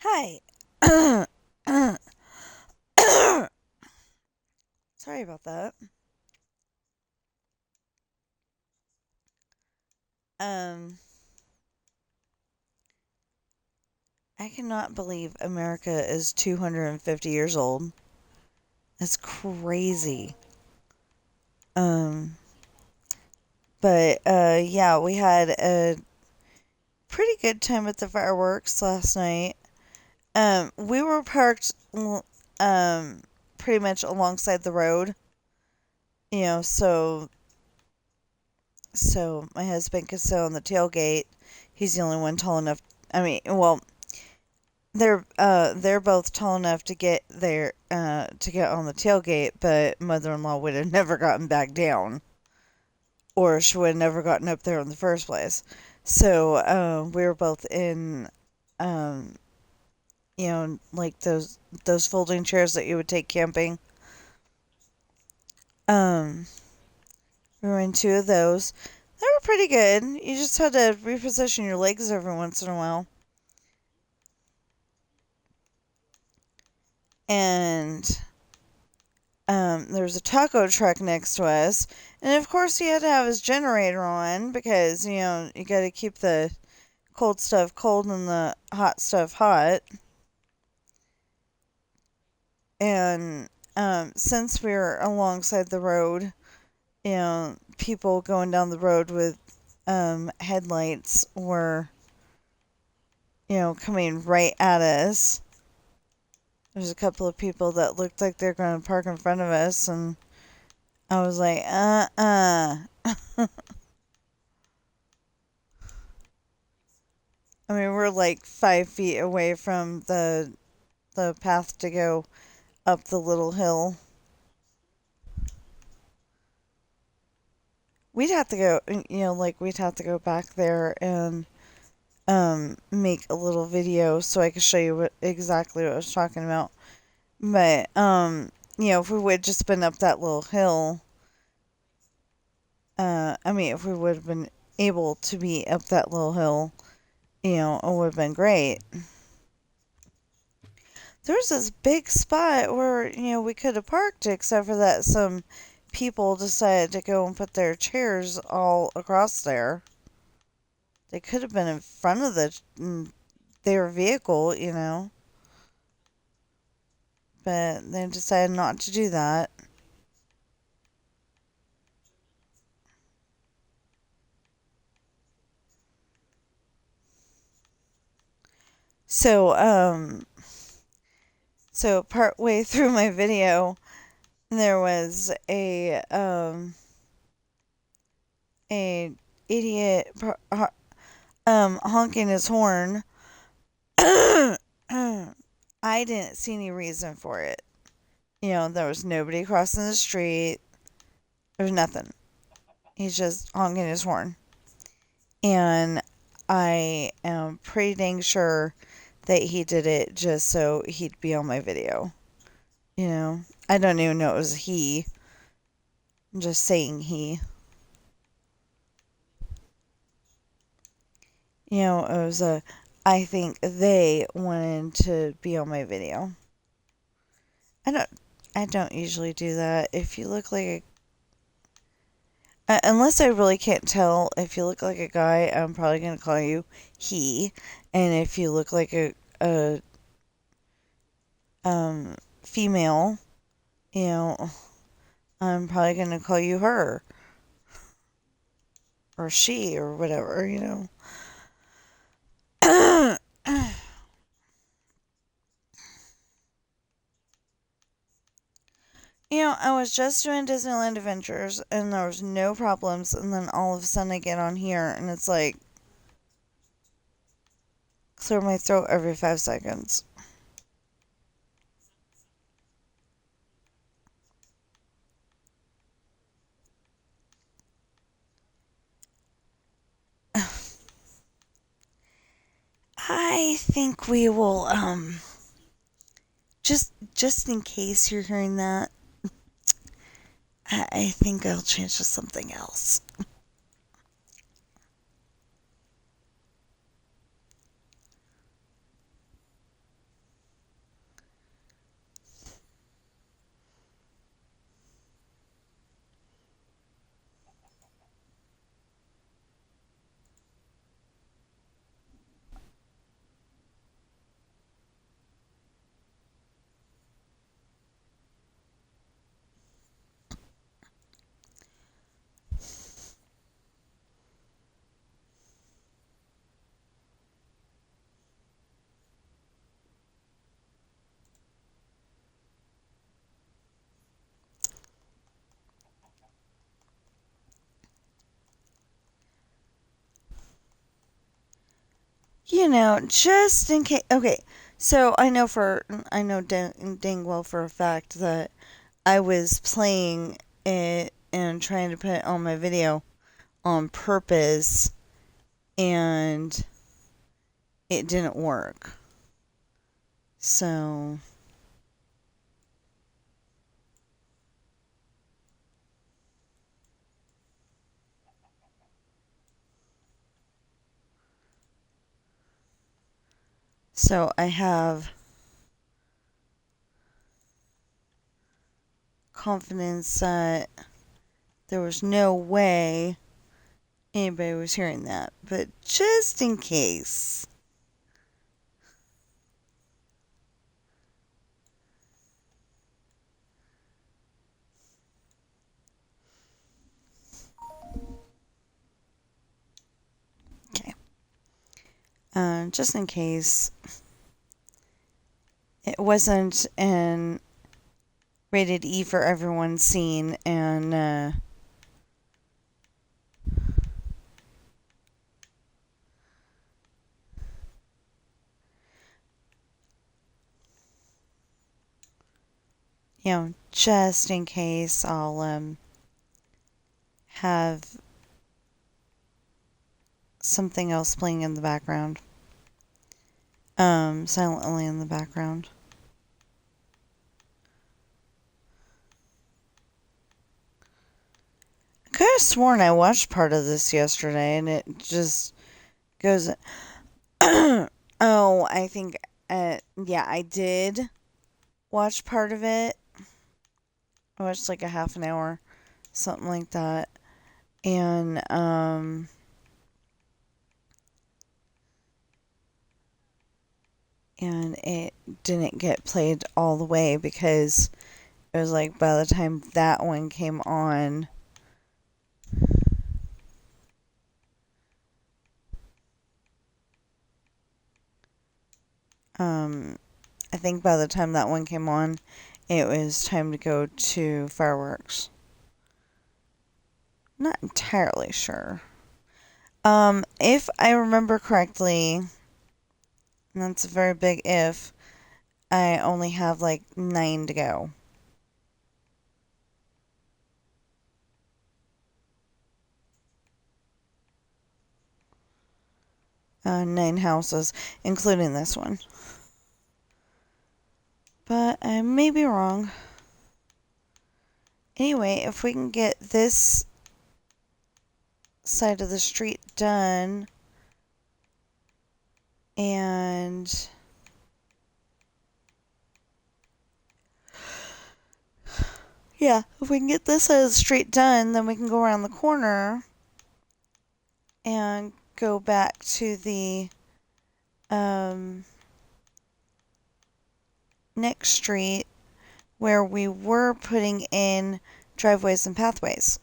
Hi. Sorry about that. Um, I cannot believe America is 250 years old. That's crazy. Um, but yeah, we had a pretty good time at the fireworks last night. We were parked um pretty much alongside the road, so my husband could sit on the tailgate. He's the only one tall enough. I mean, well, they're both tall enough to get there to get on the tailgate, but mother-in-law would have never gotten back down, or she would have never gotten up there in the first place. So we were both in, um, like those folding chairs that you would take camping. Um, we were in two of those. They were pretty good. You just had to reposition your legs every once in a while. And there was a taco truck next to us. And of course, he had to have his generator on because, you got to keep the cold stuff cold and the hot stuff hot. And since we were alongside the road, people going down the road with headlights were, coming right at us. There's a couple of people that looked like they're going to park in front of us, and I was like, I mean, we're like 5 feet away from the path to go up the little hill. We'd have to go, like we'd have to go back there and make a little video so I could show you exactly what I was talking about. But if we would just been up that little hill, I mean, if we would have been able to be up that little hill, it would have been great. There's this big spot where, we could have parked, except for that some people decided to go and put their chairs all across there. They could have been in front of their vehicle, but they decided not to do that. So, so part way through my video, there was a idiot honking his horn. I didn't see any reason for it. There was nobody crossing the street. There was nothing. He's just honking his horn. And I am pretty dang sure that he did it just so he'd be on my video. I don't even know it was he. I'm just saying he. It was I think they wanted to be on my video. I don't I don't usually do that. If you look like unless I really can't tell, if you look like a guy, I'm probably gonna call you he, and if you look like a female, you know, I'm probably gonna call you her or she or whatever. I was just doing Disneyland Adventures and there was no problems, and then all of a sudden I get on here and it's like clear my throat every 5 seconds. I think we will just in case you're hearing that, I think I'll change to something else. just in case. Okay, so I know dang well for a fact that I was playing it and trying to put it on my video on purpose, and it didn't work. So I have confidence that there was no way anybody was hearing that, but just in case. Okay. Just in case it wasn't an rated E for everyone scene, and just in case, I'll have something else playing in the background. Silently in the background. I could have sworn I watched part of this yesterday, and it just goes. Oh, I think, yeah, I did watch part of it. I watched like a half an hour, something like that. And, it didn't get played all the way because it was like by the time that one came on, I think by the time that one came on, it was time to go to fireworks. Not entirely sure. If I remember correctly, and that's a very big if, I only have like 9 to go. Nine houses, including this one. But I may be wrong. Anyway, if we can get this side of the street done, and yeah, if we can get this side of the street done, then we can go around the corner and go back to the next street where we were putting in driveways and pathways.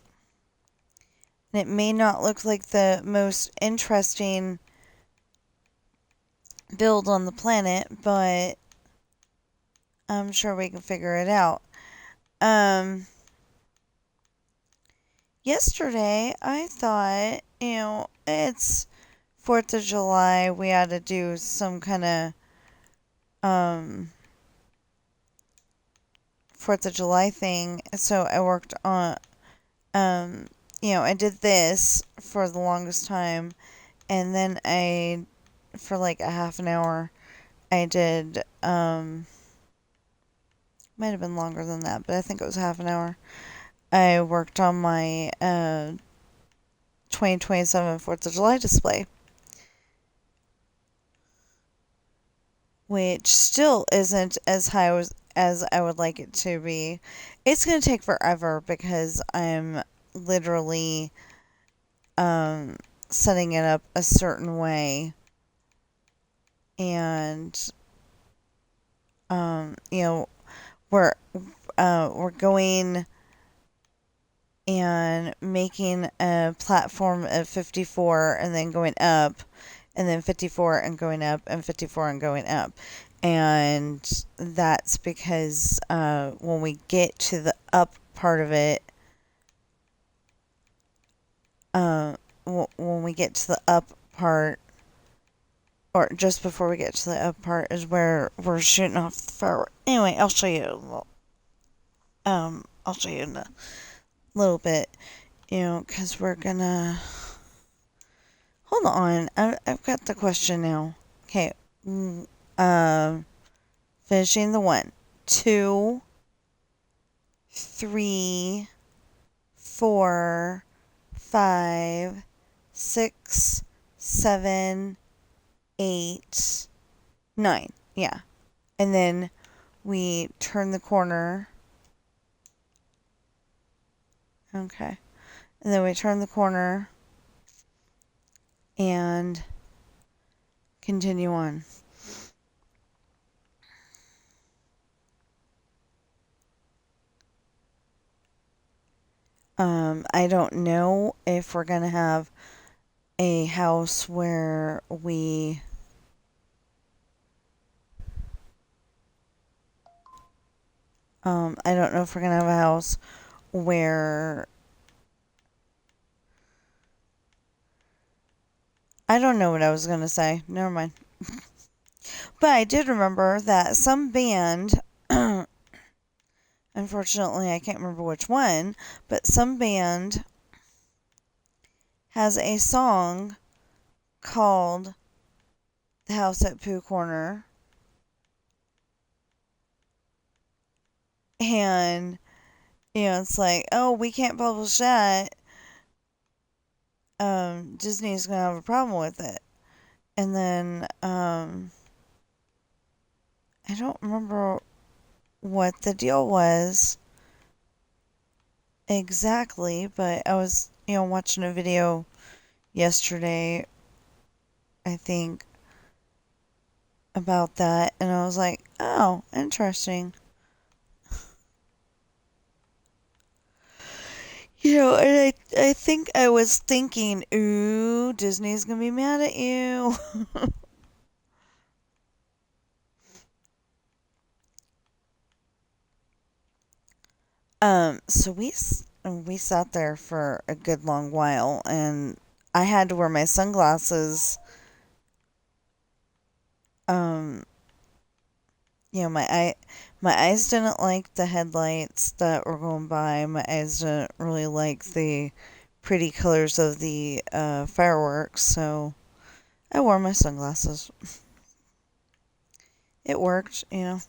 And it may not look like the most interesting build on the planet, but I'm sure we can figure it out. Yesterday I thought, it's 4th of July, we ought to do some kind of 4th of July thing. So I worked on, I did this for the longest time, and then for like a half an hour, I did, might have been longer than that, but I think it was half an hour. I worked on my 2027 4th of July display, which still isn't as high as I would like it to be. It's going to take forever because I'm literally setting it up a certain way, and we're going and making a platform of 54 and then going up, and then 54 and going up, and 54 and going up. And that's because when we get to the up part of it, when we get to the up part, or just before we get to the up part is where we're shooting off the fireworks. Anyway, I'll show you. I'll show you in a little bit, because we're gonna. Hold on, I've got the question now. Okay, finishing the 1, 2, 3, 4, 5, 6, 7, 8, 9. Yeah. And then we turn the corner. Okay. And then we turn the corner and continue on. I don't know if we're going to have a house where we I don't know if we're going to have a house where I don't know what I was going to say. Never mind. But I did remember that some band, unfortunately, I can't remember which one, but some band has a song called The House at Pooh Corner. And, it's like, oh, we can't publish that. Disney's going to have a problem with it. And then, I don't remember what the deal was exactly, but I was, watching a video yesterday, I think, about that, and I was like, oh, interesting. And I think I was thinking, ooh, Disney's gonna be mad at you. So we sat there for a good long while, and I had to wear my sunglasses. Um, my eyes didn't like the headlights that were going by. My eyes didn't really like the pretty colors of the fireworks, so I wore my sunglasses. It worked. And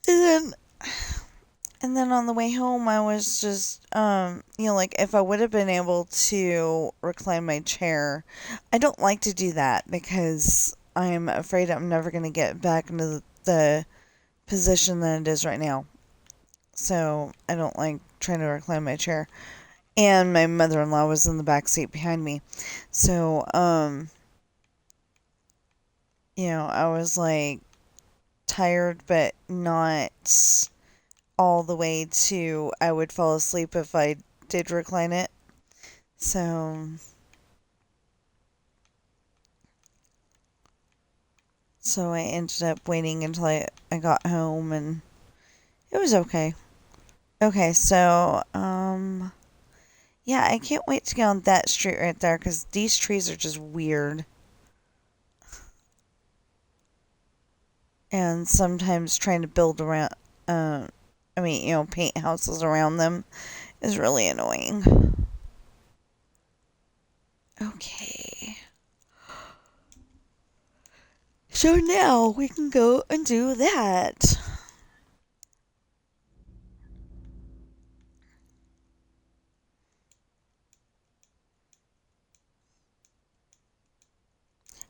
then And then on the way home, I was just, like if I would have been able to recline my chair, I don't like to do that because I'm afraid I'm never going to get back into the position that it is right now. So I don't like trying to recline my chair. And my mother-in-law was in the back seat behind me. So, I was like tired, but not all the way to I would fall asleep if I did recline it. So I ended up waiting until I got home, and it was okay. Okay, so yeah, I can't wait to get on that street right there because these trees are just weird. And sometimes trying to build around paint houses around them is really annoying. Okay. So now we can go and do that.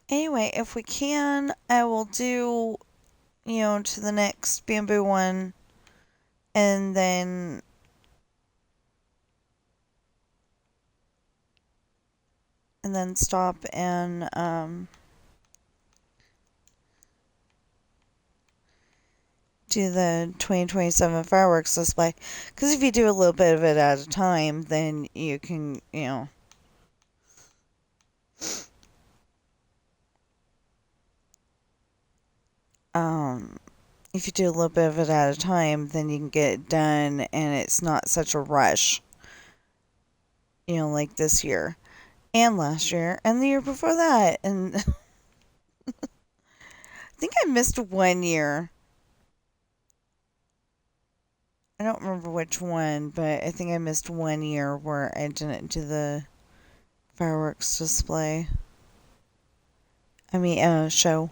Anyway, if we can, I will do, to the next bamboo one, and then stop and do the 2027 fireworks display. Because if you do a little bit of it at a time, then you can, if you do a little bit of it at a time, then you can get it done and it's not such a rush, like this year and last year and the year before that. And I think I missed 1 year. I don't remember which one, but I think I missed 1 year where I didn't do the fireworks display. Show.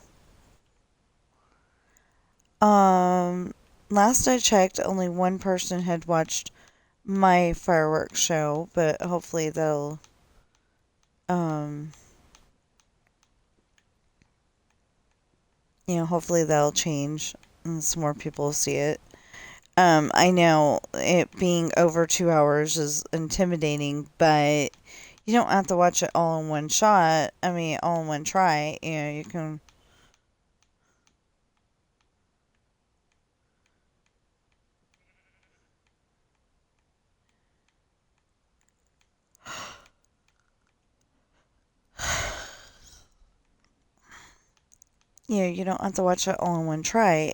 Last I checked, only one person had watched my fireworks show, but hopefully um, hopefully that'll change and some more people will see it. I know it being over 2 hours is intimidating, but you don't have to watch it all in one shot. All in one try. You can. You don't have to watch it all in one try.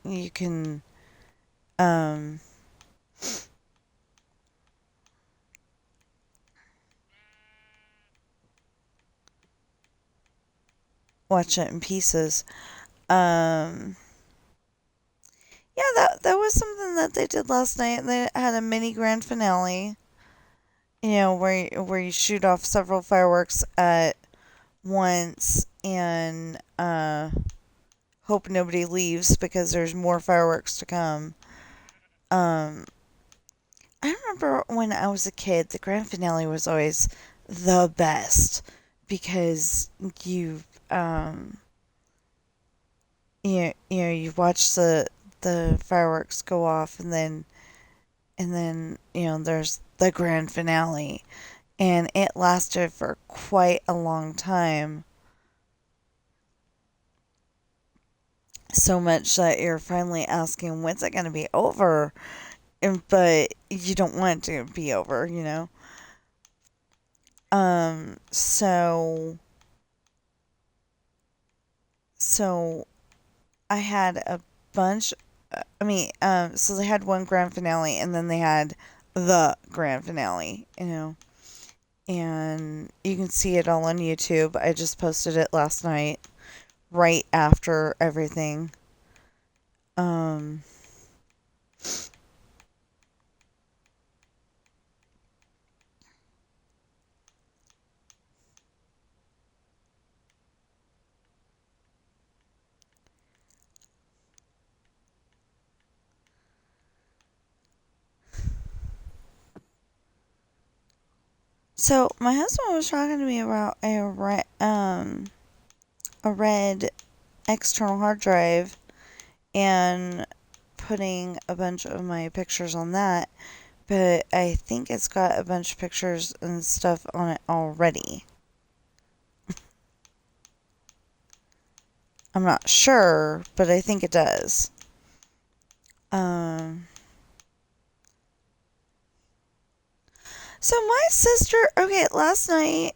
You can, um, watch it in pieces. Um, yeah, that was something that they did last night. They had a mini grand finale. Where you shoot off several fireworks at once and hope nobody leaves because there's more fireworks to come. Um, I remember when I was a kid, the grand finale was always the best because you watch the fireworks go off and then there's the grand finale and it lasted for quite a long time. So much that you're finally asking when's it going to be over, but you don't want it to be over. So so I had a bunch. So they had one grand finale, and then they had the grand finale. And you can see it all on YouTube. I just posted it last night, right after everything. Um, so my husband was talking to me about a red external hard drive and putting a bunch of my pictures on that, but I think it's got a bunch of pictures and stuff on it already. I'm not sure, but I think it does. Um, so my sister, okay, last night,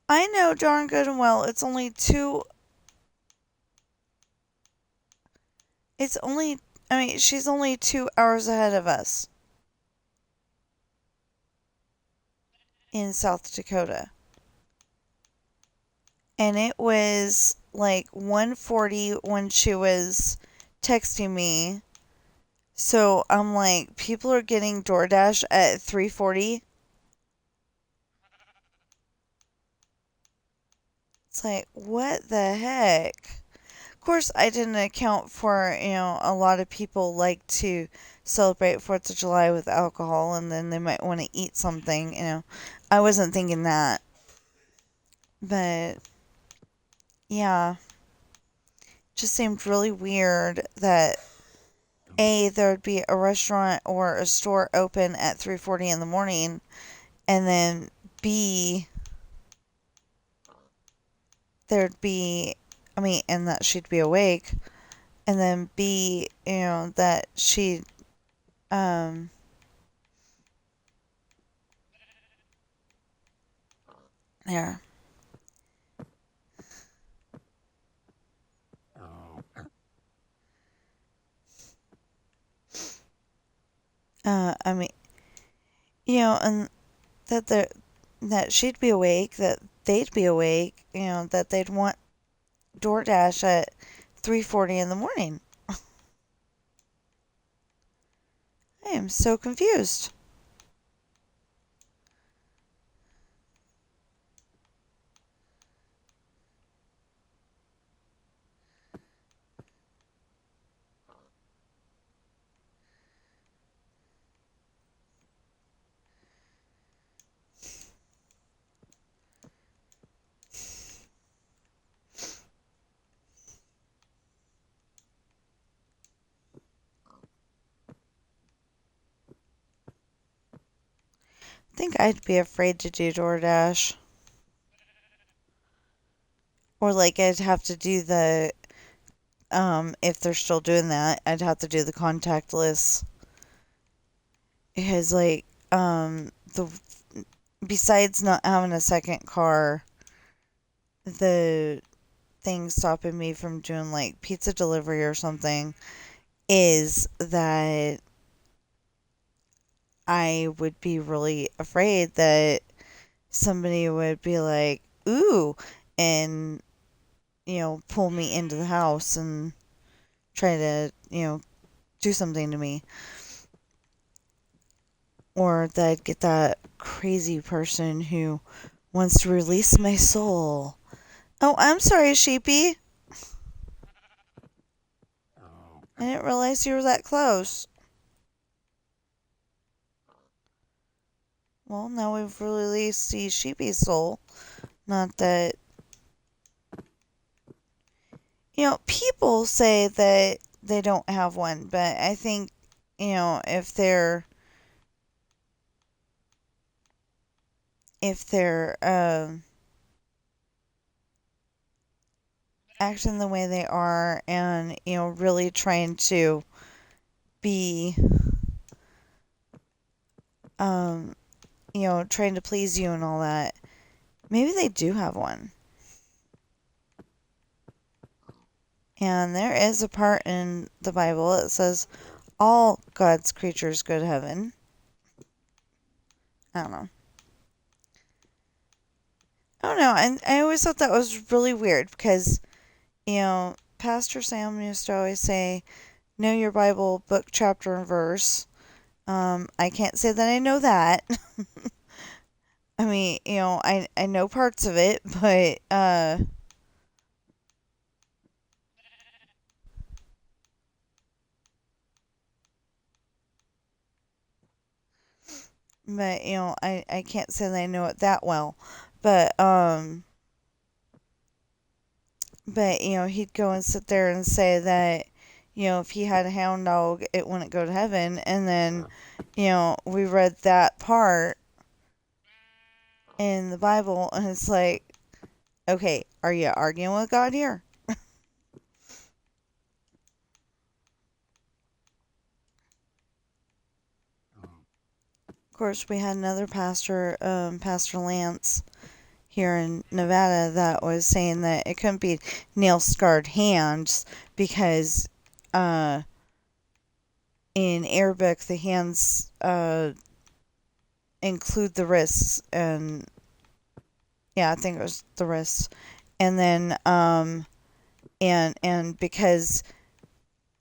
I know darn good and well she's only 2 hours ahead of us in South Dakota. And it was like 1:40 when she was texting me. So I'm like, people are getting DoorDash at 3:40. It's like, what the heck? Of course, I didn't account for, a lot of people like to celebrate 4th of July with alcohol and then they might want to eat something. I wasn't thinking that. But, yeah, just seemed really weird that A, there would be a restaurant or a store open at 3:40 in the morning, and then B, there'd be, and that she'd be awake, and then B, that she'd, um, there. I mean, and that that she'd be awake, that they'd be awake, that they'd want DoorDash at 3:40 in the morning. I am so confused. I think I'd be afraid to do DoorDash. Or like I'd have to do if they're still doing that, I'd have to do the contactless. Because the besides not having a second car, the thing stopping me from doing like pizza delivery or something is that I would be really afraid that somebody would be like, ooh, and, pull me into the house and try to, do something to me. Or that I'd get that crazy person who wants to release my soul. Oh, I'm sorry, Sheepy. I didn't realize you were that close. Well, now we've released the Sheepy's soul. Not that. People say that they don't have one, but I think, if they're acting the way they are and, really trying to be, um, trying to please you and all that, maybe they do have one. And there is a part in the Bible that says all God's creatures go to heaven. I don't know. I don't know. And I always thought that was really weird because, Pastor Sam used to always say, know your Bible book, chapter, and verse. I can't say that I know that. I mean, I know parts of it, but I can't say that I know it that well. But he'd go and sit there and say that, if he had a hound dog, it wouldn't go to heaven. And then, we read that part in the Bible, and it's like, okay, are you arguing with God here? Of course, we had another pastor, Pastor Lance, here in Nevada, that was saying that it couldn't be nail scarred hands because, in Arabic, the hands include the wrists, and yeah, I think it was the wrists, and then and because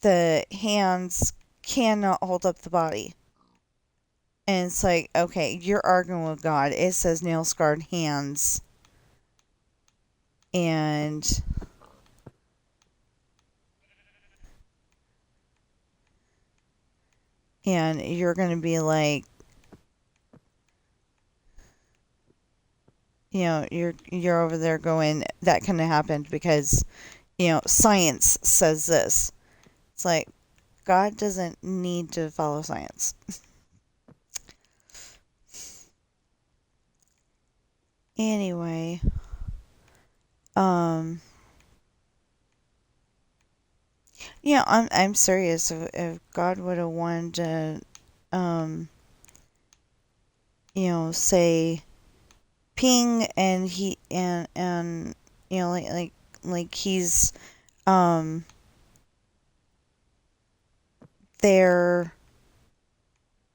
the hands cannot hold up the body. And it's like, okay, you're arguing with God. It says nail scarred hands. And you're going to be like, you're over there going, that couldn't have happened because, science says this. It's like, God doesn't need to follow science. Anyway, I'm serious. If God would have wanted to, say ping, and he and like he's there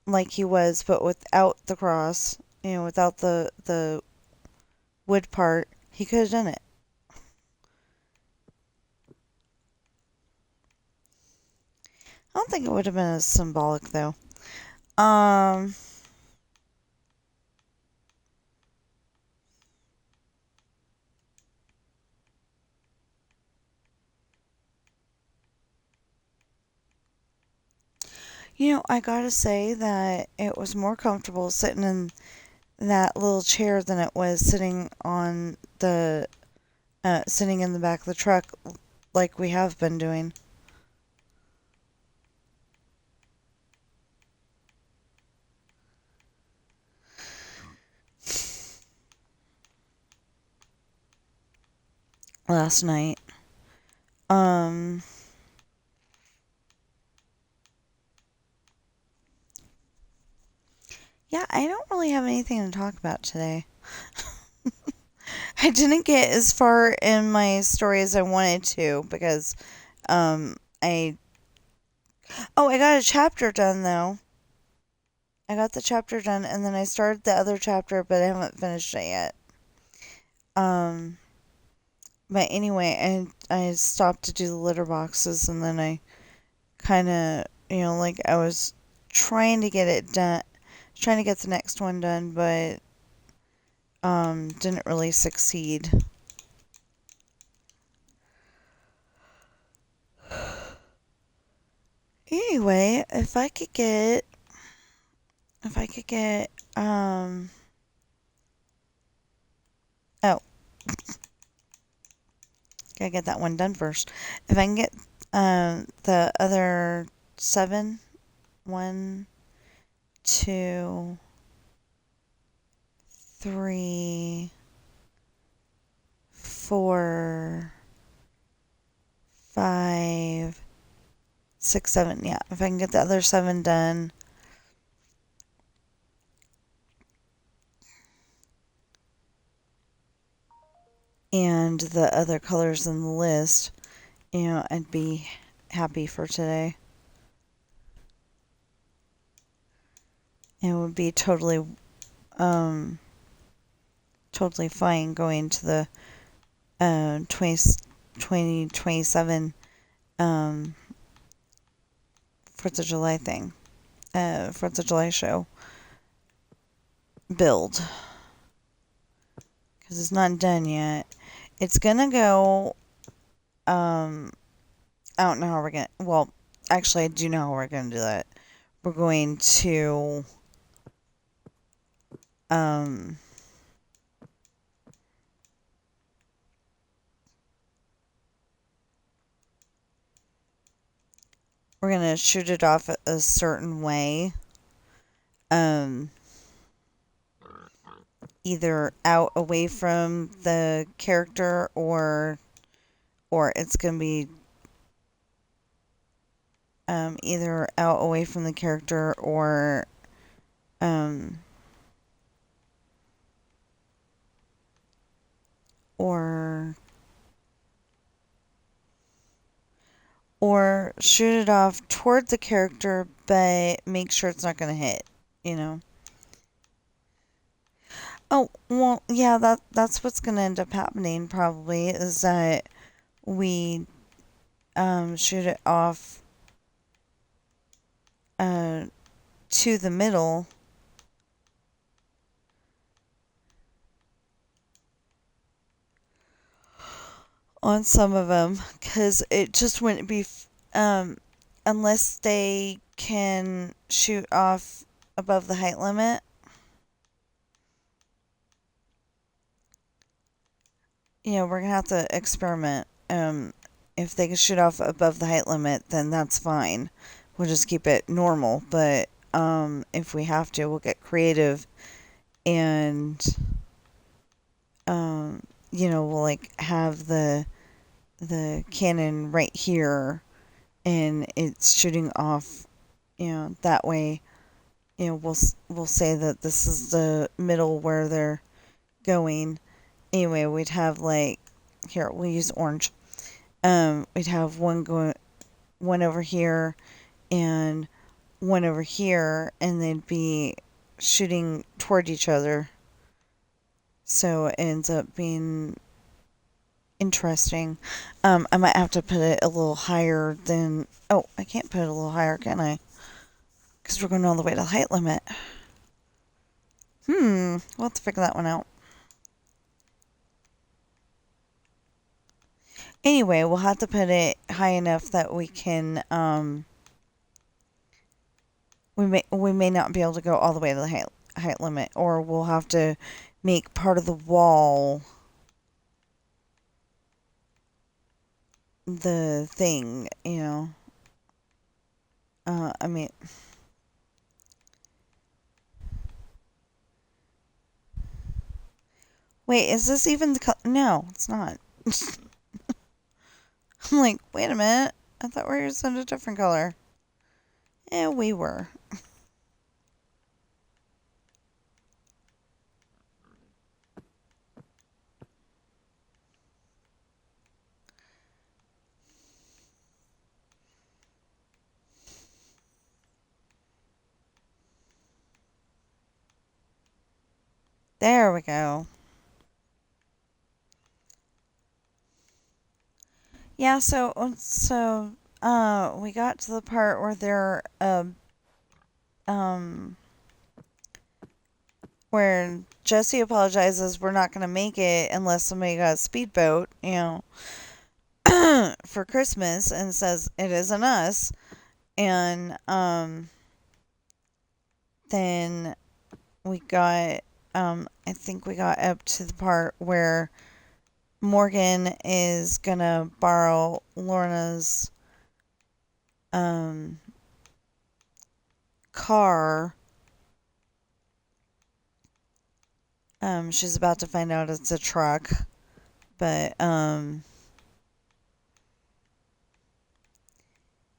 like he was, but without the cross, without the wood part, he could have done it. I don't think it would have been as symbolic though. Um, I gotta say that it was more comfortable sitting in that little chair than it was sitting in the back of the truck like we have been doing. Last night. Um, yeah, I don't really have anything to talk about today. I didn't get as far in my story as I wanted to because I I got a chapter done though. I got the chapter done and then I started the other chapter but I haven't finished it yet. Um but anyway, I stopped to do the litter boxes and then I kind of, like I was trying to get it done, trying to get the next one done, but didn't really succeed. Anyway, if I could get, oh, gotta get that one done first. If I can get, the other 7, 1, 2, 3, 4, 5, 6, 7, yeah. If I can get the other 7 done, and the other colors in the list, I'd be happy for today. It would be totally fine going to the 2027 4th of July thing, 4th of July show build. Because it's not done yet. It's gonna go, I don't know how we're gonna, well, actually I do know how we're gonna do that. We're going to, we're gonna shoot it off a certain way. Either out away from the character or it's gonna be either out away from the character um or shoot it off toward the character but make sure it's not gonna hit, Oh, well, yeah, that's what's gonna end up happening probably is that we shoot it off to the middle on some of them because it just wouldn't be unless they can shoot off above the height limit. We're gonna have to experiment. If they can shoot off above the height limit, then that's fine. We'll just keep it normal. But if we have to, we'll get creative and we'll like have the cannon right here and it's shooting off, that way, we'll say that this is the middle where they're going. Anyway, we'd have like here, we'll use orange. We'd have one over here and one over here, and they'd be shooting toward each other. So it ends up being interesting. I might have to put it a little higher than. Oh, I can't put it a little higher, can I? Because we're going all the way to the height limit. We'll have to figure that one out. Anyway, we'll have to put it high enough that we can. We may not be able to go all the way to the height limit, or we'll have to make part of the wall the thing, you know. I mean, wait, is this even the color? No, it's not. I'm like, wait a minute. I thought we were using a different color. Yeah, we were. There we go. Yeah, we got to the part where they're where Jesse apologizes we're not gonna make it unless somebody got a speedboat, you know, for Christmas, and says it isn't us. And then we got I think we got up to the part where Morgan is gonna borrow Lorna's car. She's about to find out it's a truck, but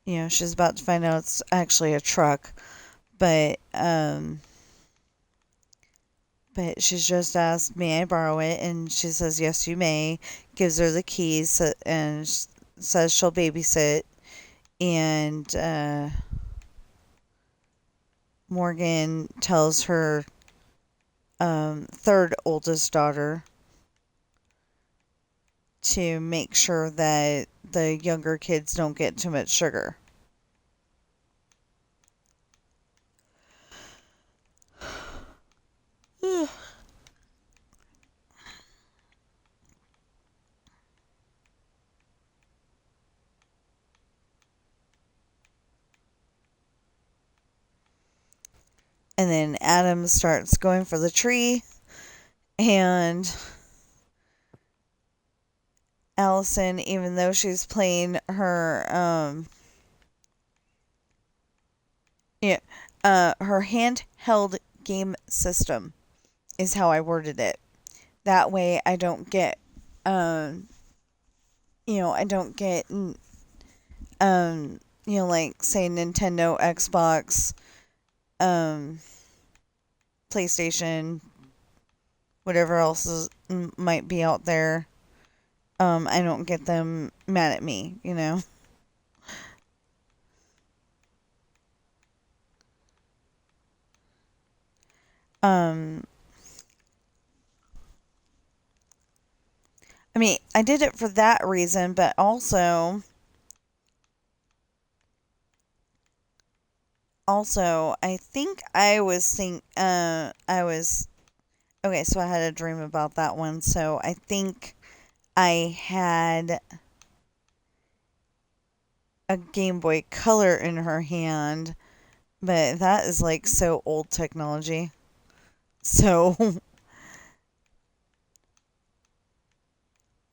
you know, she's about to find out it's actually a truck, but she's just asked, may I borrow it? And she says, yes, you may. Gives her the keys and says she'll babysit. And Morgan tells her third oldest daughter to make sure that the younger kids don't get too much sugar. And then Adam starts going for the tree, and Allison, even though she's playing her her handheld game system is how I worded it. That way I don't get I don't get like say Nintendo, Xbox, PlayStation, whatever else might be out there. I don't get them mad at me, you know. I mean, I did it for that reason, but also I think I was okay, so I had a dream about that one. So I think I had a Game Boy Color in her hand, but that is like so old technology. So,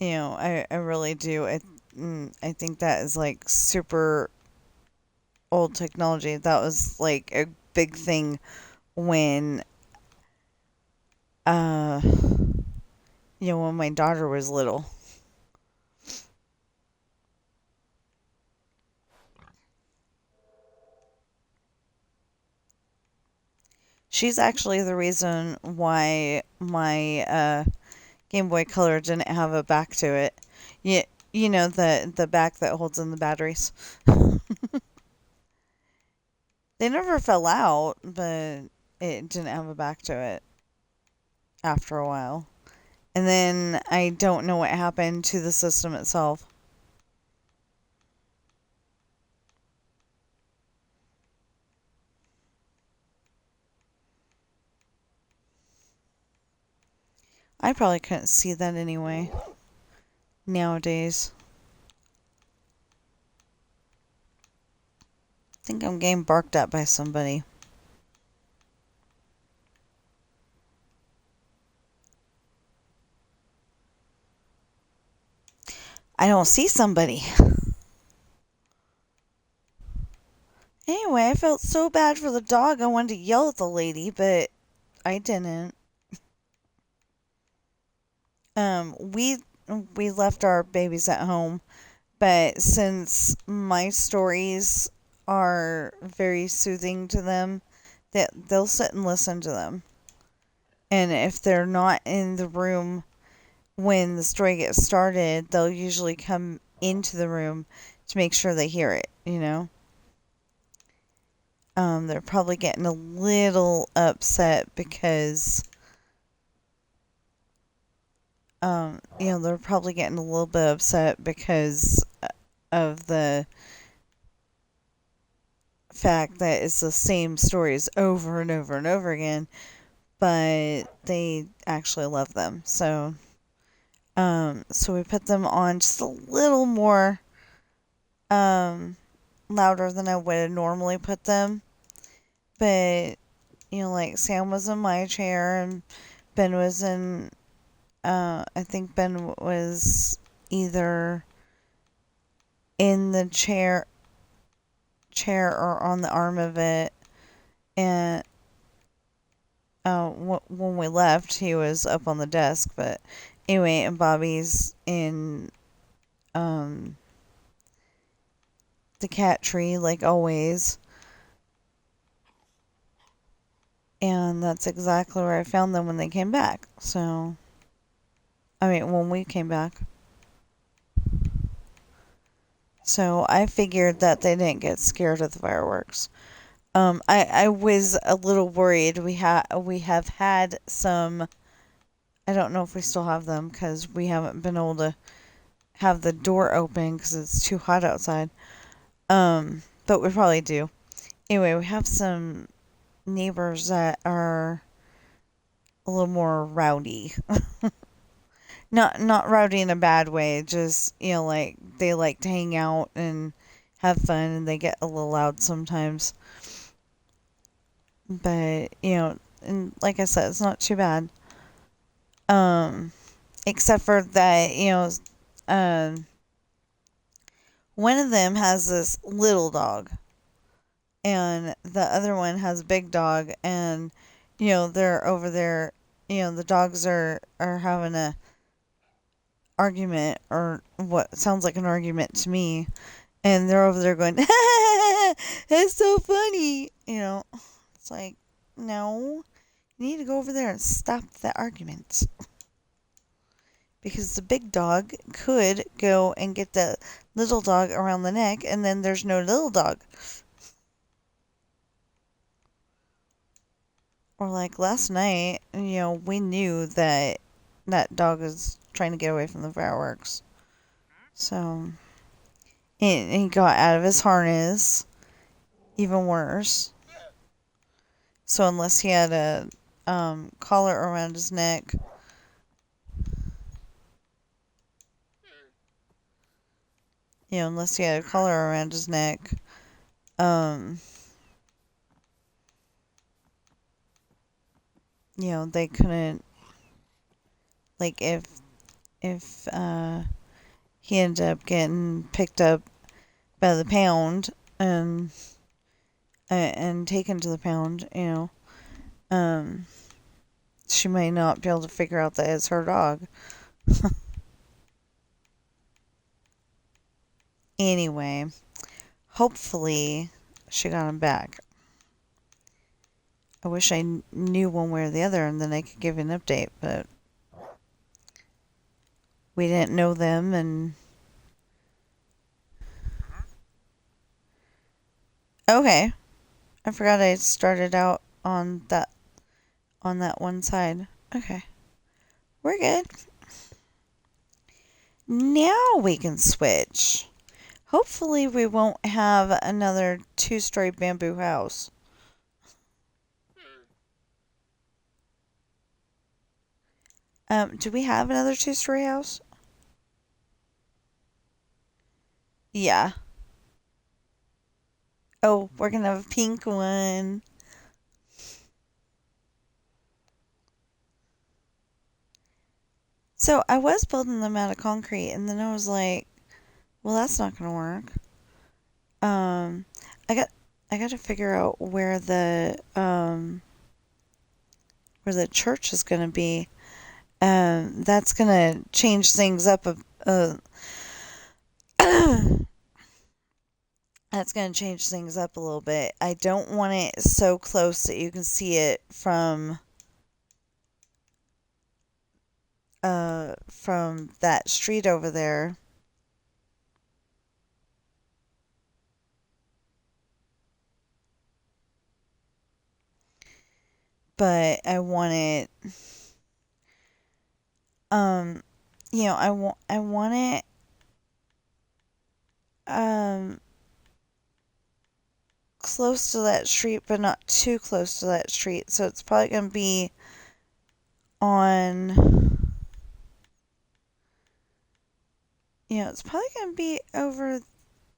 I really do. I think that is like super old technology. That was like a big thing when, uh, when my daughter was little. She's actually the reason why my Game Boy Color didn't have a back to it. You know the back that holds in the batteries. They never fell out, but it didn't have a back to it after a while. And then I don't know what happened to the system itself. I probably couldn't see that anyway. Nowadays. I think I'm getting barked at by somebody. I don't see somebody. Anyway, I felt so bad for the dog. I wanted to yell at the lady, but I didn't. We left our babies at home, but since my stories are very soothing to them, that they'll sit and listen to them. And if they're not in the room when the story gets started, they'll usually come into the room to make sure they hear it, you know? They're probably getting a little upset because, they're probably getting a little bit upset because of the fact that it's the same stories over and over and over again, but they actually love them. So we put them on just a little more, louder than I would have normally put them. But, like Sam was in my chair and Ben was in, I think Ben was either in the chair or on the arm of it. And when we left, he was up on the desk. But anyway, and Bobby's in the cat tree like always. And that's exactly where I found them when they came back. So, I mean, when we came back. So I figured that they didn't get scared of the fireworks. I was a little worried. We have had some. I don't know if we still have them because we haven't been able to have the door open because it's too hot outside. But we probably do. Anyway, we have some neighbors that are a little more rowdy. Not rowdy in a bad way, just, like they like to hang out and have fun and they get a little loud sometimes. But, and like I said, it's not too bad. Except for that, um one of them has this little dog and the other one has a big dog, and they're over there, the dogs are having a argument, or what sounds like an argument to me, and they're over there going it's so funny. It's like, no, you need to go over there and stop the argument, because the big dog could go and get the little dog around the neck, and then there's no little dog. Or like last night, we knew that that dog was trying to get away from the fireworks. So, he got out of his harness, even worse. So unless he had a collar around his neck, unless he had a collar around his neck, they couldn't, like, if he ended up getting picked up by the pound and taken to the pound, she might not be able to figure out that it's her dog. Anyway, hopefully she got him back. I wish I knew one way or the other and then I could give an update, but we didn't know them, and okay. I forgot I started out on that one side. Okay. We're good. Now we can switch. Hopefully we won't have another 2-story bamboo house. Do we have another 2-story house? Yeah. Oh, we're gonna have a pink one. So I was building them out of concrete, and then I was like, well, that's not gonna work. Um, I got I got to figure out where the church is gonna be. That's gonna change things up. That's gonna change things up a little bit. I don't want it so close that you can see it from that street over there. But I want it, um, I want it, um, close to that street, but not too close to that street. So it's probably gonna be on, it's probably gonna be over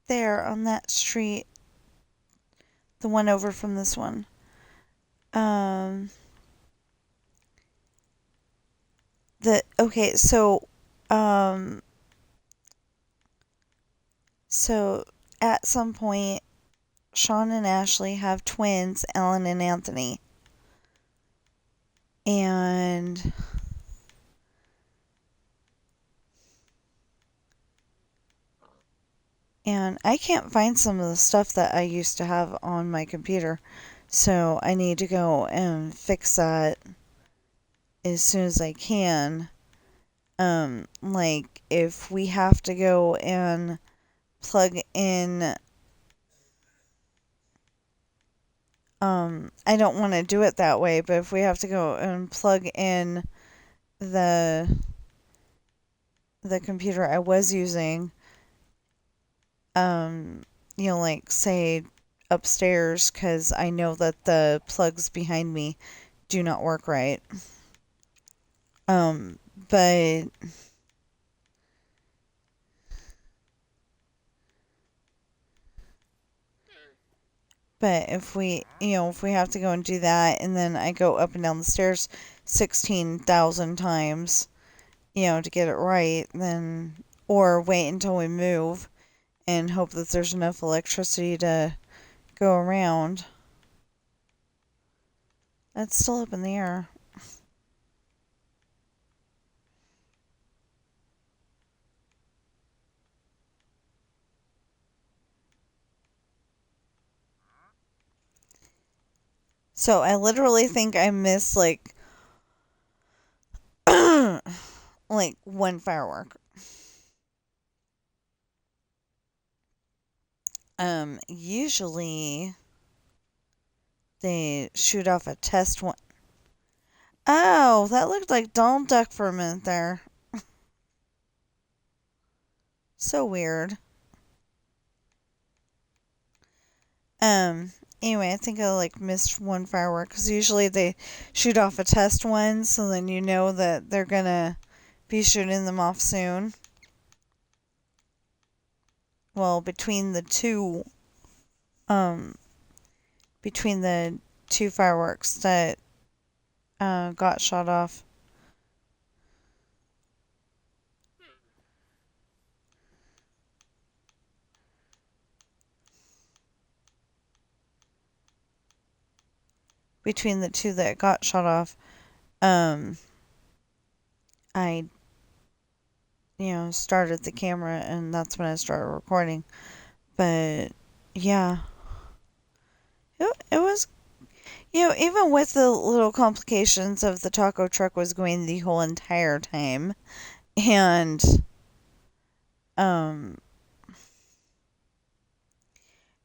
there on that street, the one over from this one. Um, okay, um, so at some point, Sean and Ashley have twins, Ellen and Anthony. And I can't find some of the stuff that I used to have on my computer. So I need to go and fix that as soon as I can. Like if we have to go and plug in, I don't want to do it that way, but if we have to go and plug in the computer I was using, like say upstairs, because I know that the plugs behind me do not work right. Um, but if we have to go and do that, and then I go up and down the stairs 16,000 times, to get it right, then, or wait until we move and hope that there's enough electricity to go around. That's still up in the air. So I literally think I missed like like one firework. Usually they shoot off a test one. Oh, that looked like Donald Duck for a minute there. So weird. Anyway, I think I like missed one firework because usually they shoot off a test one, so then you know that they're gonna be shooting them off soon. Well, between the two fireworks that got shot off. Between the two that got shot off, I started the camera, and that's when I started recording. But yeah, it was, even with the little complications of the taco truck was going the whole entire time, and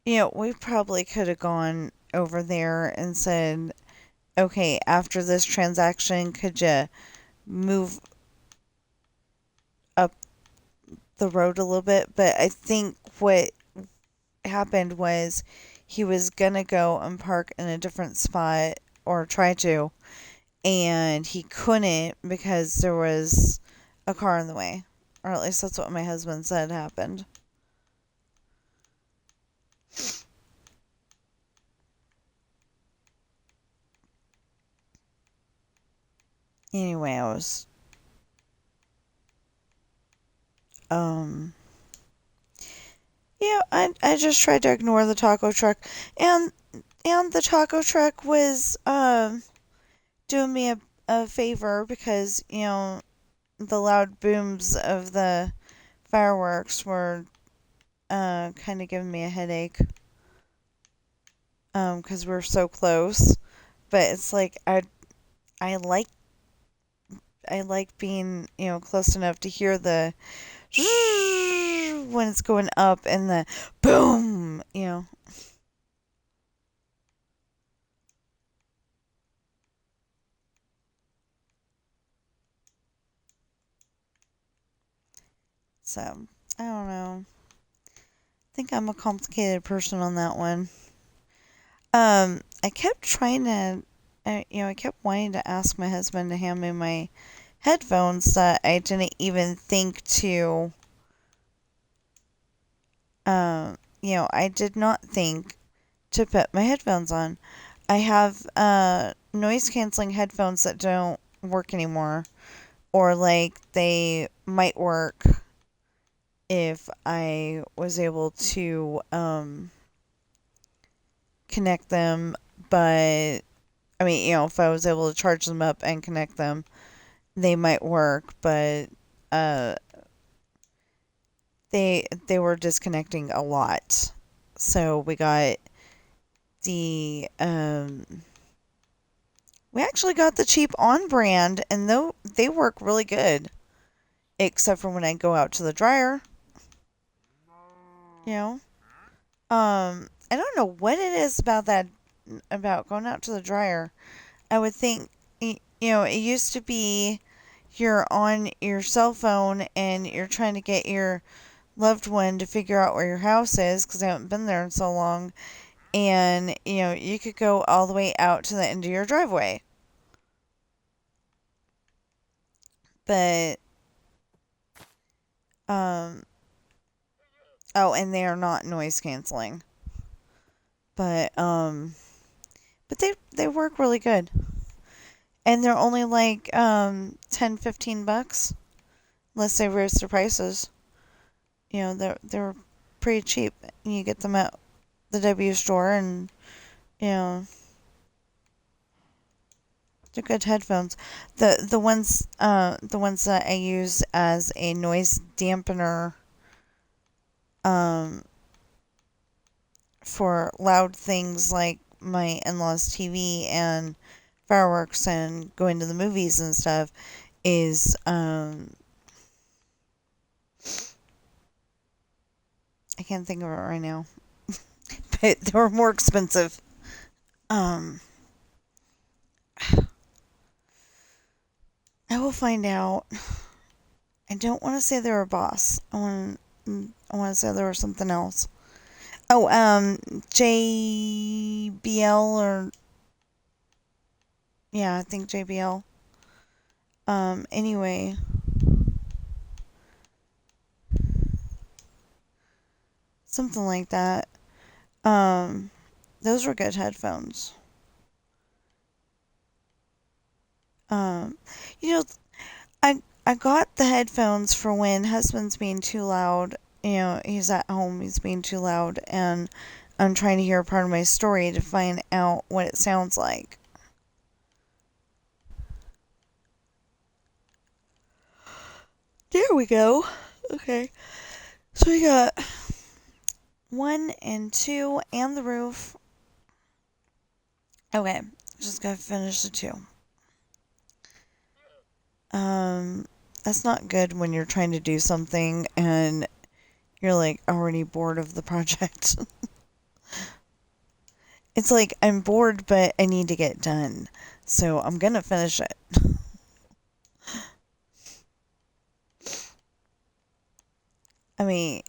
we probably could have gone over there and said, okay, after this transaction, could you move up the road a little bit? But I think what happened was he was going to go and park in a different spot or try to, and he couldn't because there was a car in the way. Or at least that's what my husband said happened. Anyway, um, I just tried to ignore the taco truck, and the taco truck was doing me a favor because the loud booms of the fireworks were kind of giving me a headache because we're so close. But it's like I like being close enough to hear the when it's going up and the boom. So I don't know. I think I'm a complicated person on that one. I kept trying to, I kept wanting to ask my husband to hand me my headphones that I didn't even think to, I did not think to put my headphones on. I have noise canceling headphones that don't work anymore, or like they might work if I was able to connect them, but I mean, if I was able to charge them up and connect them, they might work, but uh, they were disconnecting a lot. So we got the we actually got the cheap on brand, and though they work really good, except for when I go out to the dryer. You know, I don't know what it is about that about going out to the dryer. I would think, it used to be you're on your cell phone and you're trying to get your loved one to figure out where your house is because I haven't been there in so long. And, you could go all the way out to the end of your driveway. But, um, oh, and they are not noise canceling. But, they work really good. And they're only like, 10-15 bucks. Unless they raise their prices. They're pretty cheap. You get them at the W store, and they're good headphones. The ones that I use as a noise dampener um for loud things like my in-laws TV and fireworks and going to the movies and stuff is I can't think of it right now. But they were more expensive. Um I will find out. I don't want to say they were Boss. I want to say there was something else. Oh, JBL or yeah, I think JBL. Anyway, something like that. Um, those were good headphones. Um, you know, I got the headphones for when husband's being too loud. He's at home, he's being too loud, and I'm trying to hear a part of my story to find out what it sounds like. There we go. Okay. So we got 1 and 2 and the roof. Okay. Just gotta finish the 2. That's not good when you're trying to do something and you're like already bored of the project. It's like I'm bored, but I need to get done. So I'm going to finish it. I mean,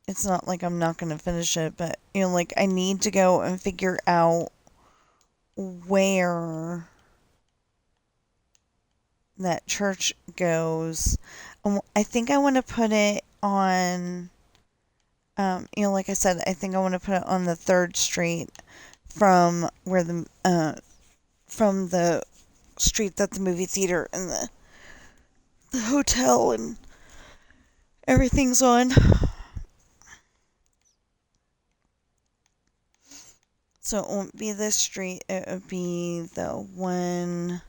it's not like I'm not going to finish it, but, like I need to go and figure out where that church goes. I think I want to put it on, like I said, I think I want to put it on the 3rd Street from where from the street that the movie theater and the hotel and everything's on. So it won't be this street, it would be the one,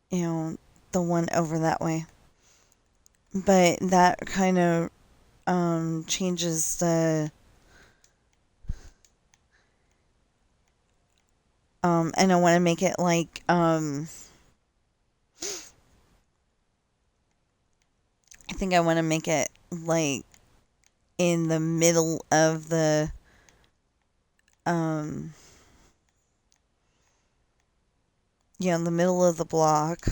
the one over that way. But that kind of changes the and I want to make it like I think I want to make it like in the middle of the in the middle of the block.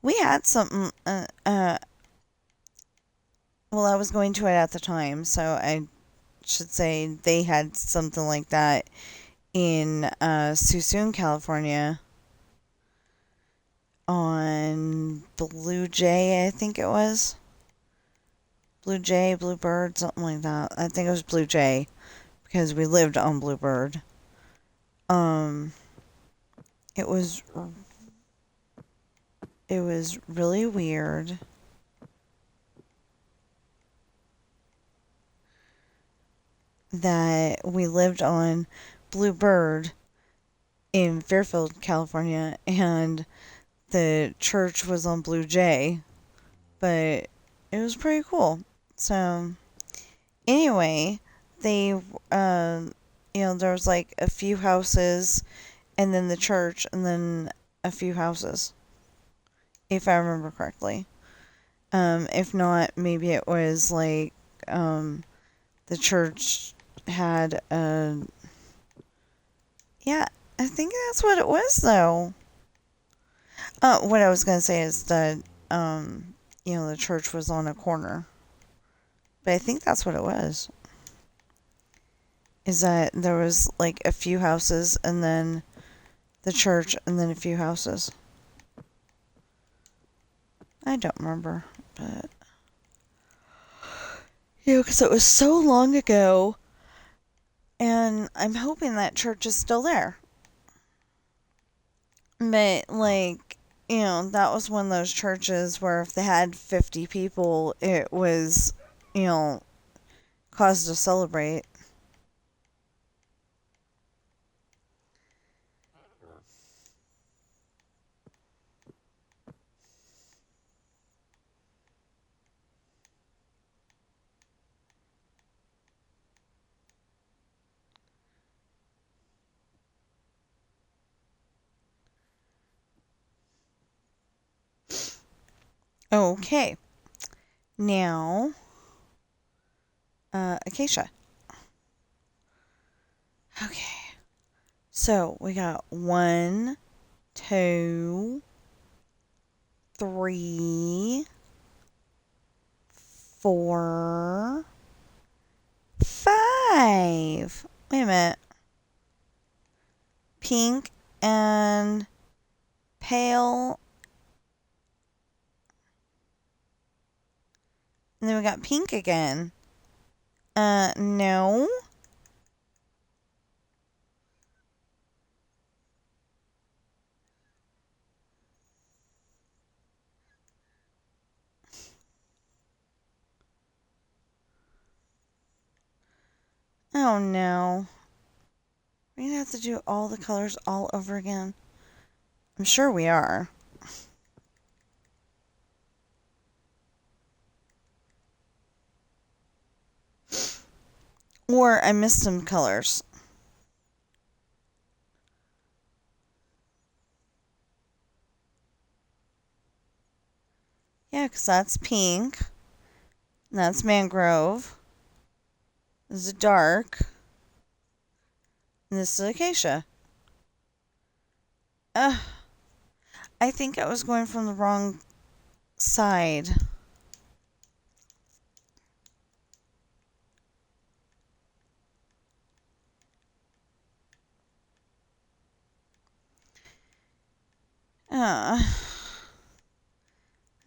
We had something well, I was going to it at the time, so I should say they had something like that in Suisun, California on Blue Jay, I think it was. Blue Jay, Bluebird, something like that. I think it was Blue Jay because we lived on Bluebird. It was really weird. That we lived on Bluebird in Fairfield, California, and the church was on Blue Jay, but it was pretty cool. So, anyway, they, there was like a few houses, and then the church, and then a few houses, if I remember correctly. If not, maybe it was like, the church had a, yeah, I think that's what it was, though. What I was going to say is that, the church was on a corner. But I think that's what it was. Is that there was like a few houses and then the church and then a few houses. I don't remember, but because it was so long ago, and I'm hoping that church is still there. But like, that was one of those churches where if they had 50 people, it was, cause to celebrate. Okay. Now, Acacia. Okay. So we got 1, 2, 3, 4, 5. Wait a minute. Pink and pale. And then we got pink again. No. Oh no. We're gonna have to do all the colors all over again. I'm sure we are. Or I missed some colors. Yeah, because that's pink. That's mangrove. This is dark. And this is acacia. I think I was going from the wrong side. Uh,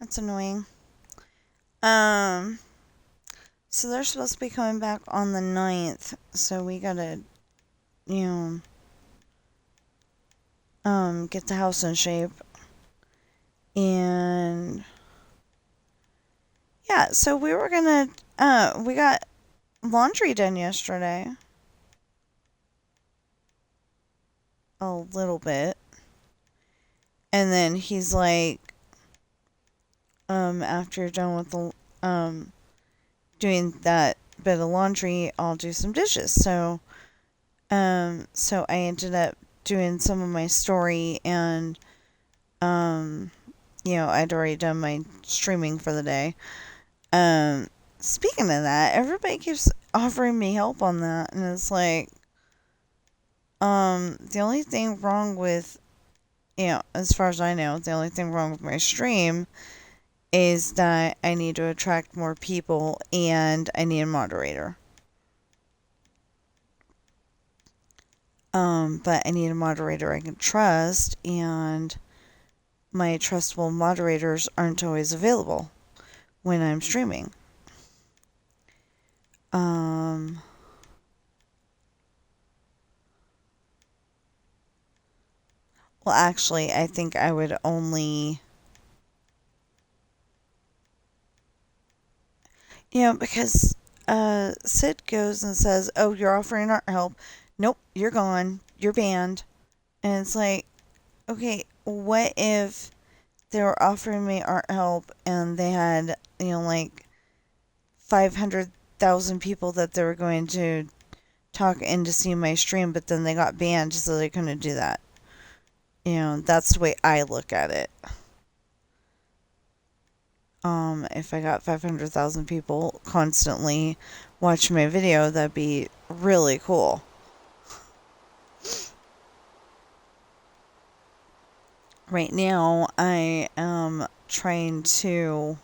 that's annoying. So they're supposed to be coming back on the 9th, so we gotta, get the house in shape. And yeah, so we were gonna, we got laundry done yesterday. A little bit. And then he's like, after you're done with the, doing that bit of laundry, I'll do some dishes. So I ended up doing some of my story, and I'd already done my streaming for the day. Speaking of that, everybody keeps offering me help on that, and it's like, the only thing wrong with, as far as I know, the only thing wrong with my stream is that I need to attract more people and I need a moderator. But I need a moderator I can trust, and my trustable moderators aren't always available when I'm streaming. Well, actually, I think I would only, because Sid goes and says, "Oh, you're offering art help. Nope, you're gone. You're banned." And it's like, okay, what if they were offering me art help and they had, like 500,000 people that they were going to talk in to see my stream, but then they got banned so they couldn't do that. That's the way I look at it. If I got 500,000 people constantly watching my video, that'd be really cool. Right now, I am trying to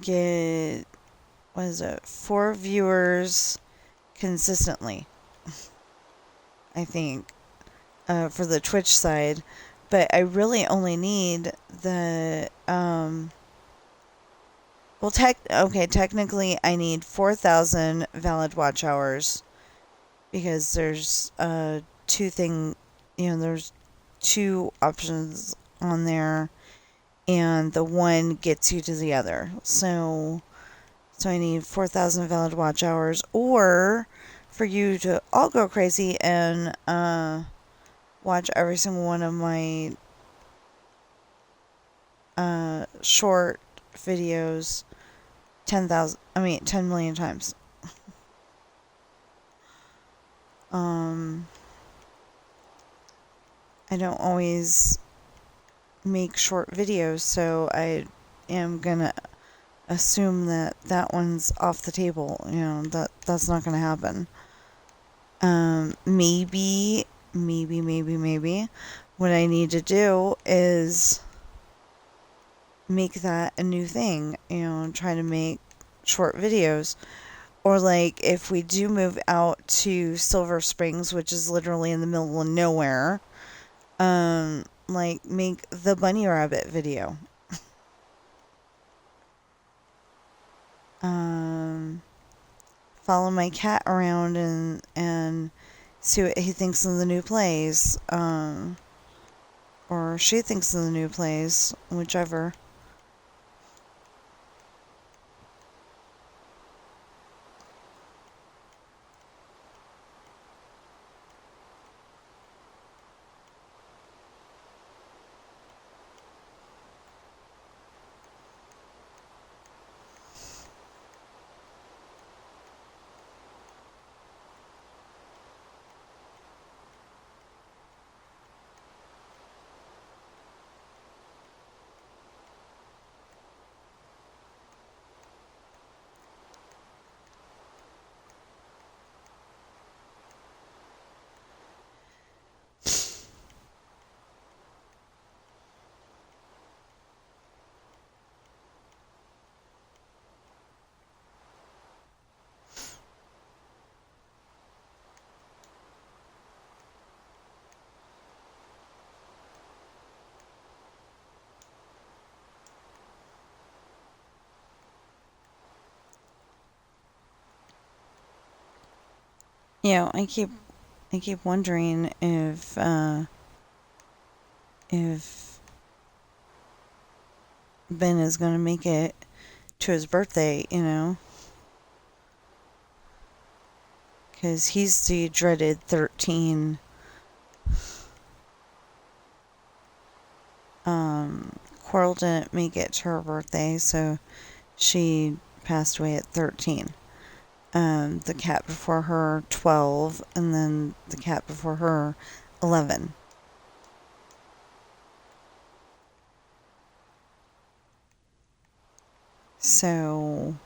get, 4 viewers consistently, I think, for the Twitch side. But I really only need the, technically I need 4,000 valid watch hours, because there's, there's 2 options on there, and the one gets you to the other. So I need 4,000 valid watch hours, or for you to all go crazy and watch every single one of my short videos 10 million times. I don't always make short videos, so I am gonna assume that one's off the table. That's not gonna happen. Maybe what I need to do is make that a new thing, try to make short videos. Or like if we do move out to Silver Springs, which is literally in the middle of nowhere, like make the bunny rabbit video. Follow my cat around and see what he thinks of the new place. Or she thinks of the new place, whichever. I keep wondering if Ben is gonna make it to his birthday, because he's the dreaded 13. Coral didn't make it to her birthday, so she passed away at 13. The cat before her, 12, and then the cat before her, 11. So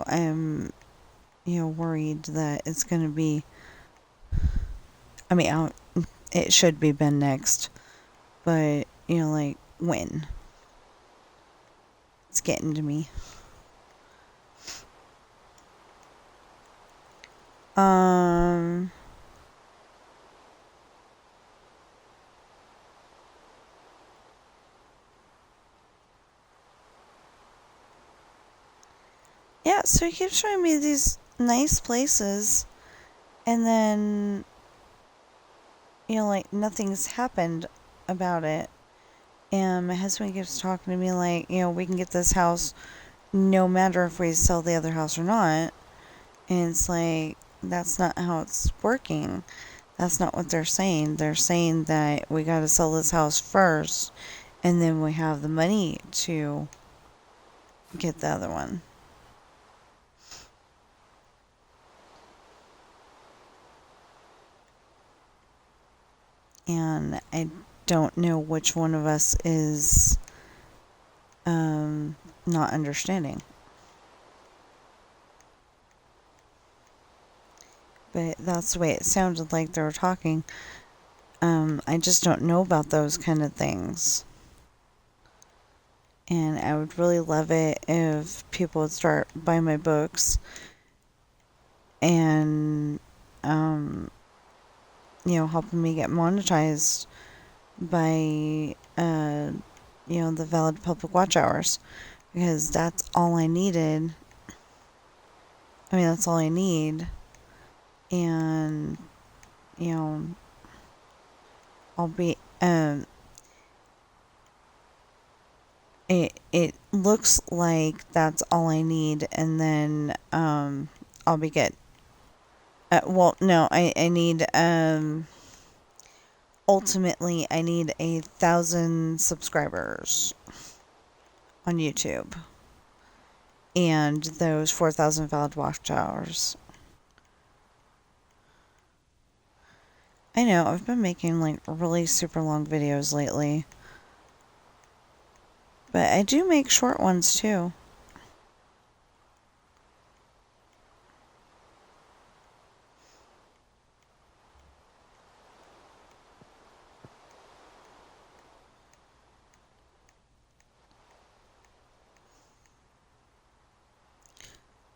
I'm, worried that it's going to be, it should be Ben next, but, like, when? It's getting to me. Yeah, so he keeps showing me these nice places, and then, like, nothing's happened about it. And my husband keeps talking to me like, we can get this house no matter if we sell the other house or not. And it's like, that's not how it's working. That's not what they're saying. They're saying that we got to sell this house first, and then we have the money to get the other one. And I don't know which one of us is not understanding. But that's the way it sounded like they were talking. I just don't know about those kind of things. And I would really love it if people would start buying my books and, helping me get monetized by, the valid public watch hours. Because that's all I needed. That's all I need. And, I'll be, it looks like that's all I need, and then, I'll be good. Well, no, I need, ultimately, I need 1,000 subscribers on YouTube. And those 4,000 valid watch hours. I know, I've been making, like, really super long videos lately. But I do make short ones, too.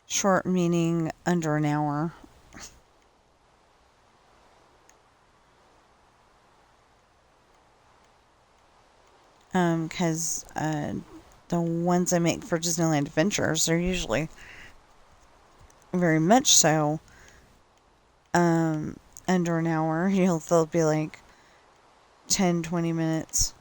Short meaning under an hour. Because the ones I make for Disneyland Adventures are usually very much so under an hour. They'll be like 10-20 minutes.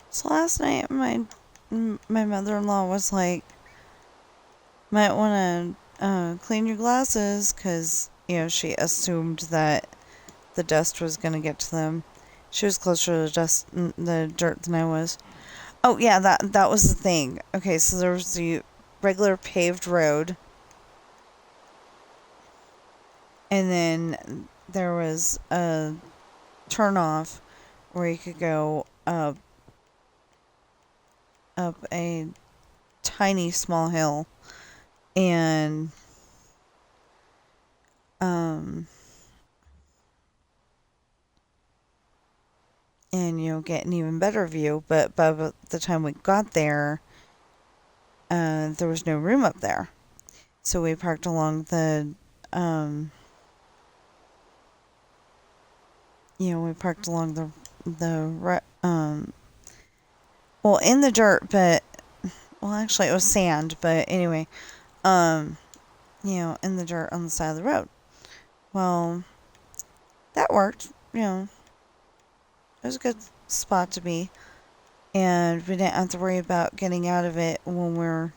So last night, my mother-in-law was like, might want to clean your glasses, because, she assumed that the dust was going to get to them. She was closer to the dirt than I was. Oh, yeah, that was the thing. Okay, so there was the regular paved road. And then there was a turn off where you could go up a tiny small hill and get an even better view. But by the time we got there, there was no room up there, so we parked along the well, in the dirt, but well, actually it was sand, but anyway, in the dirt on the side of the road. Well, that worked. It was a good spot to be, and we didn't have to worry about getting out of it when we're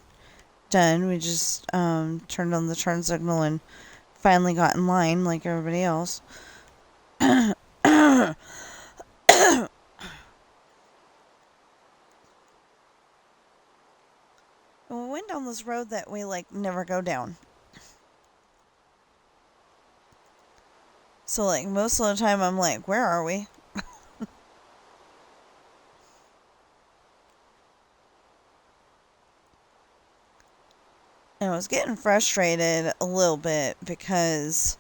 done. We just turned on the turn signal and finally got in line like everybody else. And we went down this road that we never go down. So most of the time I'm like, where are we? And I was getting frustrated a little bit because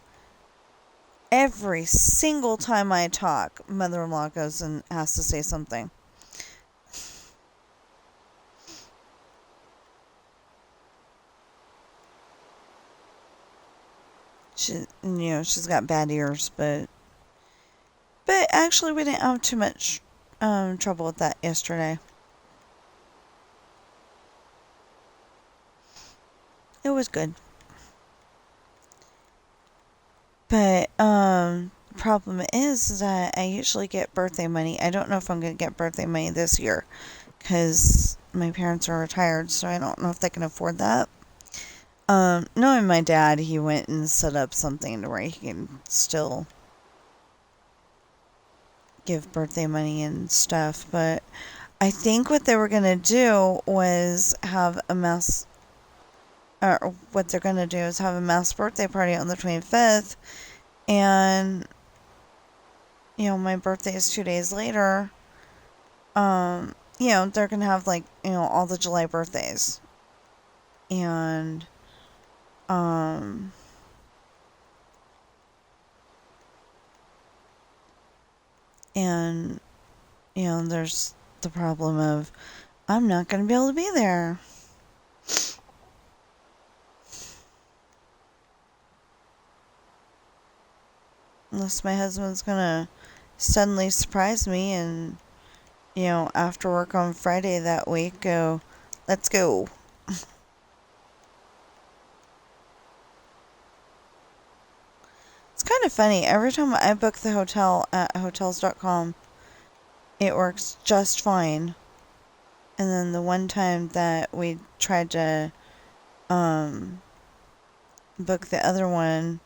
every single time I talk, mother-in-law goes and has to say something. She's got bad ears, but actually we didn't have too much trouble with that yesterday. It was good. But the problem is that I usually get birthday money. I don't know if I'm going to get birthday money this year because my parents are retired, so I don't know if they can afford that. Knowing my dad, he went and set up something to where he can still give birthday money and stuff, but I think what they were going to do was have a mass, or what they're going to do is have a mass birthday party on the 25th, and, my birthday is 2 days later. They're going to have, all the July birthdays, and, there's the problem of I'm not going to be able to be there. Unless my husband's going to suddenly surprise me and, after work on Friday that week, go, let's go. It's kind of funny. Every time I book the hotel at hotels.com, it works just fine. And then the one time that we tried to book the other one,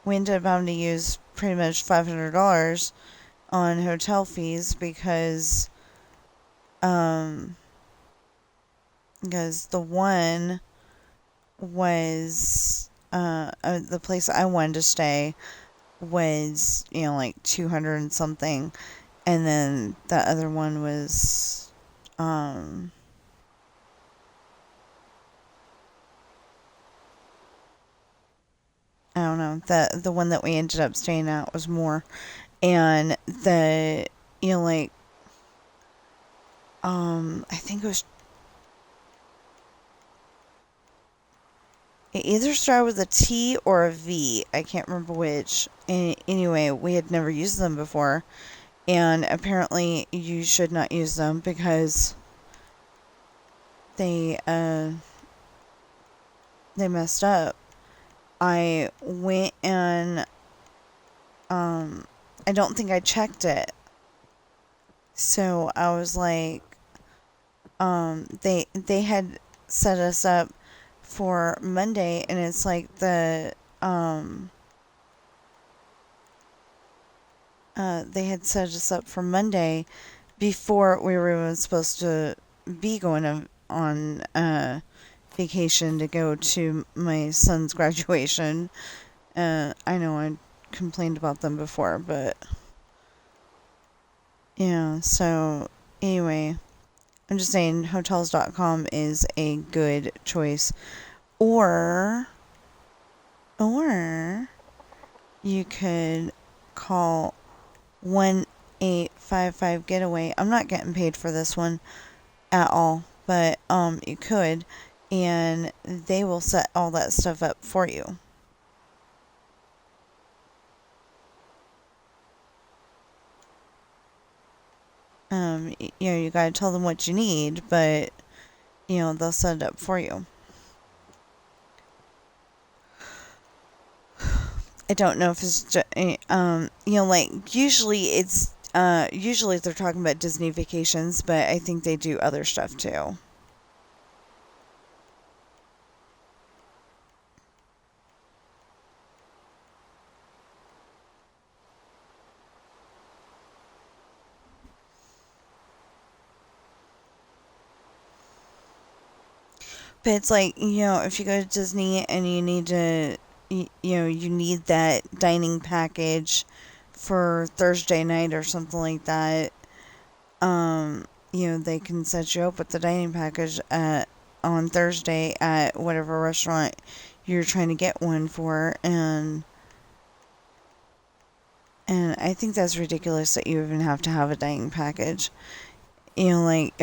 we ended up having to use pretty much $500 on hotel fees because the one was the place I wanted to stay was 200 and something, and then the other one was I don't know, the one that we ended up staying at was more, and I think it either started with a T or a V. I can't remember which. Anyway, we had never used them before, and apparently you should not use them because they messed up. I went and I don't think I checked it. So I was like, they had set us up for Monday, and it's like they had set us up for Monday before we were even supposed to be going on vacation to go to my son's graduation. I know I complained about them before, but Yeah, so anyway, I'm just saying hotels.com is a good choice. Or, or you could call 1855 Getaway. I'm not getting paid for this one at all, but you could, and they will set all that stuff up for you. You gotta tell them what you need, but they'll set it up for you. I don't know if it's just, like usually they're talking about Disney vacations, but I think they do other stuff too. But it's like, if you go to Disney and you need to, you need that dining package for Thursday night or something like that, they can set you up with the dining package on Thursday at whatever restaurant you're trying to get one for, and I think that's ridiculous that you even have to have a dining package. Like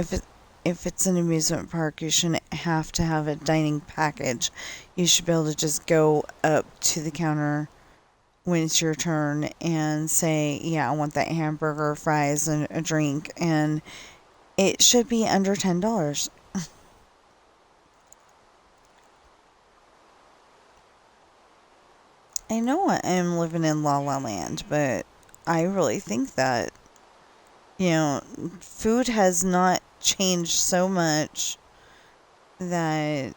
if it's an amusement park, you shouldn't have to have a dining package. You should be able to just go up to the counter when it's your turn and say, "Yeah, I want that hamburger, fries, and a drink," and it should be under $10. I know I am living in La La Land, but I really think that you know food has not changed so much that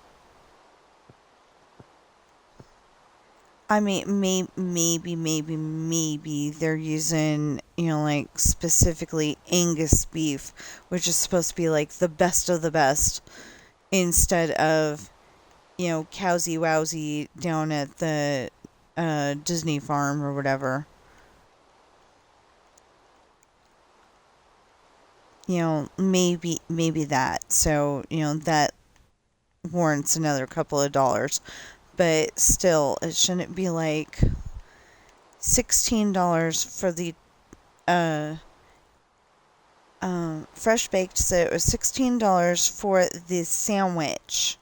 I mean, maybe they're using, like specifically Angus beef, which is supposed to be like the best of the best, instead of, cowsy wowsy down at the Disney farm or whatever. Maybe that. So, that warrants another couple of dollars. But still, it shouldn't be like $16 for the uh fresh baked, so it was $16 for the sandwich.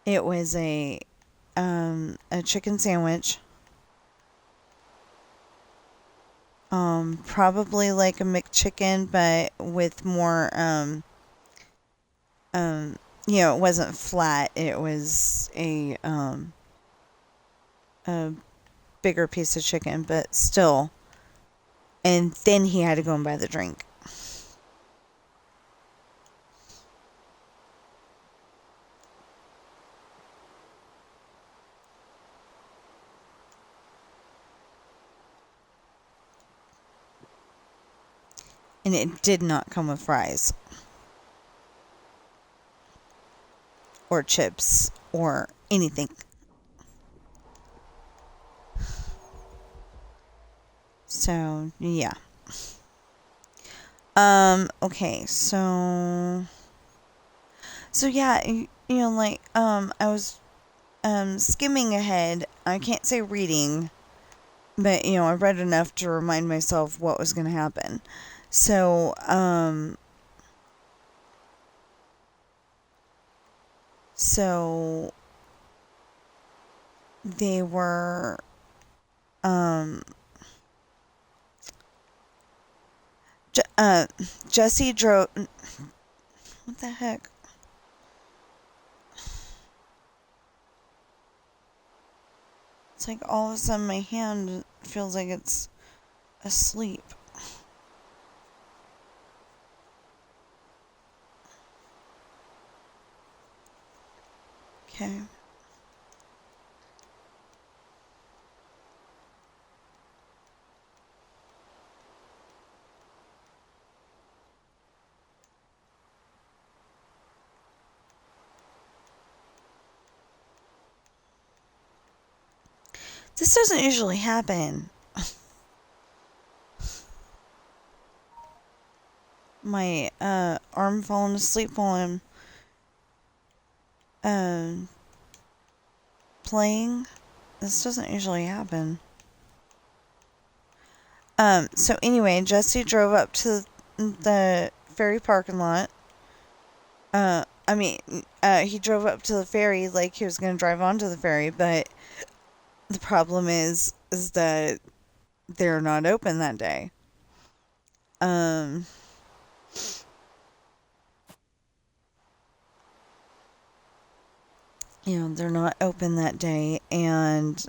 It was a chicken sandwich. Probably like a McChicken, but with more it wasn't flat. It was a bigger piece of chicken, but still. And then he had to go and buy the drink. And it did not come with fries or chips or anything. So, yeah. Okay, so yeah, like I was skimming ahead. I can't say reading, but I read enough to remind myself what was going to happen. So, so they were Jesse drove. What the heck? It's like all of a sudden my hand feels like it's asleep. Okay. This doesn't usually happen. my arm falling asleep while I'm playing. This doesn't usually happen. So anyway, Jesse drove up to the ferry parking lot. He drove up to the ferry like he was going to drive onto the ferry, but the problem is that they're not open that day. They're not open that day, and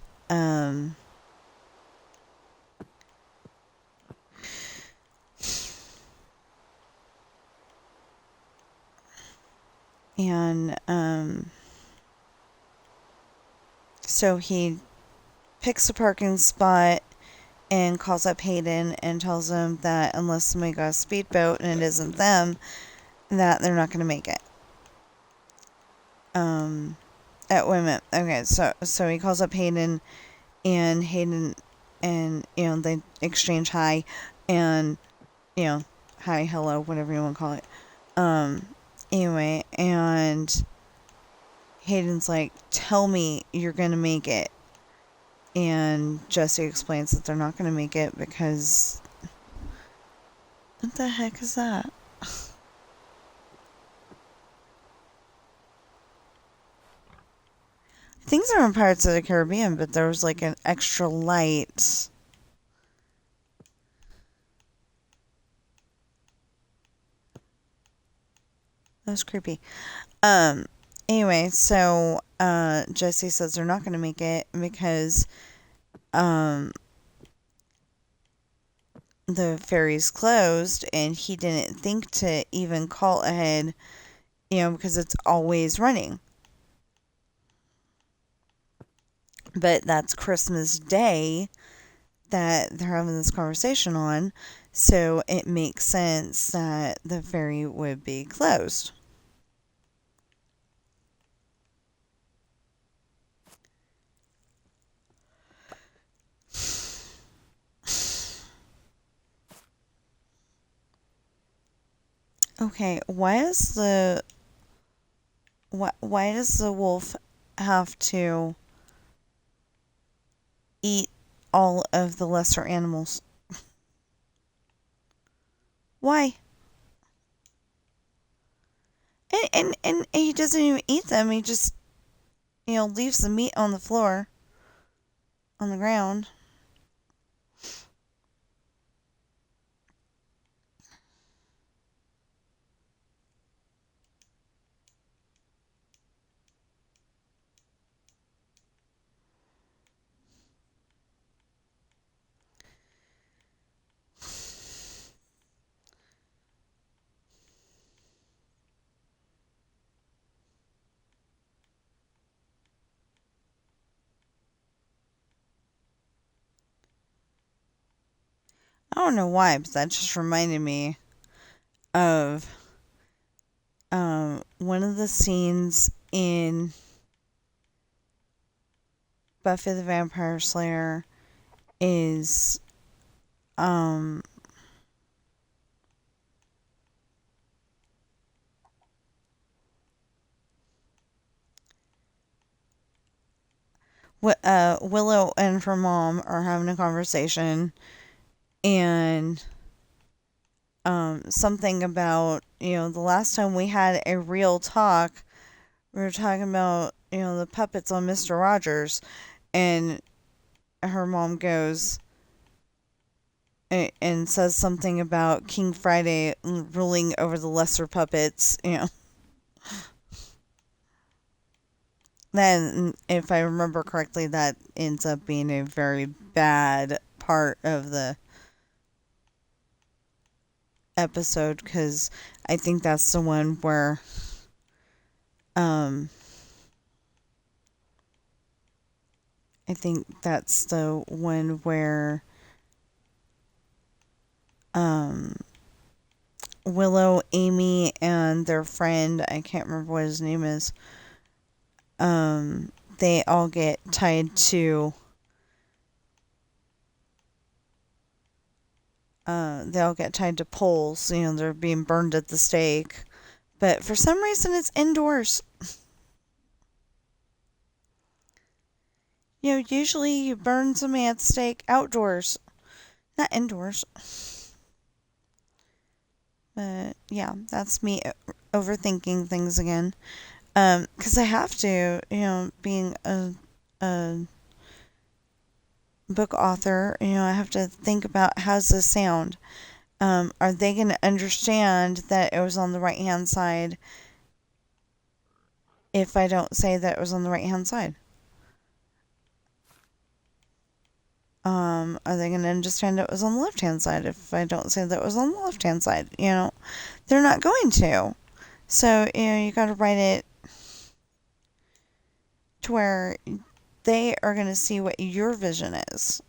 so he picks a parking spot and calls up Hayden and tells him that unless somebody got a speedboat and it isn't them, that they're not going to make it. Wait a minute. Okay, so he calls up Hayden, and they exchange hi, and hi, hello, whatever you want to call it. Anyway, and Hayden's like, tell me you're going to make it. And Jesse explains that they're not going to make it because... What the heck is that? Things are in Pirates of the Caribbean, but there was like an extra light. That was creepy. Anyway, so Jesse says they're not going to make it because the ferry's closed, and he didn't think to even call ahead, because it's always running. But that's Christmas Day that they're having this conversation on, so it makes sense that the ferry would be closed. Okay, why does the wolf have to eat all of the lesser animals? Why? And he doesn't even eat them. He just leaves the meat on the floor, on the ground. I don't know why, but that just reminded me of one of the scenes in Buffy the Vampire Slayer is Willow and her mom are having a conversation, and something about, the last time we had a real talk, we were talking about, the puppets on Mr. Rogers, and her mom goes and says something about King Friday ruling over the lesser puppets, Then, if I remember correctly, that ends up being a very bad part of the episode, because I think that's the one where I think that's the one where Willow, Amy, and their friend, I can't remember what his name is, they all get tied to They all get tied to poles. They're being burned at the stake. But for some reason, it's indoors. Usually you burn somebody at the stake outdoors, not indoors. But yeah, that's me overthinking things again. 'Cause I have to, being a book author, I have to think about how's this sound. Are they going to understand that it was on the right hand side if I don't say that it was on the right hand side? Are they going to understand it was on the left hand side if I don't say that it was on the left hand side? They're not going to. So, you got to write it to where they are going to see what your vision is.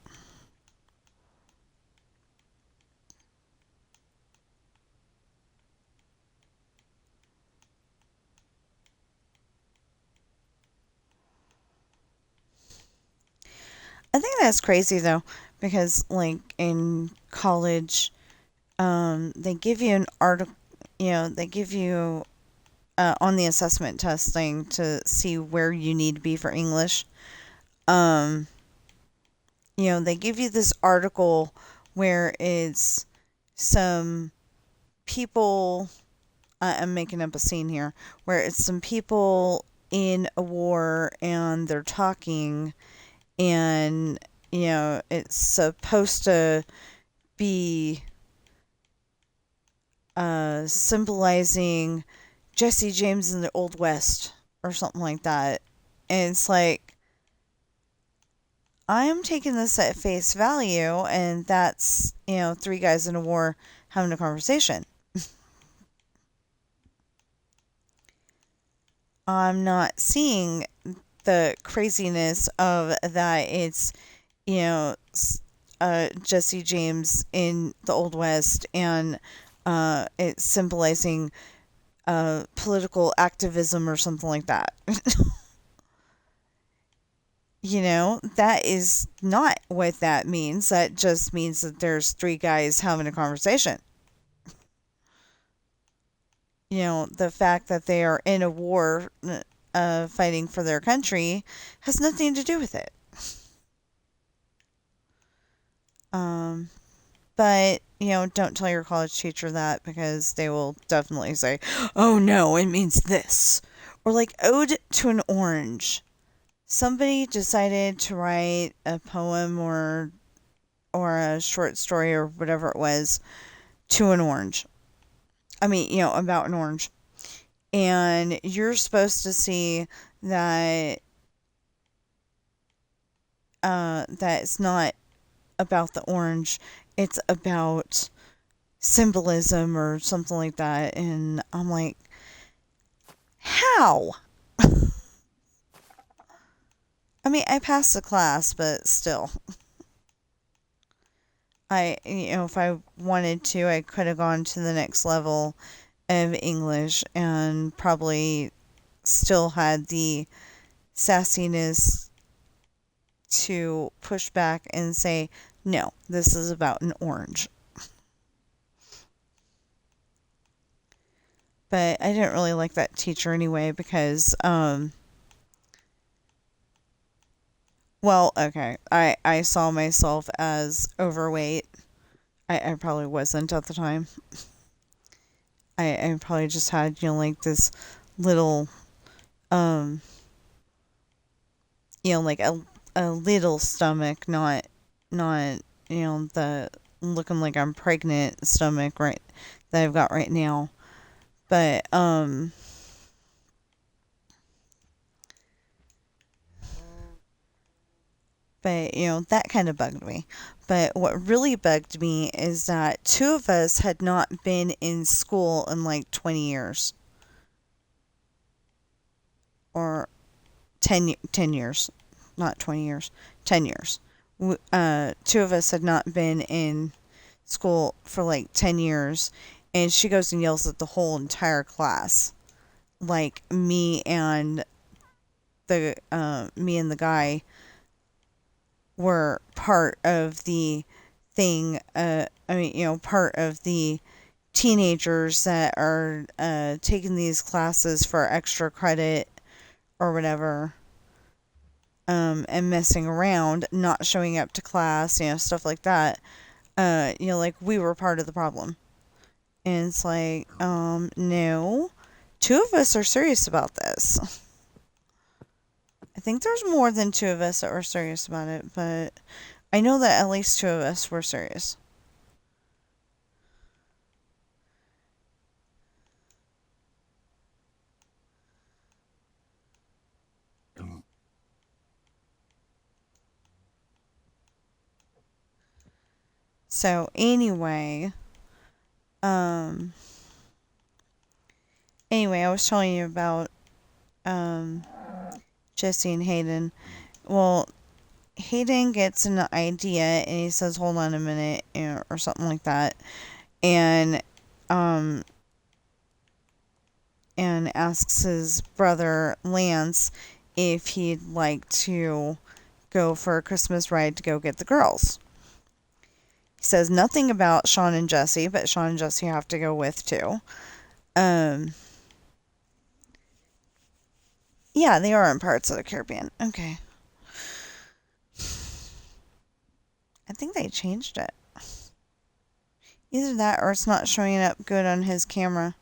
I think that's crazy though, because like in college, they give you an article, they give you on the assessment testing to see where you need to be for English. Um, they give you this article where it's some people. I'm making up a scene here where it's some people in a war and they're talking, and it's supposed to be symbolizing Jesse James in the Old West or something like that. And it's like, I'm taking this at face value, and that's, three guys in a war having a conversation. I'm not seeing the craziness of that it's, Jesse James in the Old West, and it's symbolizing political activism or something like that. That is not what that means. That just means that there's three guys having a conversation. The fact that they are in a war fighting for their country has nothing to do with it. But, don't tell your college teacher that, because they will definitely say, oh no, it means this. Or like Ode to an Orange. Somebody decided to write a poem or a short story or whatever it was to an orange. I mean, about an orange. And you're supposed to see that that it's not about the orange, it's about symbolism or something like that. And I'm like, how? I mean, I passed the class, but still. If I wanted to, I could have gone to the next level of English and probably still had the sassiness to push back and say, no, this is about an orange. But I didn't really like that teacher anyway because, well, okay, I saw myself as overweight. I probably wasn't at the time. I probably just had, like this little, like a little stomach, not, the looking like I'm pregnant stomach right that I've got right now. But, that kind of bugged me. But what really bugged me is that two of us had not been in school in like 20 years. Or 10 years. Not 20 years. 10 years. Two of us had not been in school for like 10 years. And she goes and yells at the whole entire class. Like me and the guy were part of the thing, part of the teenagers that are taking these classes for extra credit or whatever, and messing around, not showing up to class, stuff like that. Like we were part of the problem. And it's like, no, two of us are serious about this. I think there's more than two of us that were serious about it, but I know that at least two of us were serious. So um, I was telling you about Jesse and Hayden. Well, Hayden gets an idea and he says, "Hold on a minute," or something like that, and and asks his brother Lance if he'd like to go for a Christmas ride to go get the girls. He says nothing about Sean and Jesse, but Sean and Jesse have to go with too. Yeah, they are in Pirates of the Caribbean. Okay. I think they changed it. Either that or it's not showing up good on his camera.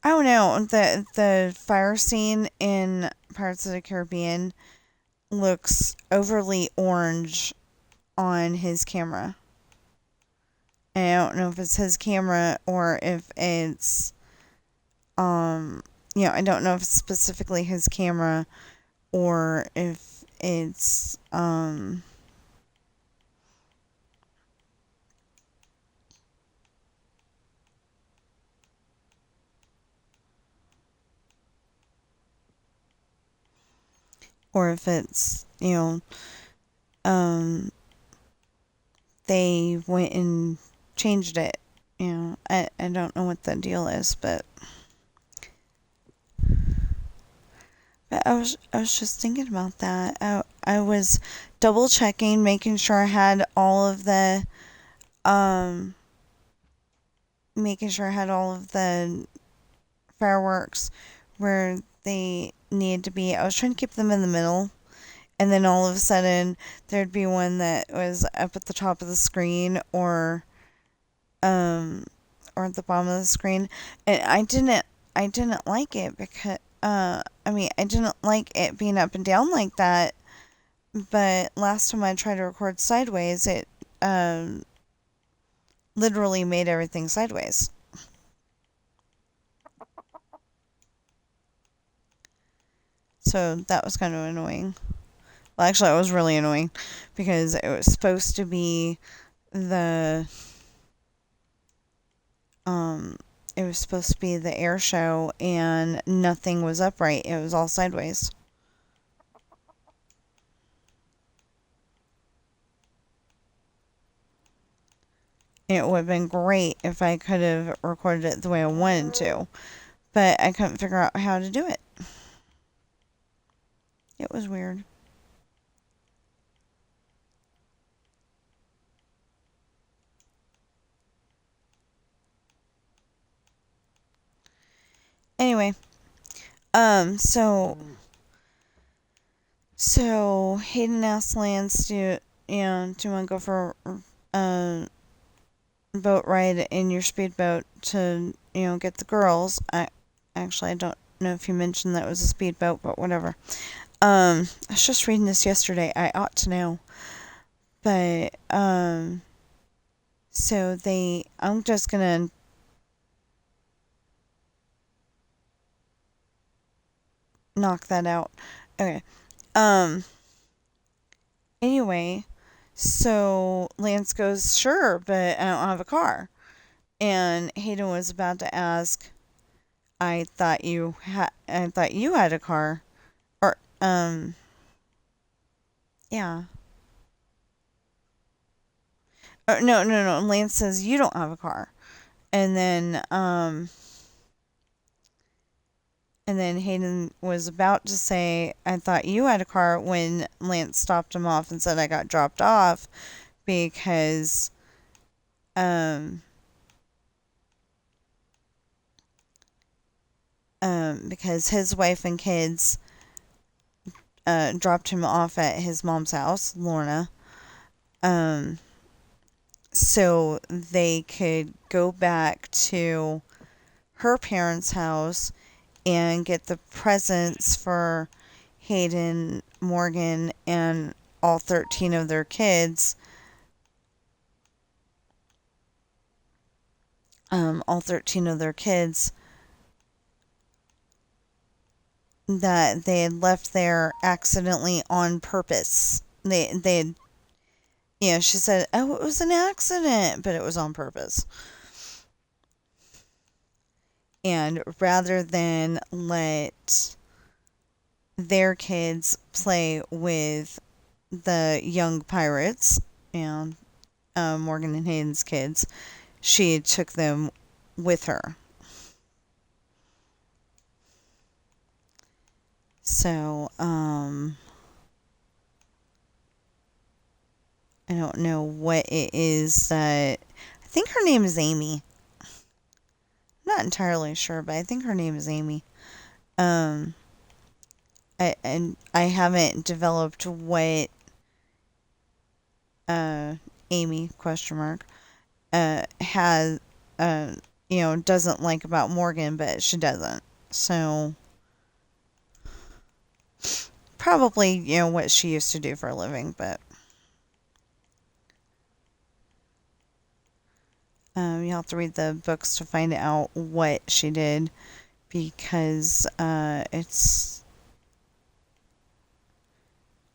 I don't know. The fire scene in Pirates of the Caribbean looks overly orange on his camera. And I don't know if it's his camera or if it's I don't know if it's specifically his camera or if it's or if it's, they went and changed it. I don't know what the deal is, but I was just thinking about that. I was double checking, making sure I had all of the fireworks where they needed to be. I was trying to keep them in the middle, and then all of a sudden there'd be one that was up at the top of the screen or at the bottom of the screen, and I didn't like it because I didn't like it being up and down like that. But last time I tried to record sideways, it literally made everything sideways. So that was kind of annoying. Well, actually, it was really annoying because it was supposed to be the air show and nothing was upright. It was all sideways. It would have been great if I could have recorded it the way I wanted to, but I couldn't figure out how to do it. It was weird. Anyway, so Hayden asked Lance to, do you want to go for a boat ride in your speedboat to, get the girls? I don't know if you mentioned that it was a speedboat, but whatever. I was just reading this yesterday. I ought to know. But, so I'm just gonna knock that out. Okay. Anyway, so Lance goes, "Sure, but I don't have a car." And Hayden was about to ask, I thought you had a car." Or yeah. No. Lance says, "You don't have a car." And then And then Hayden was about to say, I thought you had a car, when Lance stopped him off and said, I got dropped off because, because his wife and kids, dropped him off at his mom's house, Lorna, so they could go back to her parents' house and get the presents for Hayden, Morgan, and all 13 of their kids. All 13 of their kids that they had left there accidentally on purpose. They had, she said, oh, it was an accident, but it was on purpose. And rather than let their kids play with the young pirates, and Morgan and Hayden's kids, she took them with her. So, I don't know what it is that... I think her name is Amy. I'm not entirely sure, but I think her name is Amy. I haven't developed what Amy has doesn't like about Morgan, but she doesn't. So probably what she used to do for a living, but you have to read the books to find out what she did, because it's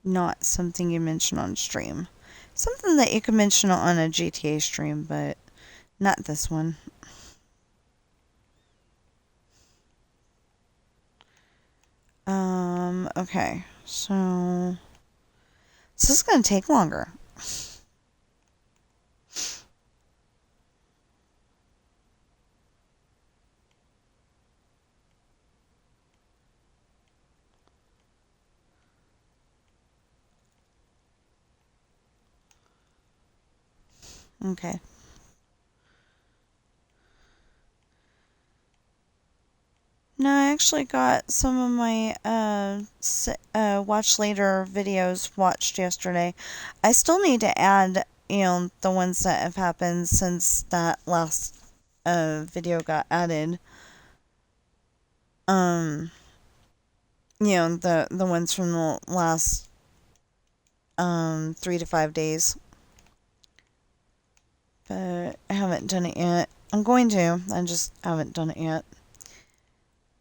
not something you mention on stream. Something that you could mention on a GTA stream, but not this one. Okay, so this is going to take longer. Okay. No, I actually got some of my watch later videos watched yesterday. I still need to add, the ones that have happened since that last video got added. The ones from the last 3 to 5 days. But I haven't done it yet. I'm going to. I just haven't done it yet.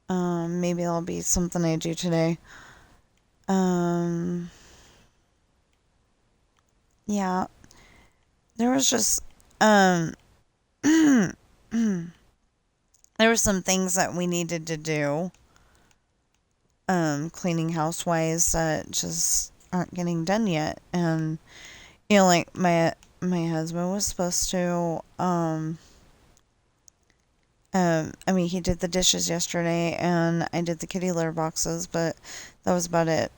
Maybe that'll be something I do today. Yeah. There was just, there were some things that we needed to do, cleaning house-wise, that just aren't getting done yet. And, like, my husband was supposed to, he did the dishes yesterday, and I did the kitty litter boxes, but that was about it.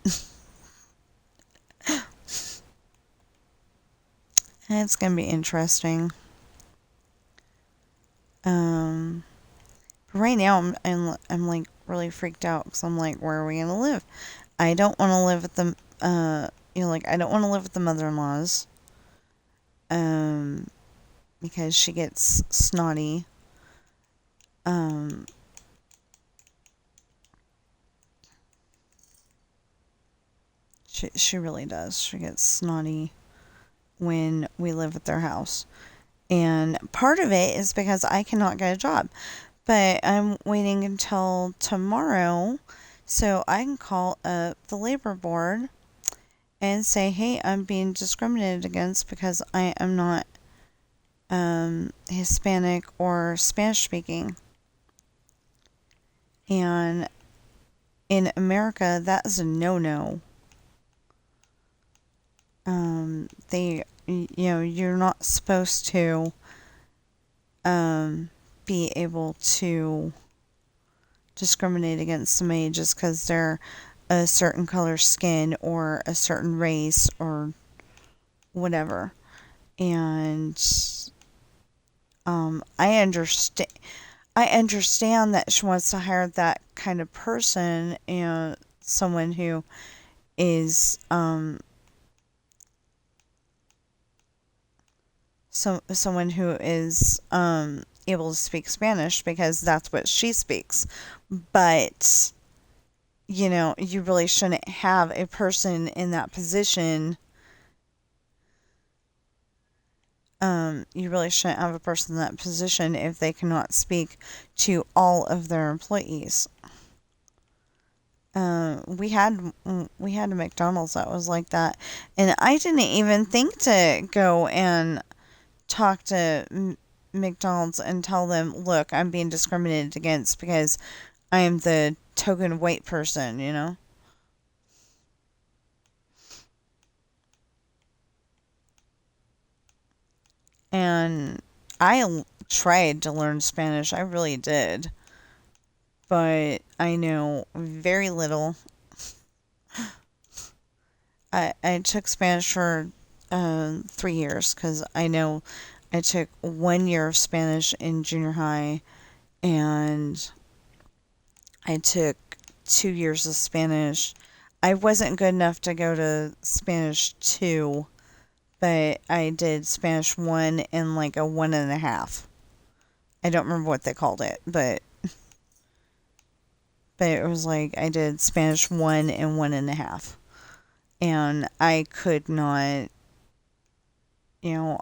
And it's gonna be interesting. But right now, I'm like really freaked out, because I'm like, where are we gonna live? I don't want to live at the, I don't want to live with the mother-in-laws, because she gets snotty. She really does. She gets snotty when we live at their house. And part of it is because I cannot get a job. But I'm waiting until tomorrow so I can call up the labor board and say, hey, I'm being discriminated against because I am not Hispanic or Spanish speaking. And in America, that is a no-no. You're not supposed to be able to discriminate against somebody just because they're a certain color skin or a certain race or whatever. And I understand that she wants to hire that kind of person, and someone who is someone who is able to speak Spanish because that's what she speaks. But you really shouldn't have a person in that position. You really shouldn't have a person in that position if they cannot speak to all of their employees. We had a McDonald's that was like that, and I didn't even think to go and talk to McDonald's and tell them, look, I'm being discriminated against because I am the token white person. And I tried to learn Spanish, I really did, but I know very little. I took Spanish for 3 years because I know I took 1 year of Spanish in junior high, and I took 2 years of Spanish. I wasn't good enough to go to Spanish 2, but I did Spanish 1 in like a 1.5. I don't remember what they called it, but it was like I did Spanish 1 and 1.5. And I could not,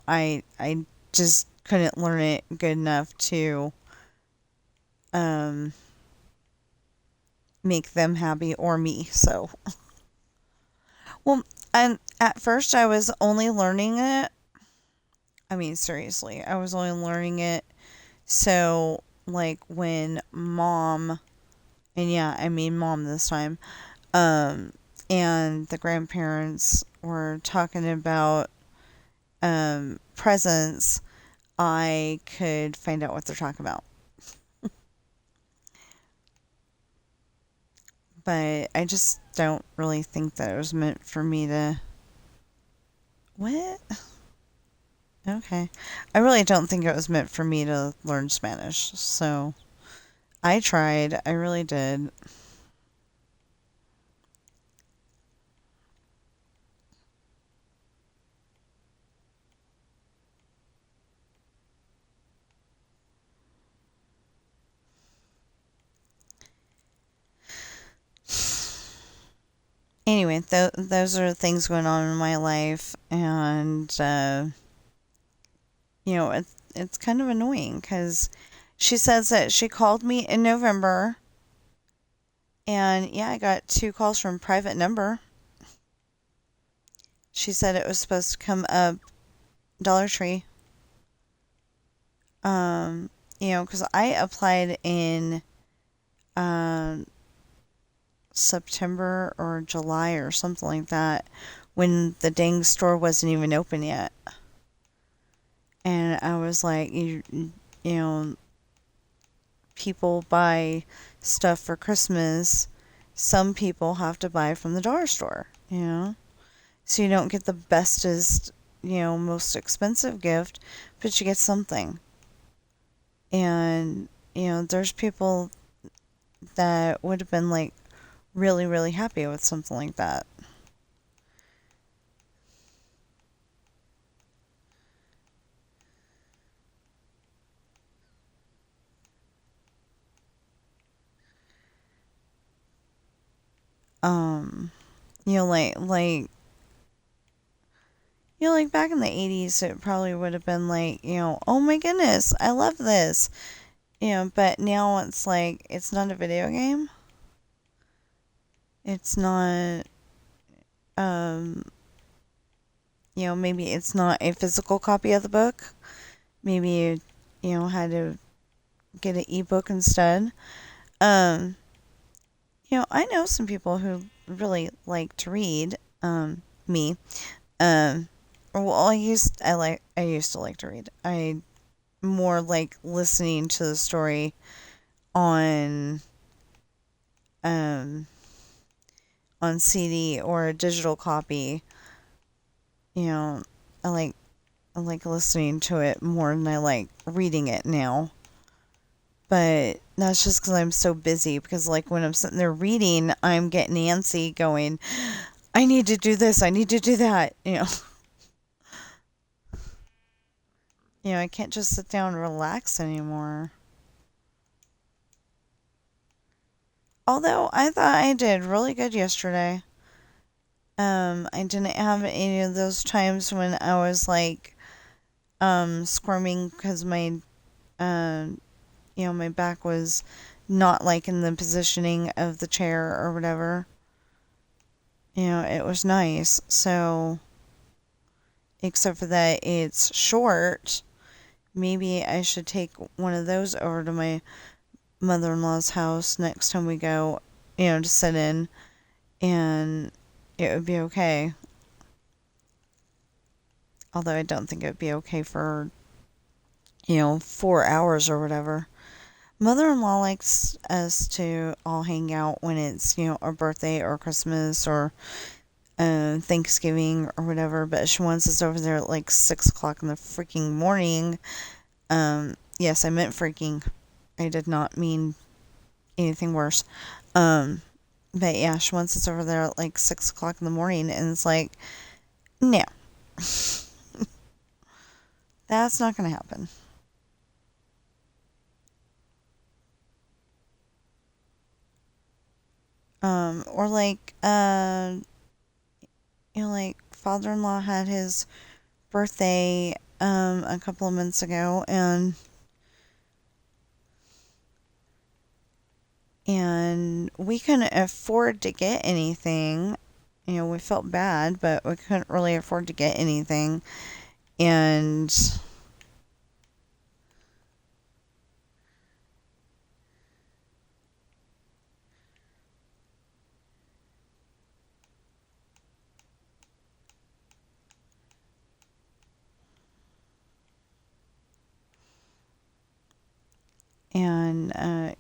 I just couldn't learn it good enough to um, make them happy or me. So, well, and at first I was only learning it. I mean, seriously, I was only learning it. So, like when mom, and yeah, I mean mom this time, um, and the grandparents were talking about presents, I could find out what they're talking about. But I just don't really think that it was meant for me to. What? Okay. I really don't think it was meant for me to learn Spanish. So I tried. I really did. Anyway, those are things going on in my life, and it's kind of annoying because she says that she called me in November, and yeah, I got 2 calls from private number. She said it was supposed to come up Dollar Tree. Because I applied in um September or July or something like that when the dang store wasn't even open yet. And I was like, know, people buy stuff for Christmas. Some people have to buy from the dollar store. So you don't get the bestest, most expensive gift, but you get something. And, there's people that would have been like really, really happy with something like that. Um, you know, like back in the 80s, it probably would have been like, oh my goodness, I love this. But now it's like, it's not a video game. It's not, um, maybe it's not a physical copy of the book. Maybe you had to get an ebook instead. Um, I know some people who really like to read. Me. Um, well, I used to like to read. I more like listening to the story on um, on CD or a digital copy. You know, I like I like listening to it more than I like reading it now. But that's just because I'm so busy. Because, like, when I'm sitting there reading, I'm getting antsy going, I need to do this, I need to do that. I can't just sit down and relax anymore. Although I thought I did really good yesterday. I didn't have any of those times when I was like, squirming because my back was not like in the positioning of the chair or whatever. It was nice. So, except for that it's short, maybe I should take one of those over to my mother-in-law's house next time we go, to sit in, and it would be okay. Although I don't think it would be okay for, 4 hours or whatever. Mother-in-law likes us to all hang out when it's, our birthday or Christmas or Thanksgiving or whatever, but she wants us over there at like 6 o'clock in the freaking morning. Yes, I meant freaking. I did not mean anything worse. But yeah, she wants us over there at like 6 o'clock in the morning, and it's like, no, that's not going to happen. Or like, like father-in-law had his birthday, a couple of months ago, and we couldn't afford to get anything. We felt bad, but we couldn't really afford to get anything. And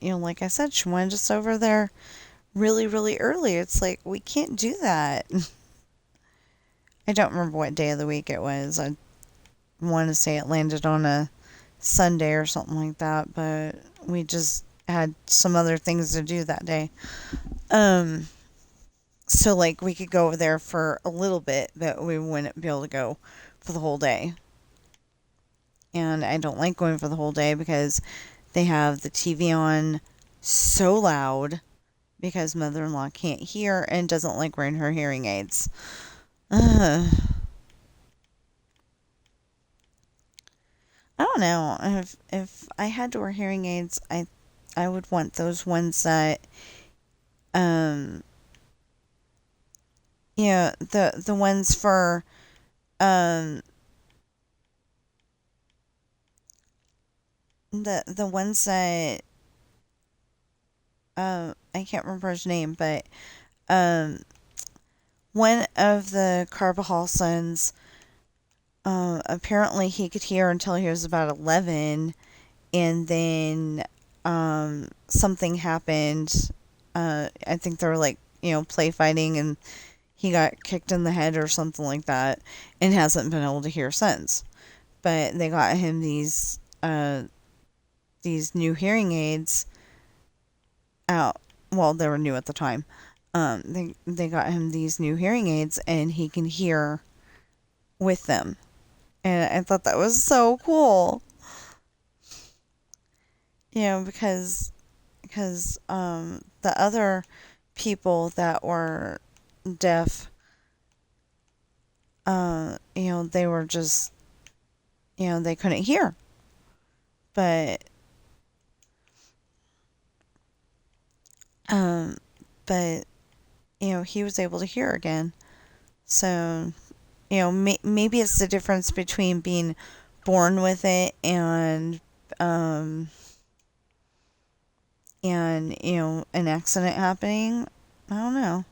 like I said, she wanted us over there really, really early. It's like, we can't do that. I don't remember what day of the week it was. I want to say it landed on a Sunday or something like that, but we just had some other things to do that day. So like we could go over there for a little bit, but we wouldn't be able to go for the whole day. And I don't like going for the whole day because they have the TV on so loud because mother-in-law can't hear and doesn't like wearing her hearing aids. I don't know. If I had to wear hearing aids, I would want those ones that um the ones for um the ones that I can't remember his name, but um one of the Carbajal sons, apparently he could hear until he was about 11, and then something happened. I think they were like, play fighting, and he got kicked in the head or something like that, and hasn't been able to hear since. But they got him these new hearing aids out. Well, they were new at the time. They got him these new hearing aids, and he can hear with them. And I thought that was so cool. Because the other people that were deaf, they were just, they couldn't hear. But um, but he was able to hear again. So maybe it's the difference between being born with it um and an accident happening. I don't know.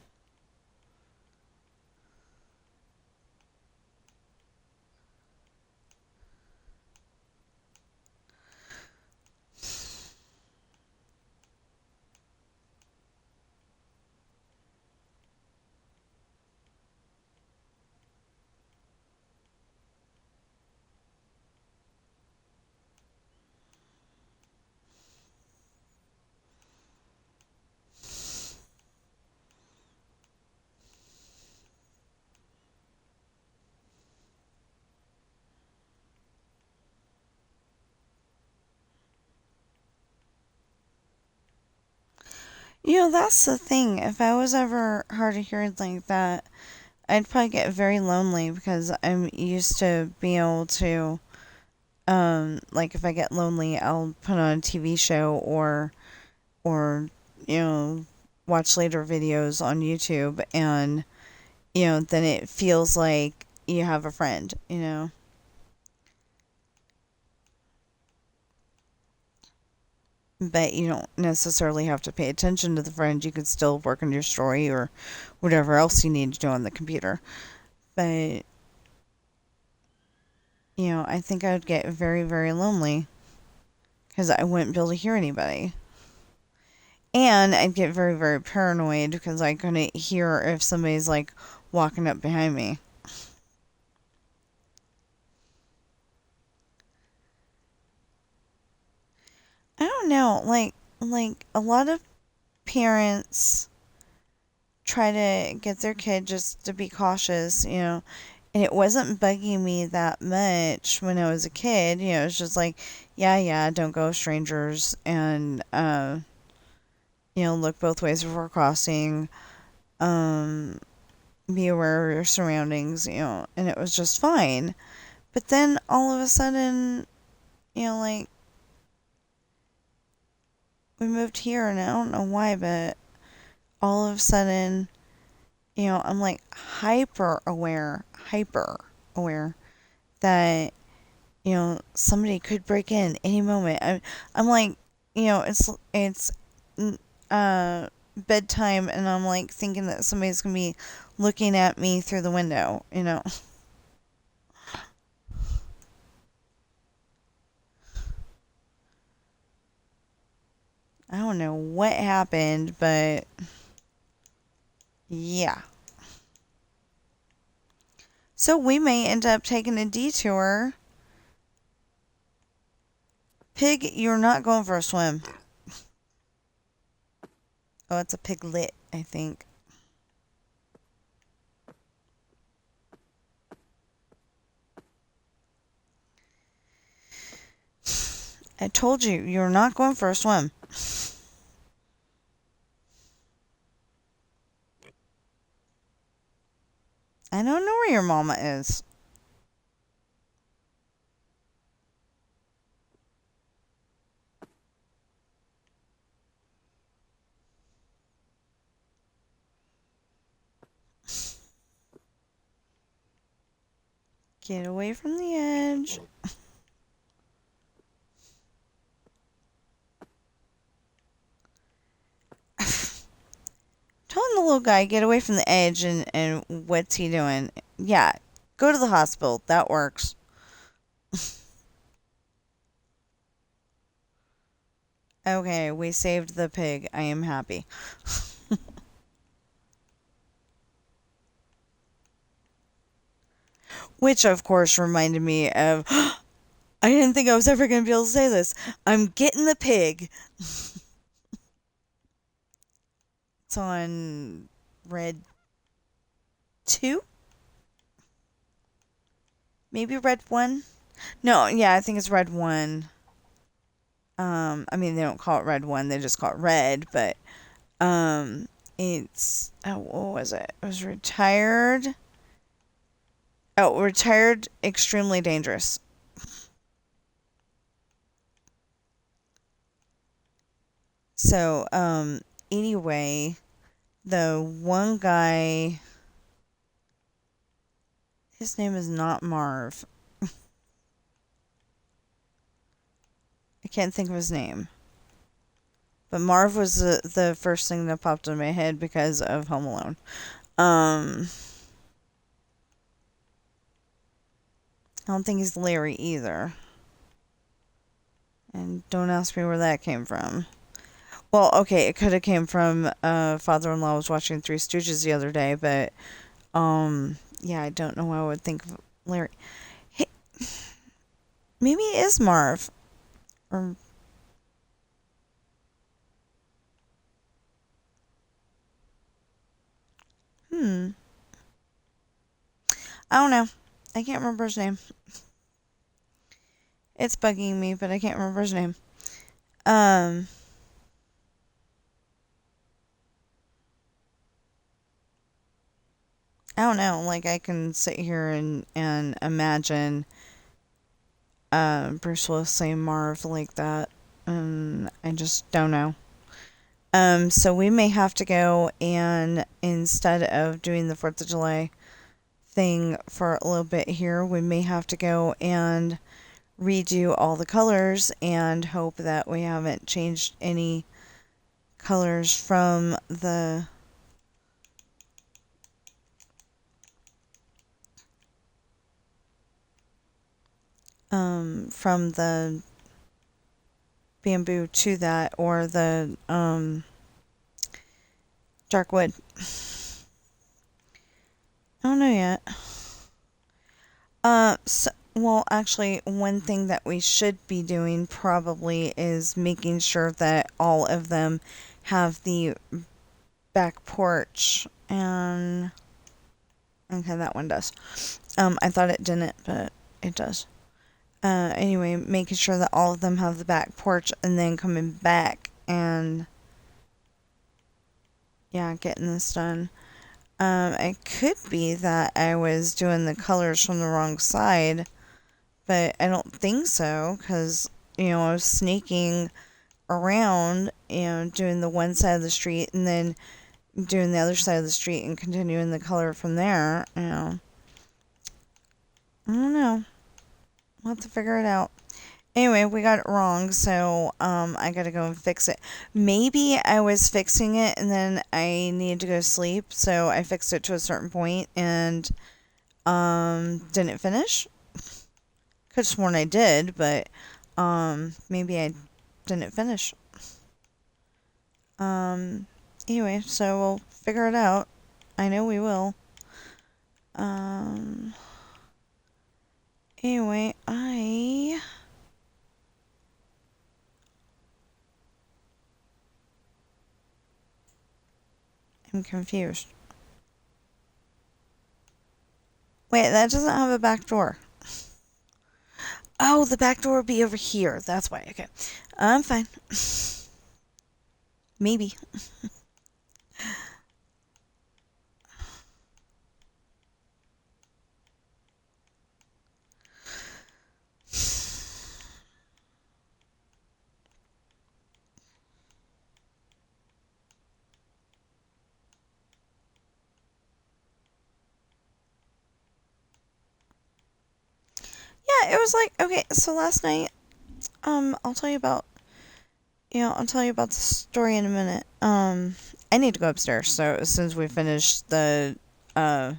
That's the thing. If I was ever hard of hearing like that, I'd probably get very lonely because I'm used to being able to, like if I get lonely, I'll put on a TV show or, you know, watch later videos on YouTube and, then it feels like you have a friend. But you don't necessarily have to pay attention to the friend. You could still work on your story or whatever else you need to do on the computer. But, I think I would get very, very lonely because I wouldn't be able to hear anybody. And I'd get very, very paranoid because I couldn't hear if somebody's like walking up behind me. I don't know, like a lot of parents try to get their kid just to be cautious. And it wasn't bugging me that much when I was a kid. It was just like, yeah, yeah, don't go with strangers and, look both ways before crossing. Um, be aware of your surroundings, and it was just fine. But then all of a sudden, like, we moved here, and I don't know why, but all of a sudden, I'm like hyper aware that, somebody could break in any moment. I'm like, it's uh, bedtime, and I'm like thinking that somebody's gonna be looking at me through the window. I don't know what happened, but yeah. So we may end up taking a detour. Pig, you're not going for a swim. Oh, it's a piglet, I think. I told you, you're not going for a swim. I don't know where your mama is. Get away from the edge. Telling the little guy, get away from the edge, and what's he doing? Yeah, go to the hospital. That works. Okay, we saved the pig. I am happy. Which, of course, reminded me of I didn't think I was ever going to be able to say this. I'm getting the pig. It's on Red 2? Maybe Red 1? No, yeah, I think it's Red 1. I mean, they don't call it Red 1, they just call it Red, but, it's, oh, what was it? It was Retired. Oh, Retired Extremely Dangerous. So, anyway, the one guy, his name is not Marv. I can't think of his name. But Marv was the first thing that popped in my head because of Home Alone. I don't think he's Larry either. And don't ask me where that came from. Well, okay, it could have came from father-in-law was watching Three Stooges the other day, but yeah, I don't know why I would think of Larry. Hey, maybe it is Marv. Or hmm. I don't know. I can't remember his name. It's bugging me, but I can't remember his name. Um I don't know. Like, I can sit here and imagine Bruce Willis saying Marv like that. And I just don't know. So we may have to go and instead of doing the 4th of July thing for a little bit here, we may have to go and redo all the colors and hope that we haven't changed any colors from the bamboo to that, or the dark wood. I don't know yet. Well, actually, one thing that we should be doing probably is making sure that all of them have the back porch. And okay, that one does. I thought it didn't, but it does. Anyway, making sure that all of them have the back porch, and then coming back and yeah, getting this done. It could be that I was doing the colors from the wrong side, but I don't think so, because, I was sneaking around, doing the one side of the street and then doing the other side of the street and continuing the color from there, I don't know. We'll have to figure it out. Anyway, we got it wrong, so I gotta go and fix it. Maybe I was fixing it and then I needed to go to sleep, so I fixed it to a certain point and didn't finish. Could have sworn I did, but maybe I didn't finish. Anyway, so we'll figure it out. I know we will. Anyway, I am confused. Wait, that doesn't have a back door. Oh, the back door would be over here. That's why. Okay. I'm fine. Maybe. Yeah, it was like, okay, so last night, I'll tell you about, I'll tell you about the story in a minute. I need to go upstairs, so as soon as we finish uh, the,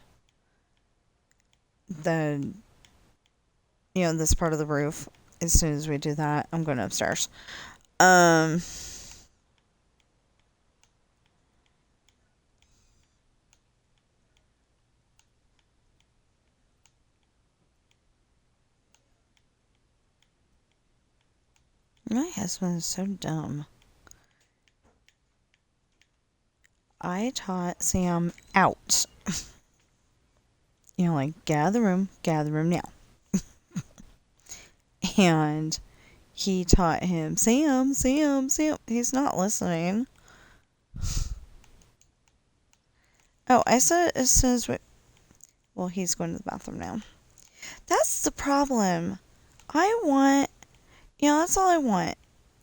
this part of the roof, as soon as we do that, I'm going upstairs. My husband is so dumb. I taught Sam out. Like, get out of the room now. And he taught him, Sam, Sam, Sam. He's not listening. Oh, I said as soon as we... Well, he's going to the bathroom now. That's the problem. I want... that's all I want,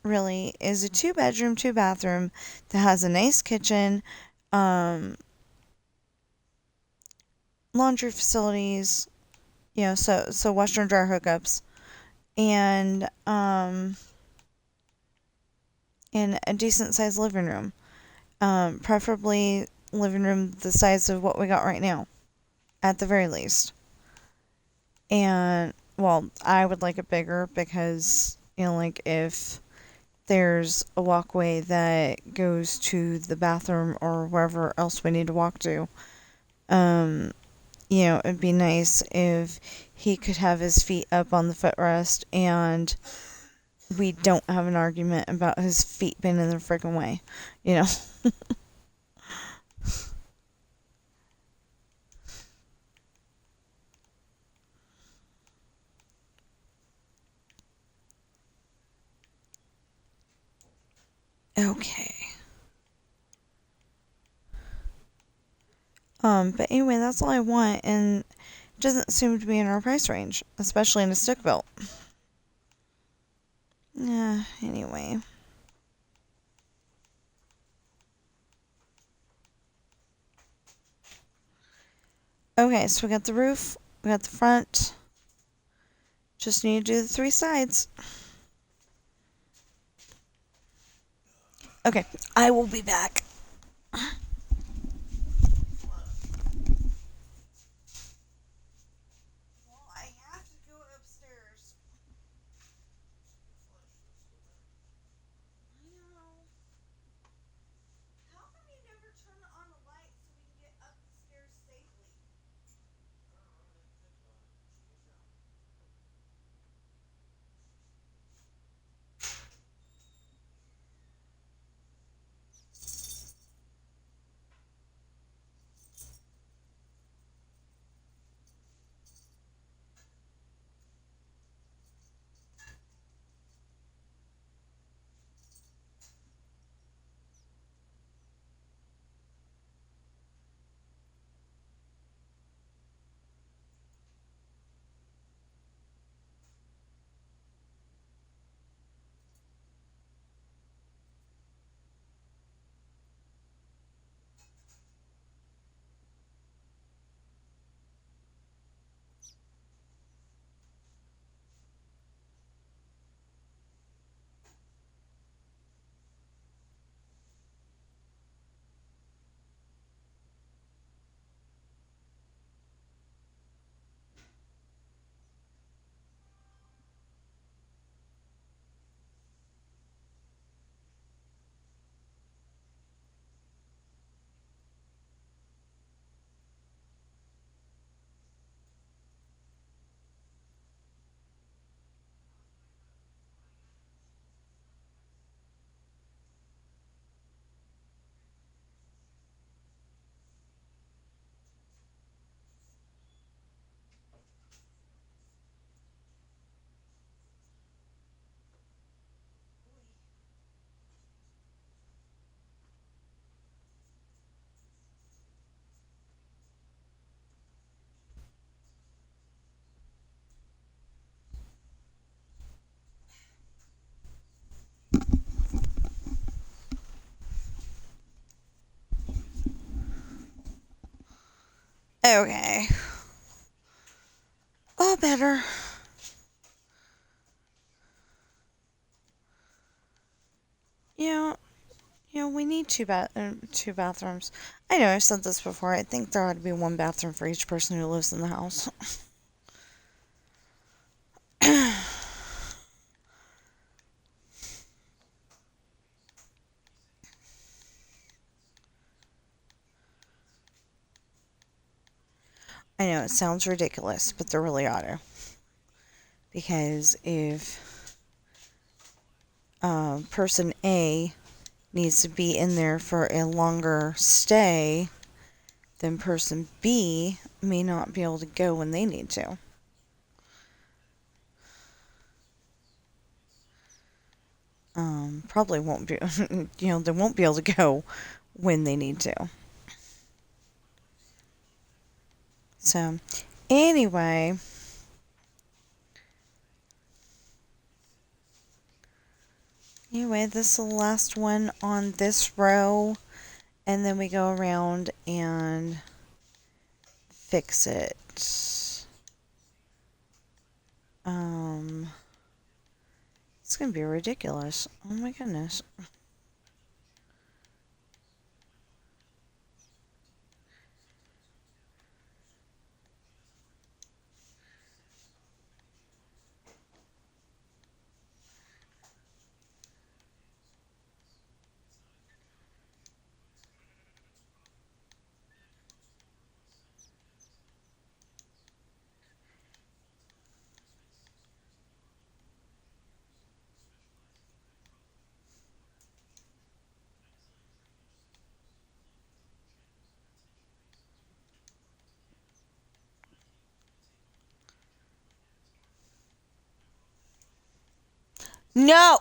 really, is a 2-bedroom, 2-bathroom that has a nice kitchen, laundry facilities, so washer and dryer hookups, and a decent sized living room. Preferably living room the size of what we got right now, at the very least. And, well, I would like it bigger because, like, if there's a walkway that goes to the bathroom or wherever else we need to walk to, it'd be nice if he could have his feet up on the footrest and we don't have an argument about his feet being in the freaking way, Okay. But anyway, that's all I want, and it doesn't seem to be in our price range, especially in a stick built. Yeah, anyway. Okay, so we got the roof, we got the front. Just need to do the 3 sides. Okay, I will be back. Okay. All better. You know, we need two bathrooms. I know I've said this before. I think there ought to be 1 bathroom for each person who lives in the house. I know it sounds ridiculous, but there really ought to. Because if person A needs to be in there for a longer stay, then person B may not be able to go when they need to. Probably won't be, they won't be able to go when they need to. So, anyway, this is the last one on this row, and then we go around and fix it. It's gonna be ridiculous. Oh my goodness. No!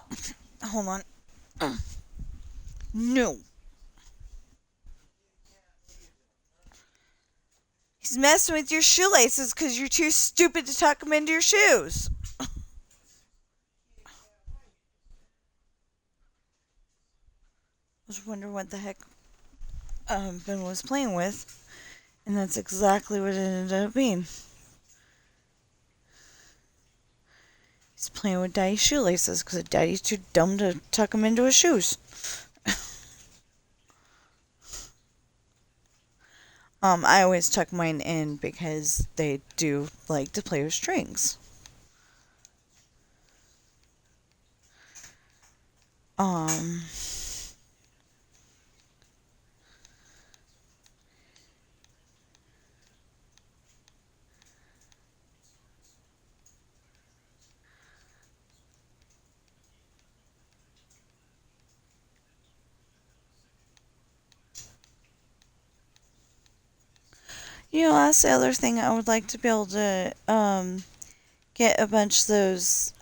Hold on. No. He's messing with your shoelaces because you're too stupid to tuck them into your shoes. I was wondering what the heck Ben was playing with, and that's exactly what it ended up being. He's playing with Daddy's shoelaces because Daddy's too dumb to tuck them into his shoes. I always tuck mine in because they do like to play with strings. Um, that's the other thing I would like to be able to get a bunch of those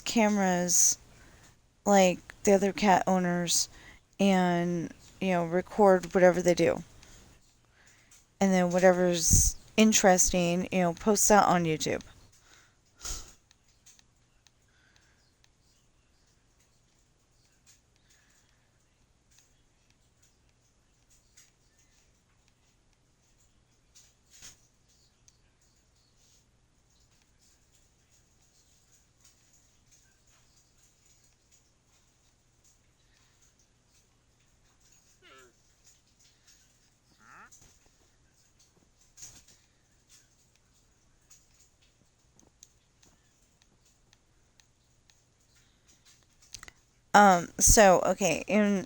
cameras like the other cat owners and record whatever they do. And then whatever's interesting, post that on YouTube. Okay, in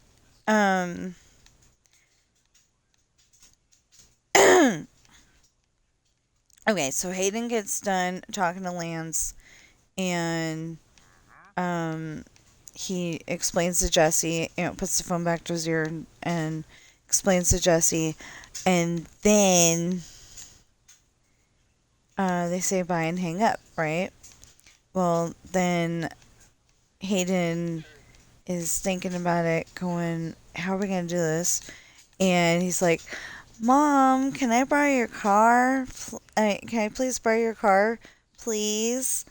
okay, so Hayden gets done talking to Lance and he explains to Jesse, puts the phone back to his ear and explains to Jesse, and then they say bye and hang up, right? Well, then Hayden is thinking about it, going, how are we going to do this? And he's like, Mom, can I borrow your car? Can I please borrow your car? Please?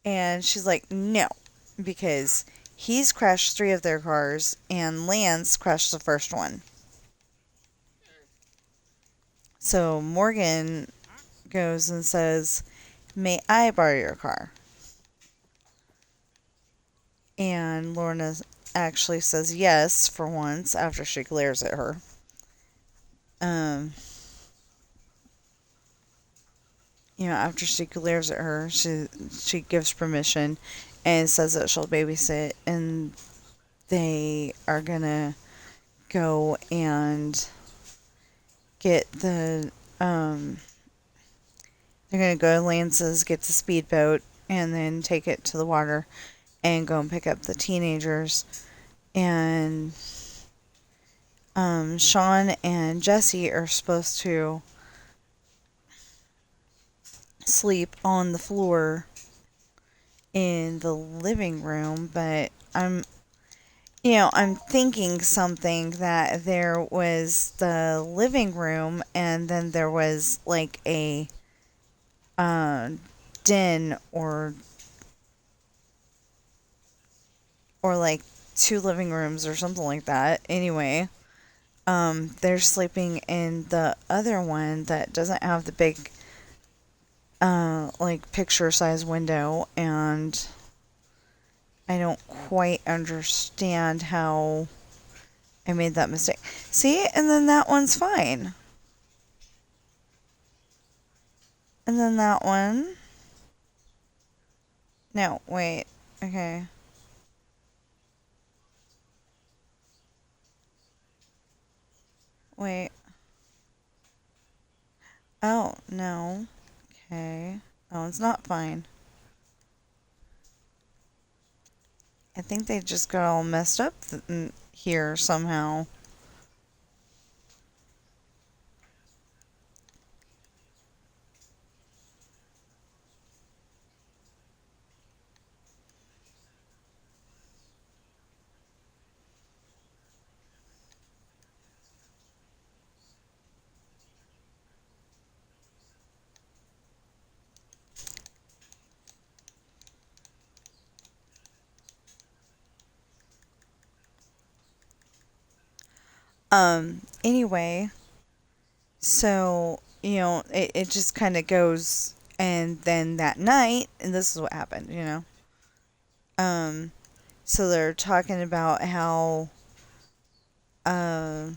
And she's like, no, because he's crashed 3 of their cars and Lance crashed the first one. So Morgan goes and says, may I borrow your car? And Lorna actually says yes for once after she glares at her. After she glares at her, she gives permission and says that she'll babysit, and they are gonna go and get the they're gonna go to Lance's, get the speedboat, and then take it to the water and go and pick up the teenagers. And Sean and Jesse are supposed to sleep on the floor in the living room, but I'm thinking something that there was the living room and then there was like a den or like 2 living rooms or something like that. Anyway, they're sleeping in the other one that doesn't have the big like picture size window, and I don't quite understand how I made that mistake. See, and then that one's fine. And then that one. No, wait. Okay. Wait. Oh, no. Okay. That one's not fine. I think they just got all messed up here somehow. Anyway, so, it just kind of goes, and then that night, and this is what happened, Um, so they're talking about how, uh,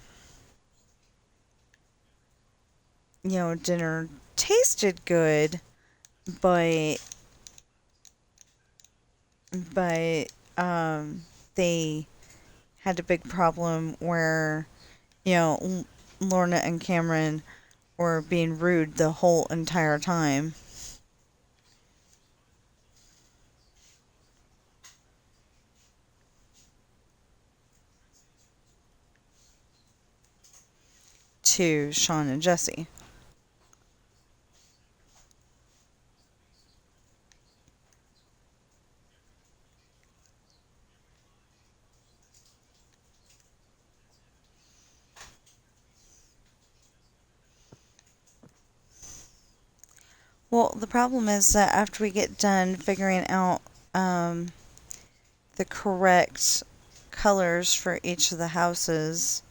dinner tasted good, but, but, they had a big problem where, Lorna and Cameron were being rude the whole entire time to Sean and Jesse. Well, the problem is that after we get done figuring out the correct colors for each of the houses,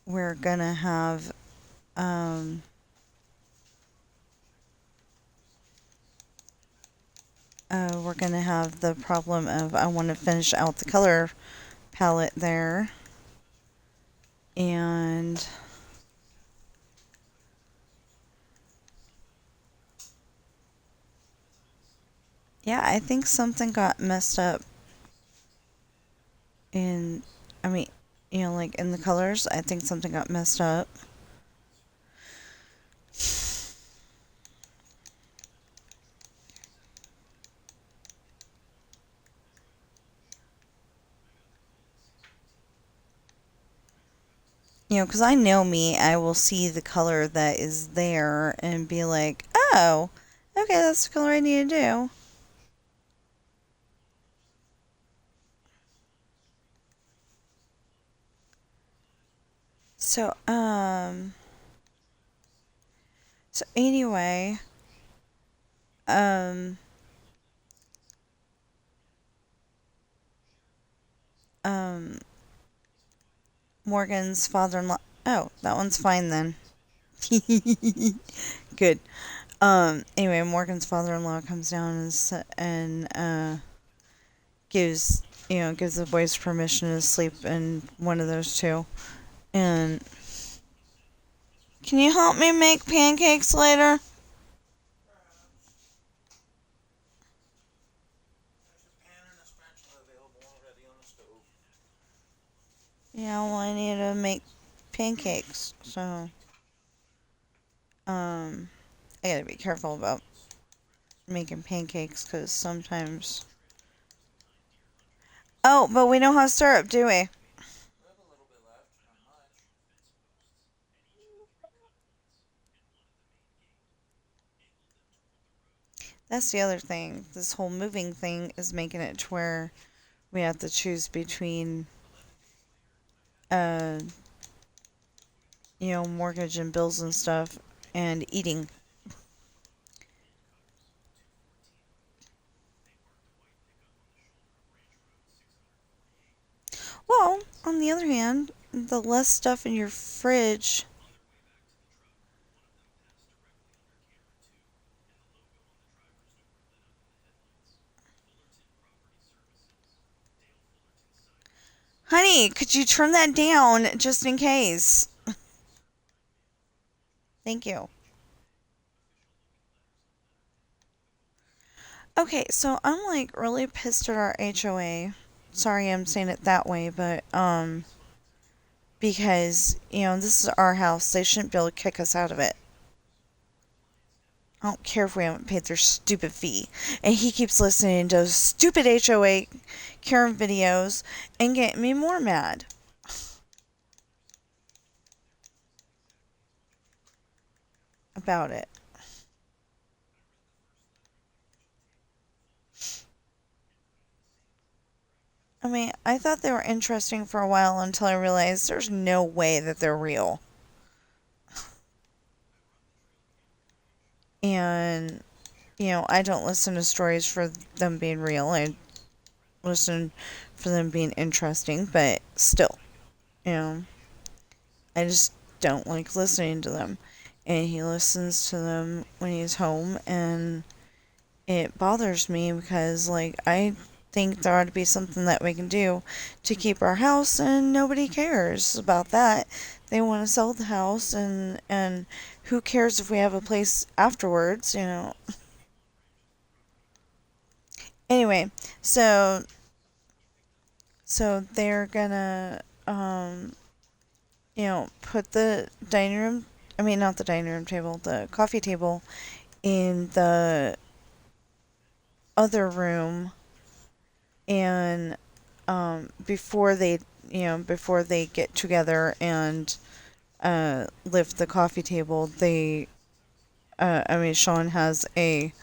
we're gonna have the problem of I want to finish out the color palette there, and yeah, I think something got messed up in, I mean, like in the colors. I think something got messed up. Because I know me, I will see the color that is there and be like, oh, okay, that's the color I need to do. So, anyway, um, um, Morgan's father-in-law. Oh, that one's fine then. Good. Anyway, Morgan's father-in-law comes down and gives the boys permission to sleep in one of those two. And can you help me make pancakes later? Yeah, well, I need to make pancakes, so I gotta be careful about making pancakes because sometimes. Oh, but we don't have syrup, do we? That's the other thing. This whole moving thing is making it to where we have to choose between, uh, mortgage and bills and stuff and eating. Well, on the other hand, the less stuff in your fridge. Honey, could you turn that down just in case? Thank you. Okay, so I'm like really pissed at our HOA. Sorry I'm saying it that way, but because, this is our house. They shouldn't be able to kick us out of it. I don't care if we haven't paid their stupid fee. And he keeps listening to those stupid HOA Karen videos and getting me more mad. About it. I mean, I thought they were interesting for a while until I realized there's no way that they're real. And, I don't listen to stories for them being real. I listen for them being interesting, but still, you know. I just don't like listening to them. And he listens to them when he's home, and it bothers me because, like, I think there ought to be something that we can do to keep our house, and nobody cares about that. They want to sell the house, and who cares if we have a place afterwards, you know? Anyway, so they're gonna put the dining room, I mean, not the dining room table, the coffee table in the other room, and before they get together and lift the coffee table, Sean has a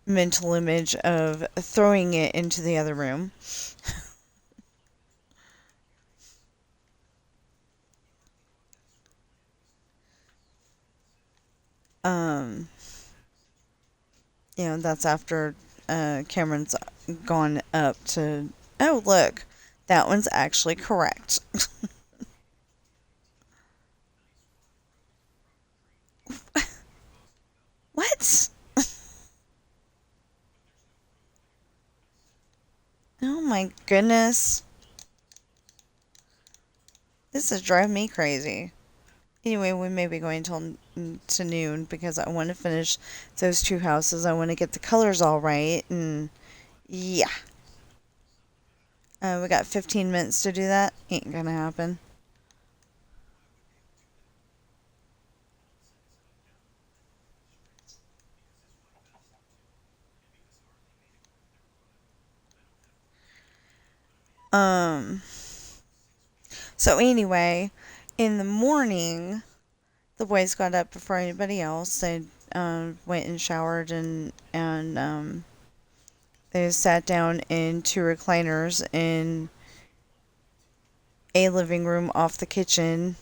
mental image of throwing it into the other room. Um, that's after Cameron's gone up to. Oh, look, that one's actually correct. What? Oh my goodness. This is driving me crazy. Anyway, we may be going till to noon because I want to finish those two houses. I want to get the colors all right, and yeah. We got 15 minutes to do that. Ain't gonna happen. Um, so anyway, in the morning, the boys got up before anybody else. They went and showered, and they sat down in two recliners in a living room off the kitchen.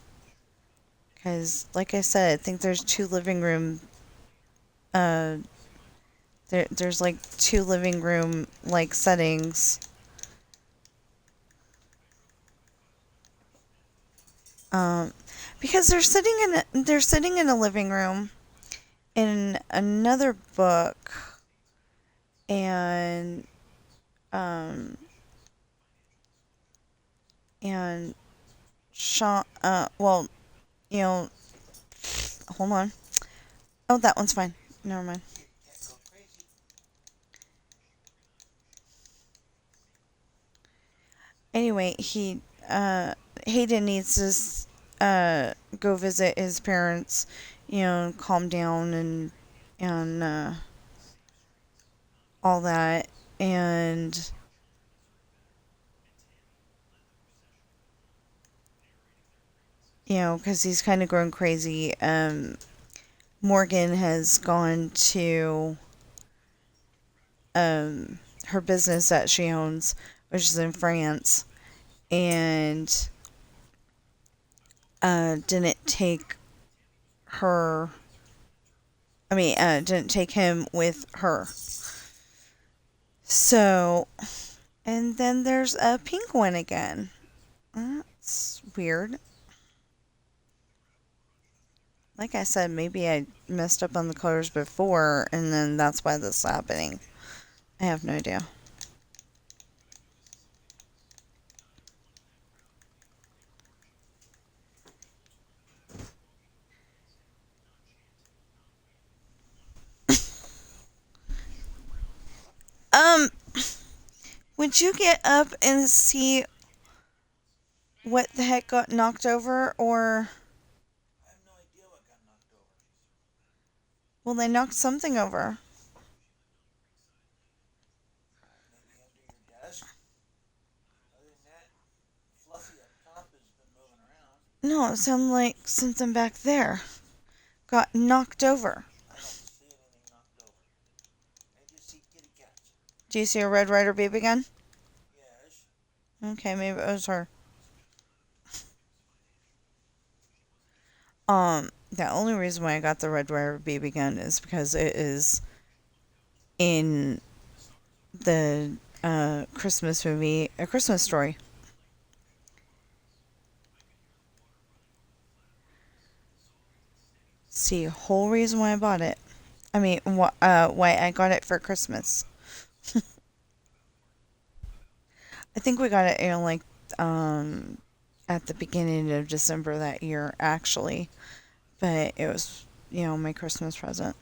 Because, like I said, I think there's two living room. There's like two living room like settings. Um, because they're sitting in a living room in another book, and um and Sean well, you know, hold on. Oh, that one's fine. Never mind. Anyway, Hayden needs to go visit his parents, calm down and all that, and because he's kind of grown crazy. Morgan has gone to her business that she owns, which is in France, and didn't take her. Didn't take him with her. So, and then there's a pink one again. That's weird. Like I said, maybe I messed up on the colors before, and then that's why this is happening. I have no idea. Um, would you get up and see what the heck got knocked over, or? Well, they knocked something over. No, it sounded like something back there got knocked over. Do you see a Red Ryder baby gun? Okay, maybe it was her. The only reason why I got the Red Ryder BB gun is because it is in the Christmas movie, A Christmas Story. That's the whole reason why I bought it. I mean, why I got it for Christmas. I think we got it, um, at the beginning of December that year, actually. But it was, my Christmas present.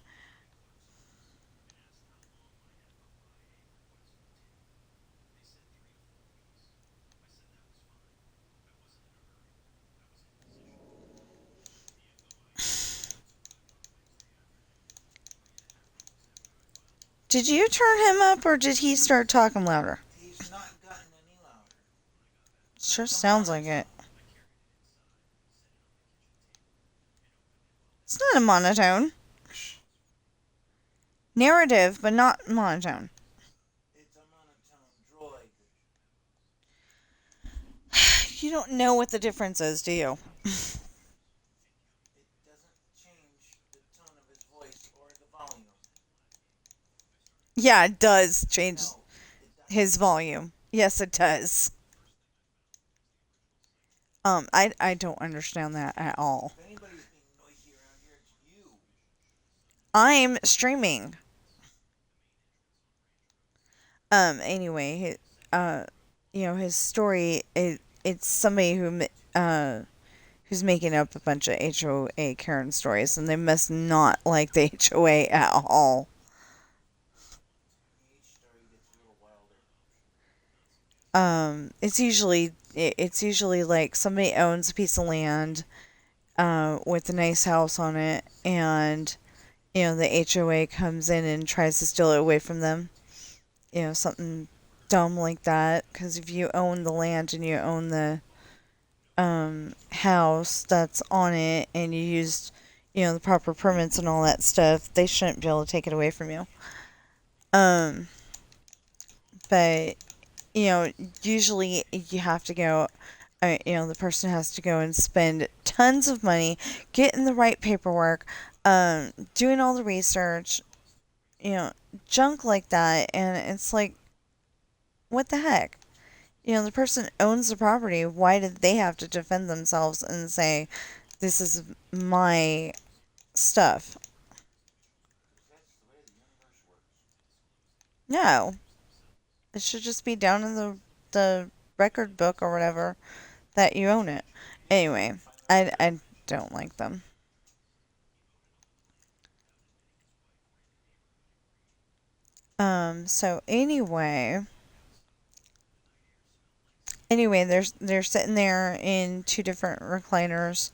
Did you turn him up or did he start talking louder? He's not gotten any louder. Sure sounds like it. It's not a monotone. Narrative, but not monotone. It's a monotone droid. You don't know what the difference is, do you? It doesn't change the tone of his voice or the volume. Yeah, it does change No, it doesn't. his volume. Yes, it does. I don't understand that at all. If anybody's being noisy around here, it's you. I'm streaming. Anyway, his story, it's somebody who's making up a bunch of HOA Karen stories, and they must not like the HOA at all. Each story gets a little wilder. It's usually like somebody owns a piece of land, with a nice house on it, and the HOA comes in and tries to steal it away from them. Something dumb like that. Because if you own the land and you own the house that's on it, and you used the proper permits and all that stuff, they shouldn't be able to take it away from you. Um, but you know, usually you have to go. The person has to go and spend tons of money getting the right paperwork, doing all the research, you know, junk like that, and it's like, what the heck? The person owns the property. Why did they have to defend themselves and say, this is my stuff? Because that's the way the universe works. No. It should just be down in the record book or whatever that you own it. Anyway, I don't like them. So anyway, they're sitting there in two different recliners.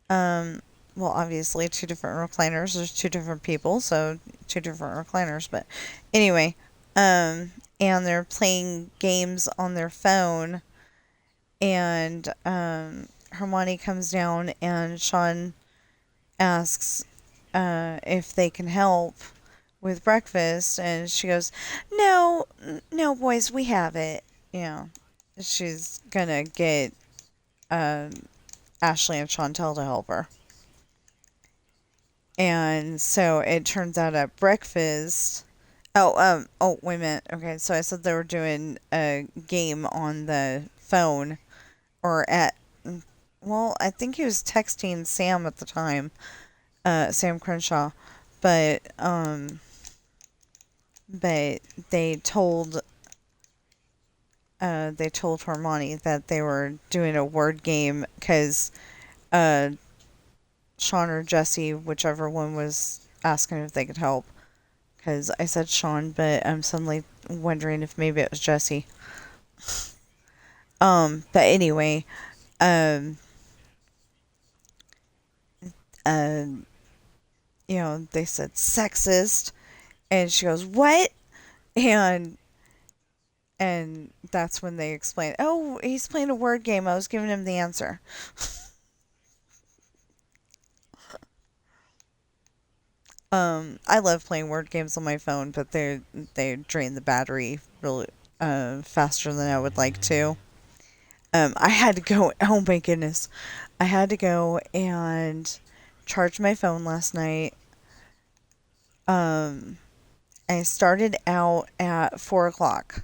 Um, well, obviously two different recliners. There's two different people, so two different recliners. But anyway, and they're playing games on their phone, and Hermione comes down, and Sean asks if they can help with breakfast, and she goes, "No, no, boys, we have it." You know, she's gonna get um, Ashley and Chantel to help her. And so it turns out at breakfast. Oh, wait a minute. Okay, so I said they were doing a game on the phone, or well, I think he was texting Sam at the time, Sam Crenshaw, but but they told they told Hermione that they were doing a word game because uh, Sean or Jesse, whichever one, was asking if they could help. Because I said Sean, but I'm suddenly wondering if maybe it was Jesse. But anyway, um, uh, they said sexist, and she goes, "What?" And that's when they explained, "Oh, he's playing a word game. I was giving him the answer." I love playing word games on my phone, but they drain the battery really faster than I would like to. I had to go. Oh my goodness, I had to go and charge my phone last night. Um, I started out at 4 o'clock.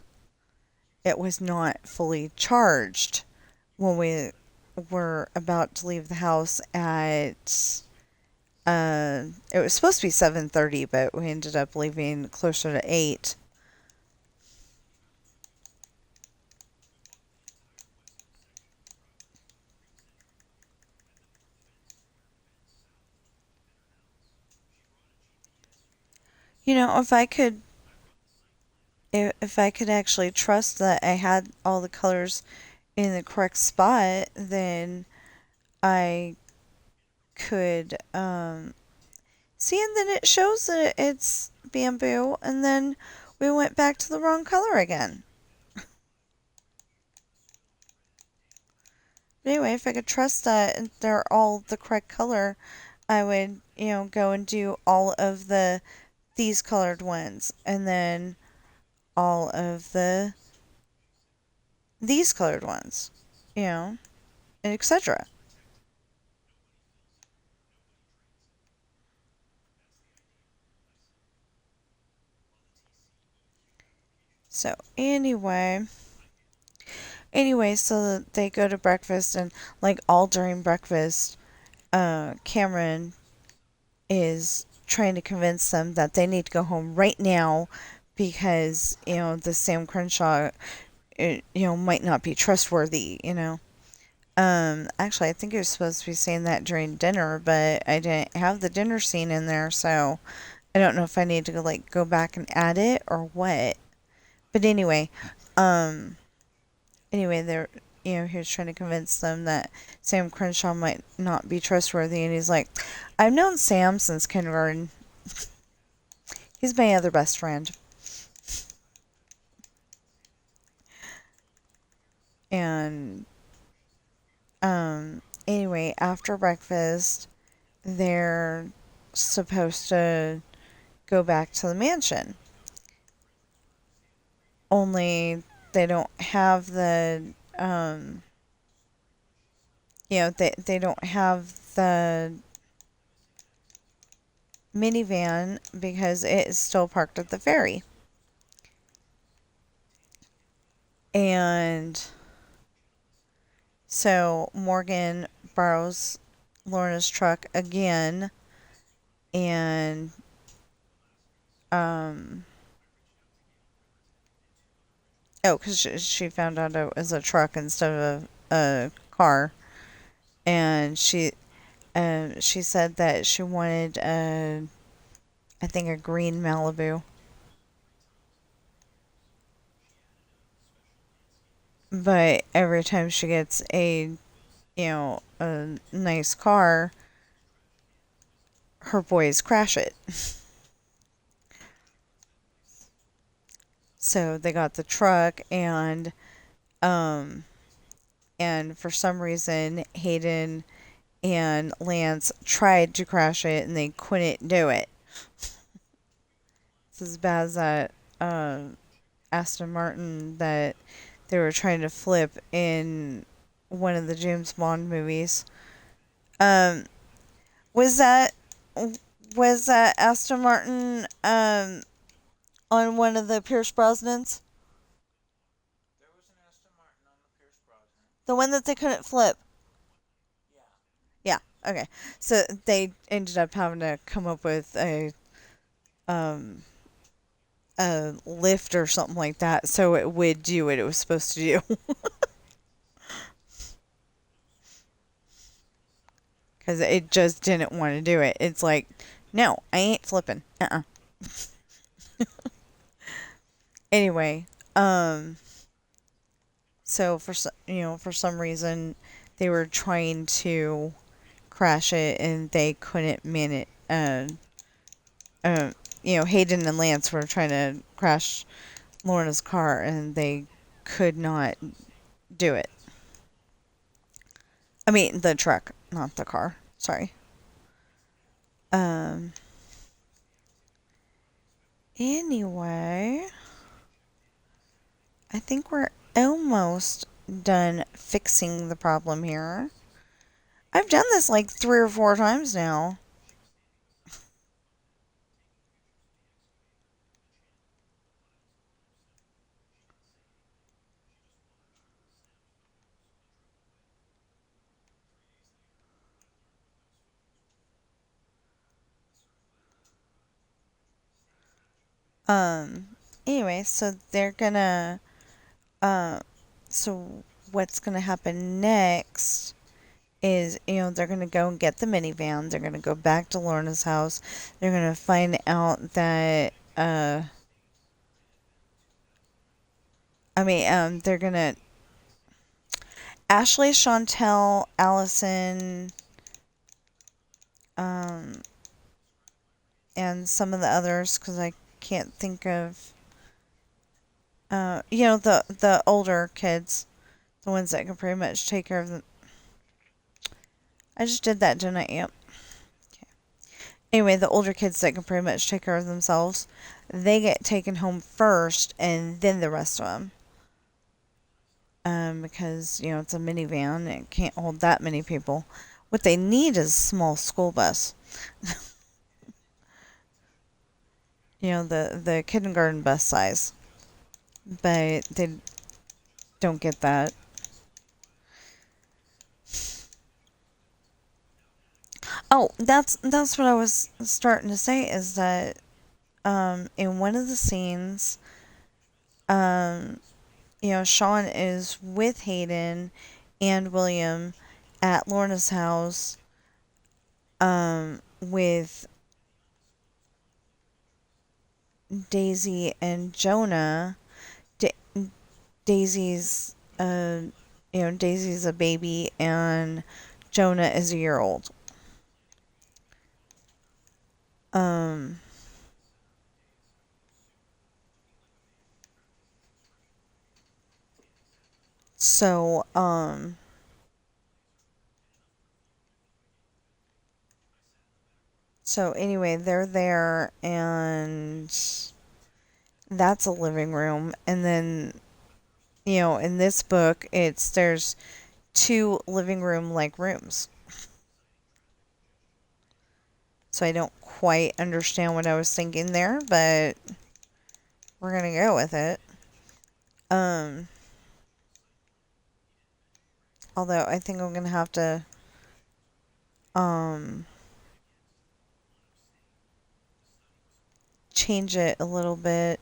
It was not fully charged when we were about to leave the house at It was supposed to be 7:30, but we ended up leaving closer to 8. You know, if I could actually trust that I had all the colors in the correct spot, then I could see, and then it shows that it's bamboo, and then we went back to the wrong color again. But anyway, if I could trust that they're all the correct color, I would, go and do all of these colored ones, and then all of these colored ones, and etc. So so they go to breakfast, and like all during breakfast, Cameron is trying to convince them that they need to go home right now because the Sam Crenshaw, might not be trustworthy. Actually, I think he was supposed to be saying that during dinner, but I didn't have the dinner scene in there, so I don't know if I need to go back and add it or what. But anyway, they're he was trying to convince them that Sam Crenshaw might not be trustworthy, and he's like, I've known Sam since kindergarten. He's my other best friend. And anyway, after breakfast, they're supposed to go back to the mansion. Only they don't have they don't have the minivan because it is still parked at the ferry. And so Morgan borrows Lorna's truck again, and um oh, because she found out it was a truck instead of a car, and she said that she wanted I think a green Malibu, but every time she gets a nice car, her boys crash it. So they got the truck, um and for some reason Hayden and Lance tried to crash it and they couldn't do it. It's as bad as that Aston Martin that they were trying to flip in one of the James Bond movies. Um, was that Aston Martin on one of the Pierce Brosnans? There was an Aston Martin on the Pierce Brosnan. The one that they couldn't flip. Yeah. Yeah. Okay. So they ended up having to come up with um a lift or something like that so it would do what it was supposed to do. Because it just didn't want to do it. It's like, no, I ain't flipping. Anyway, so for some reason they were trying to crash it and they couldn't manage. Uh, Hayden and Lance were trying to crash Lorna's car and they could not do it. I mean, the truck, not the car. Sorry. Um. Anyway, I think we're almost done fixing the problem here. I've done this like 3 or 4 times now. Um, anyway, so they're gonna, uh, so what's gonna happen next is, they're gonna go and get the minivan. They're gonna go back to Lorna's house. They're gonna find out that, they're gonna Ashley, Chantel, Allison, um, and some of the others, because I can't think of, the older kids, the ones that can pretty much take care of them. I just did that, didn't I? Yep. Okay. Anyway, the older kids that can pretty much take care of themselves, they get taken home first, and then the rest of them. Because it's a minivan, and it can't hold that many people. What they need is a small school bus. The kindergarten bus size, but they don't get that. Oh, that's what I was starting to say, is that in one of the scenes, um Sean is with Hayden and William at Lorna's house, with Daisy and Jonah. Da- Daisy's Daisy's a baby, and Jonah is a year old. Um so so anyway, they're there, and that's a living room. And then, in this book, there's two living room like rooms. So I don't quite understand what I was thinking there, but we're gonna go with it. Um, Although I think I'm gonna have to um change it a little bit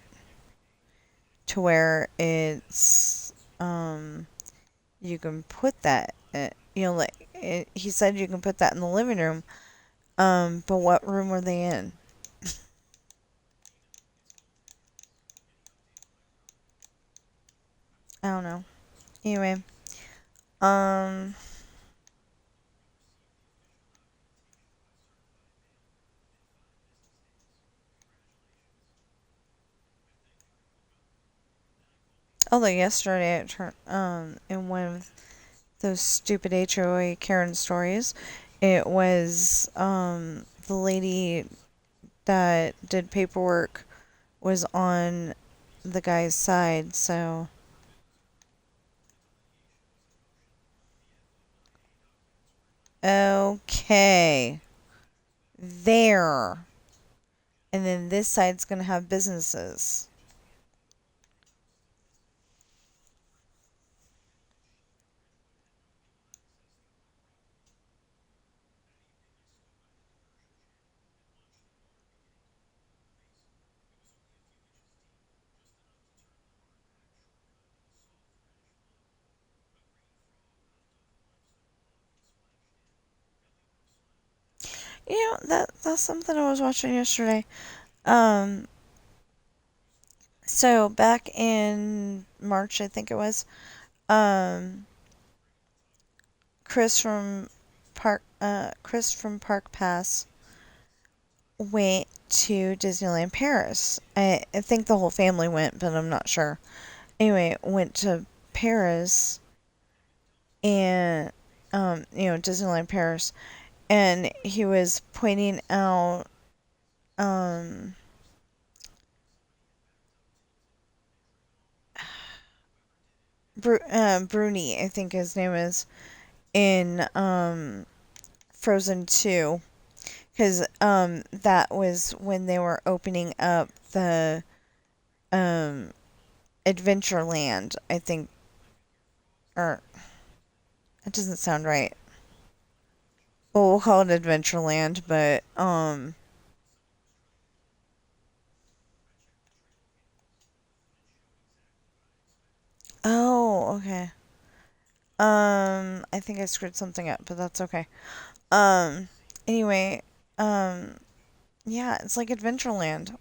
to where it's you can put that, like he said you can put that in the living room. But what room are they in? I don't know. Anyway, um, although yesterday it turned in one of those stupid HOA Karen stories, it was the lady that did paperwork was on the guy's side, so okay. There. And then this side's gonna have businesses. That's something I was watching yesterday. Um so back in March, I think it was, um Chris from Park Pass went to Disneyland Paris. I think the whole family went, but I'm not sure. Anyway, went to Paris, and Disneyland Paris, and he was pointing out, um Bruni, I think his name is, in Frozen 2, because that was when they were opening up the um Adventureland, I think, or it doesn't sound right. Well, we'll call it Adventureland, but Oh, okay. I think I screwed something up, but that's okay. Anyway, um, yeah, it's like Adventureland.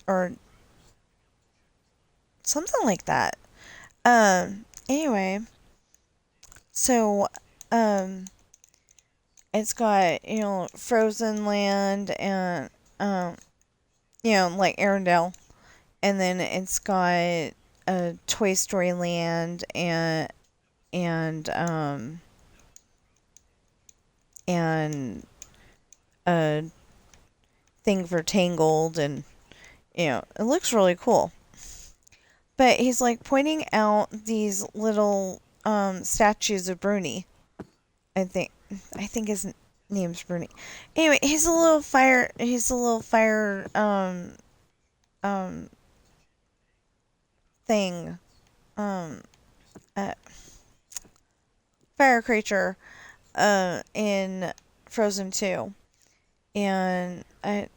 Or something like that. Anyway, so, um, it's got, Frozen Land and, um, like Arendelle. And then it's got a Toy Story Land and, and a thing for Tangled, and, it looks really cool. But he's like pointing out these little, statues of Bruni. I think I think his name's Bruni. Anyway, he's a little fire um thing. Um uh, Fire creature in Frozen 2. And I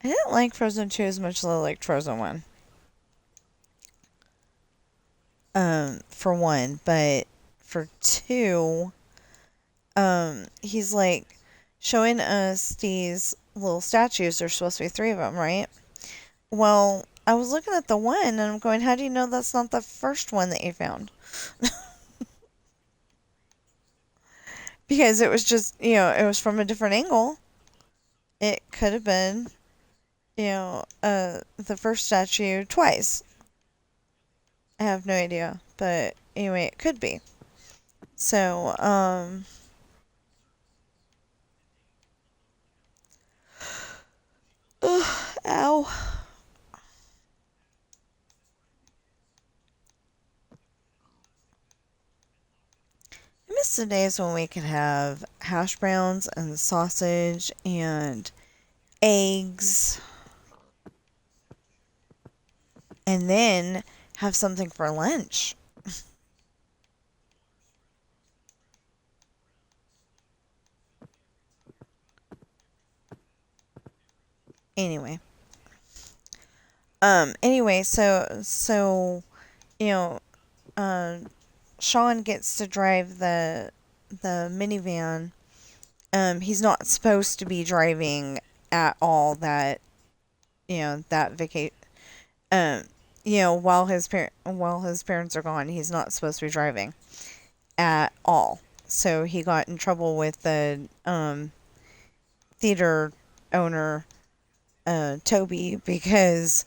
didn't like Frozen 2 as much as I liked Frozen 1. For one, but for two, he's like showing us these little statues. There's supposed to be three of them, right? Well, I was looking at the one and I'm going, how do you know that's not the first one that you found? Because it was just, it was from a different angle. It could have been, the first statue twice. I have no idea. But anyway, it could be. So, ugh, ow. I miss the days when we could have hash browns and sausage and eggs and then have something for lunch. Anyway. Anyway, you know, um Sean gets to drive the minivan. He's not supposed to be driving at all that vacation. Um, while his parents are gone, he's not supposed to be driving at all. So he got in trouble with the theater owner, Toby, because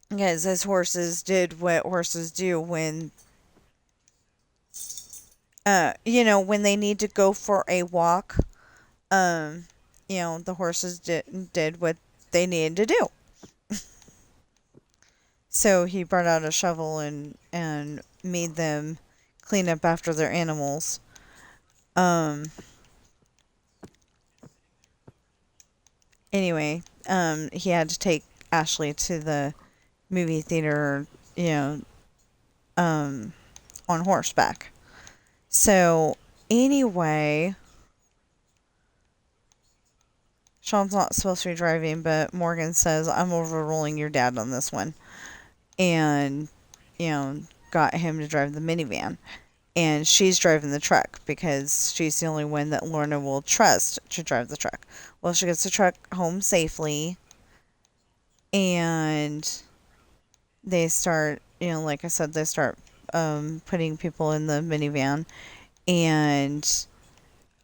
his horses did what horses do when they need to go for a walk. Um, the horses did what they needed to do. So he brought out a shovel and made them clean up after their animals. Um, anyway, he had to take Ashley to the movie theater, you know, um, on horseback. So anyway, Sean's not supposed to be driving, but Morgan says, I'm overruling your dad on this one. And, got him to drive the minivan. And she's driving the truck because she's the only one that Lorna will trust to drive the truck. Well, she gets the truck home safely, and they start, like I said, they start putting people in the minivan, and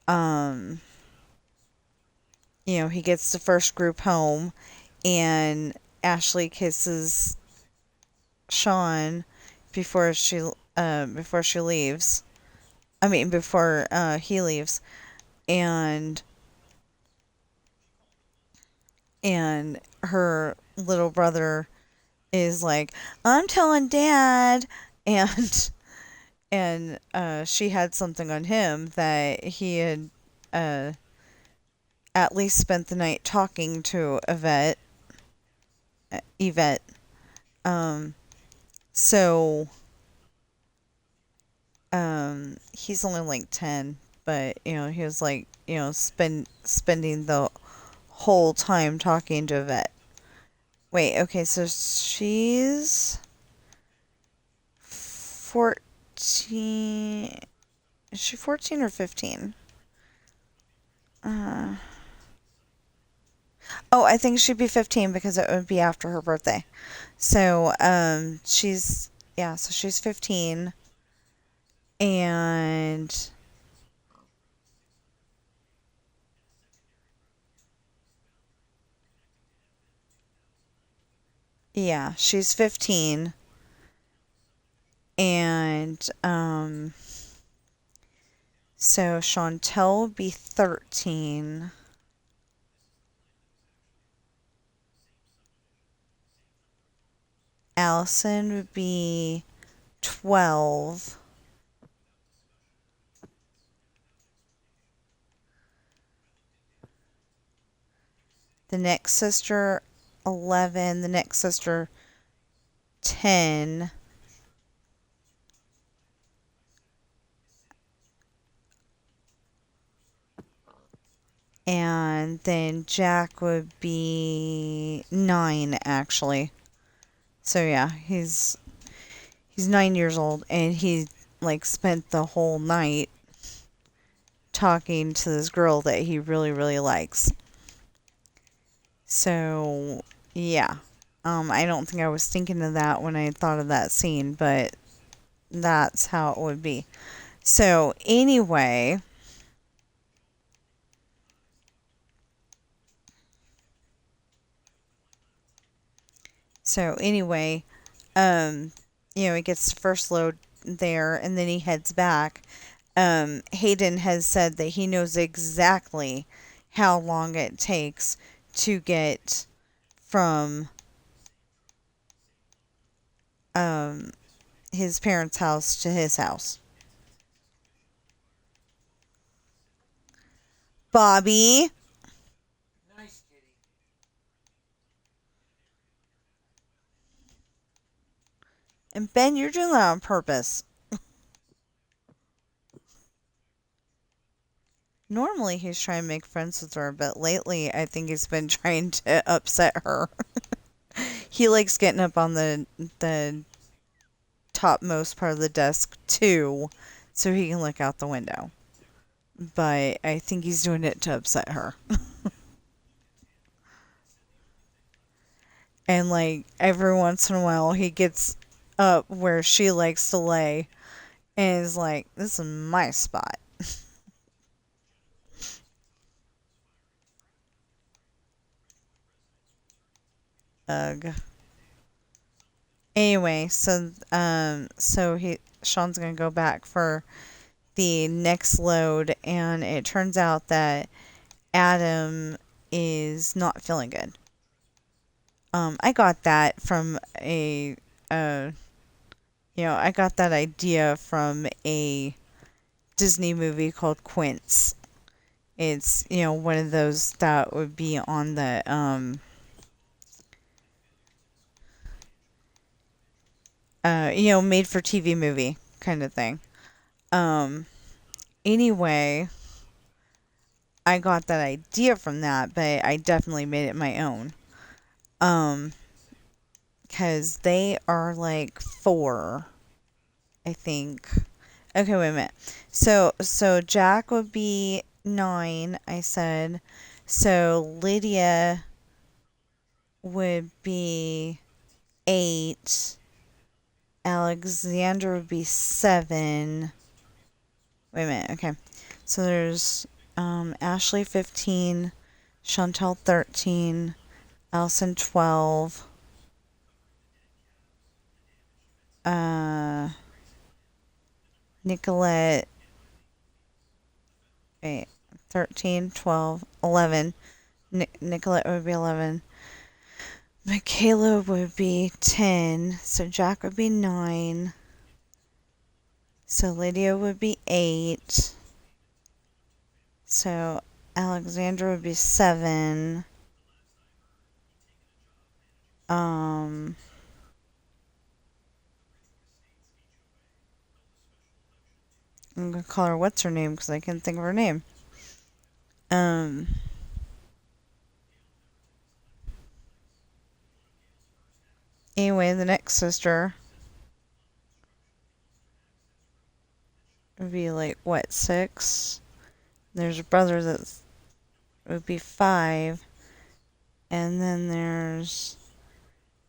um, he gets the first group home, and Ashley kisses Sean before she leaves. I mean, before he leaves, and her little brother is like, I'm telling dad, and she had something on him that he had uh, at least spent the night talking to Yvette. Um, so he's only like 10, but he was like spending the whole time talking to Yvette, Wait, okay, so she's 14. Is she 14 or 15? Uh, oh, I think she'd be 15 because it would be after her birthday. So, yeah, so she's 15. And yeah, she's 15. And, so Chantel would be 13. Allison would be 12. The next sister, 11. The next sister, 10. And then Jack would be 9, actually. So yeah, he's 9 years old, and he like spent the whole night talking to this girl that he really really likes. So yeah, I don't think I was thinking of that when I thought of that scene, but that's how it would be. So anyway, so anyway, um, he gets the first load there, and then he heads back. Hayden has said that he knows exactly how long it takes to get from um, his parents' house to his house. Bobby. Nice kitty. And Ben, you're doing that on purpose. Normally he's trying to make friends with her, but lately I think he's been trying to upset her. He likes getting up on the topmost part of the desk too, so he can look out the window. But I think he's doing it to upset her. And like every once in a while he gets up where she likes to lay and is like, "This is my spot." Ugh. Anyway, so he Sean's gonna go back for the next load, and it turns out that Adam is not feeling good. I got that from uh, I got that idea from a Disney movie called Quince. It's, one of those that would be on the, made for TV movie kind of thing. Um, anyway, I got that idea from that, but I definitely made it my own. Um, because they are like 4, I think. Okay, wait a minute. So Jack would be 9, I said. So Lydia would be 8. Alexander would be 7. Wait a minute. Okay. So there's Ashley 15, Chantel 13, Allison 12, uh, Nicolette, wait, 13, 12, 11. Nicolette would be 11. Michaela would be 10. So Jack would be 9. So Lydia would be 8. So Alexandra would be 7. Um, I'm gonna call her what's her name because I can't think of her name. Um, Anyway, the next sister would be like, what, 6? There's a brother that would be 5. And then there's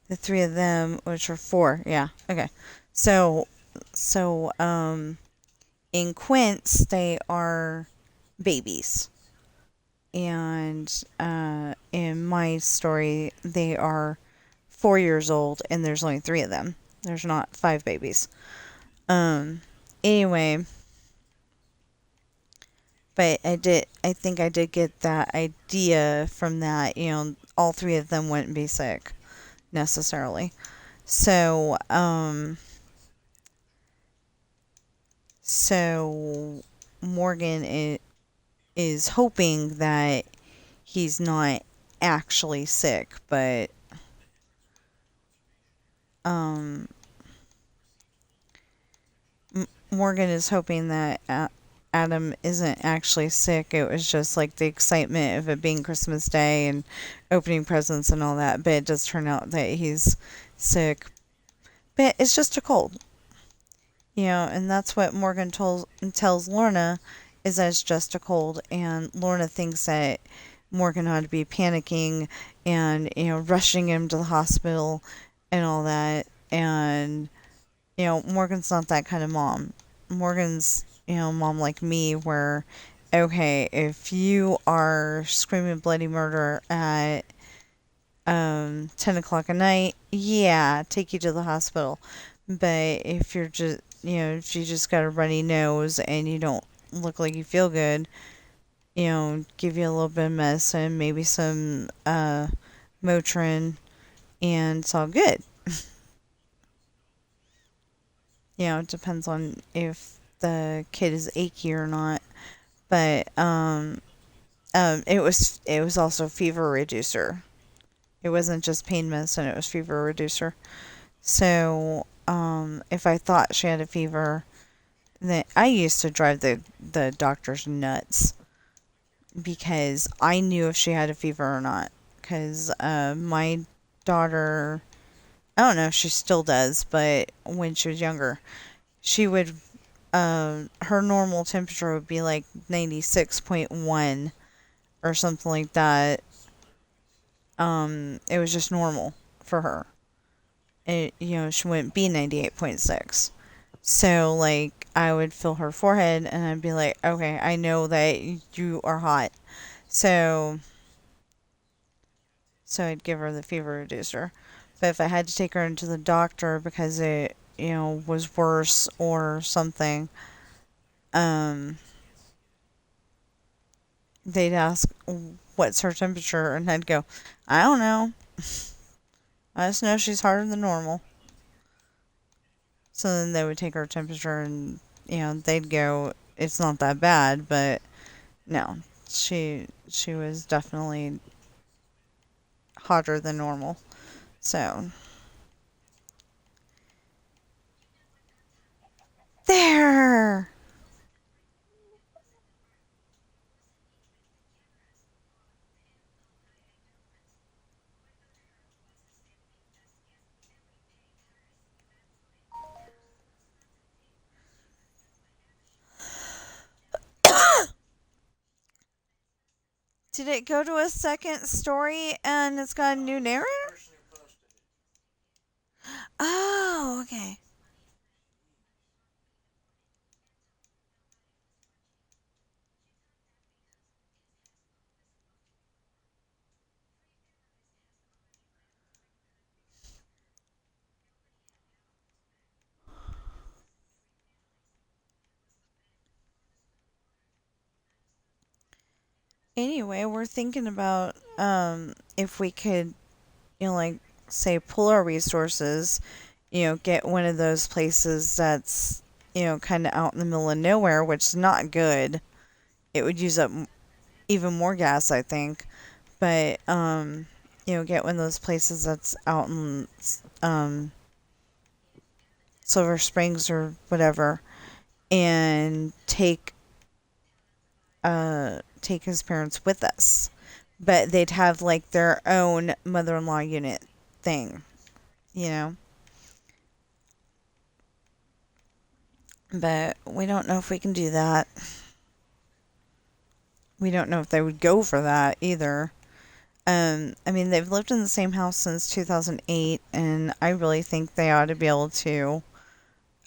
the 3 of them, which are 4. Yeah, okay. So, so, in Quince, they are babies. And in my story, they are 4 years old, and there's only 3 of them. There's not 5 babies. Um, anyway, but I think I did get that idea from that. All 3 of them wouldn't be sick necessarily. So, so Morgan is hoping that he's not actually sick, but um, Morgan is hoping that Adam isn't actually sick. It was just like the excitement of it being Christmas Day and opening presents and all that. But it does turn out that he's sick. But it's just a cold. And that's what Morgan tells Lorna, is that it's just a cold. And Lorna thinks that Morgan ought to be panicking and, rushing him to the hospital and all that. And Morgan's not that kind of mom. Morgan's, mom like me, where, okay, if you are screaming bloody murder at 10 o'clock at night, yeah, take you to the hospital. But if you're just, if you just got a runny nose and you don't look like you feel good, give you a little bit of medicine, maybe some Motrin, and it's all good. It depends on if the kid is achy or not. But it was also fever reducer. It wasn't just pain medicine; it was fever reducer. So if I thought she had a fever, then I used to drive the doctors nuts because I knew if she had a fever or not. Because my daughter, I don't know if she still does, but when she was younger, she would her normal temperature would be like 96.1 or something like that. It was just normal for her. She wouldn't be 98.6. So, like, I would feel her forehead and I'd be like, okay, I know that you are hot. So, so I'd give her the fever reducer. But if I had to take her into the doctor because it, was worse or something, um, they'd ask, what's her temperature? And I'd go, I don't know. I just know she's harder than normal. So then they would take her temperature and, they'd go, it's not that bad, but no, she was definitely hotter than normal. So, there! Did it go to a second story and it's got a new narrator? Person who posted it. Oh, okay. Anyway, we're thinking about if we could, like, say, pull our resources, get one of those places that's, kind of out in the middle of nowhere, which is not good. It would use up even more gas, I think. But get one of those places that's out in Silver Springs or whatever, and take his parents with us. But they'd have like their own mother-in-law unit thing. you know. But we don't know if we can do that. We don't know if they would go for that either. I mean, they've lived in the same house since 2008, and I really think they ought to be able to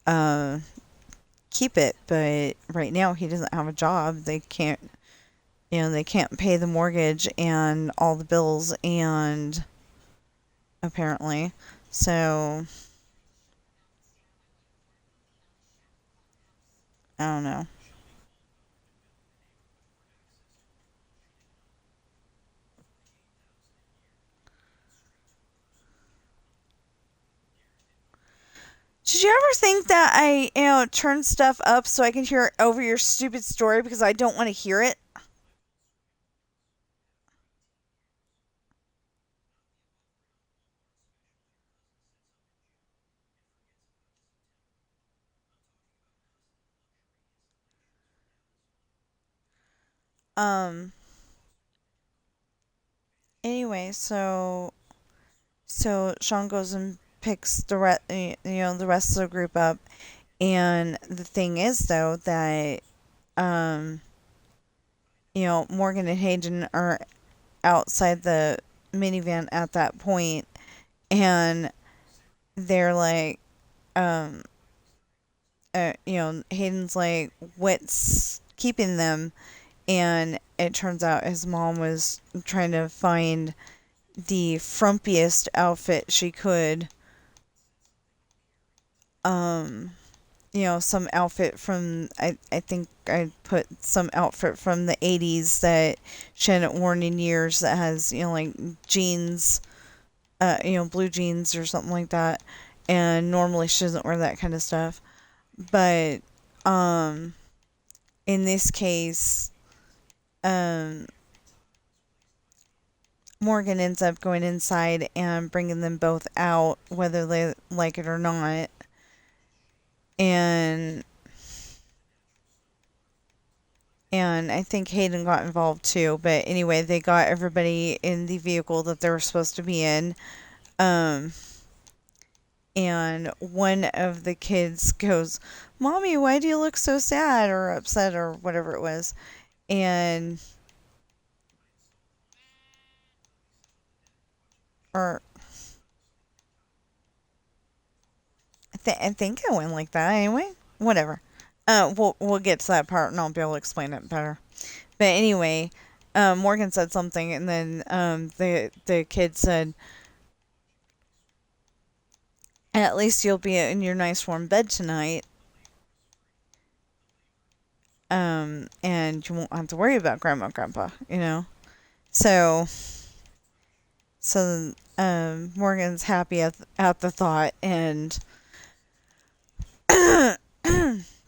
uh, keep it. But right now, he doesn't have a job. They can't, they can't pay the mortgage and all the bills, and apparently, so I don't know. Did you ever think that I, turn stuff up so I can hear over your stupid story because I don't want to hear it? Um. Anyway, so Sean goes and picks the rest of the group up, and the thing is though that um, Morgan and Hayden are outside the minivan at that point, and they're like, um, Hayden's like, what's keeping them? And it turns out his mom was trying to find the frumpiest outfit she could. Um, some outfit from, I think I put some outfit from the 80s that she hadn't worn in years that has, like jeans, blue jeans or something like that. And normally she doesn't wear that kind of stuff. But um, in this case, um, Morgan ends up going inside and bringing them both out, whether they like it or not. And I think Hayden got involved too. But anyway, they got everybody in the vehicle that they were supposed to be in. Um, and one of the kids goes, "Mommy, why do you look so sad or upset or whatever it was?" And or I think it went like that anyway. Whatever. We'll get to that part and I'll be able to explain it better. But anyway, Morgan said something, and then the kid said, "At least you'll be in your nice warm bed tonight, and you won't have to worry about Grandma and Grandpa." So Morgan's happy at the thought, and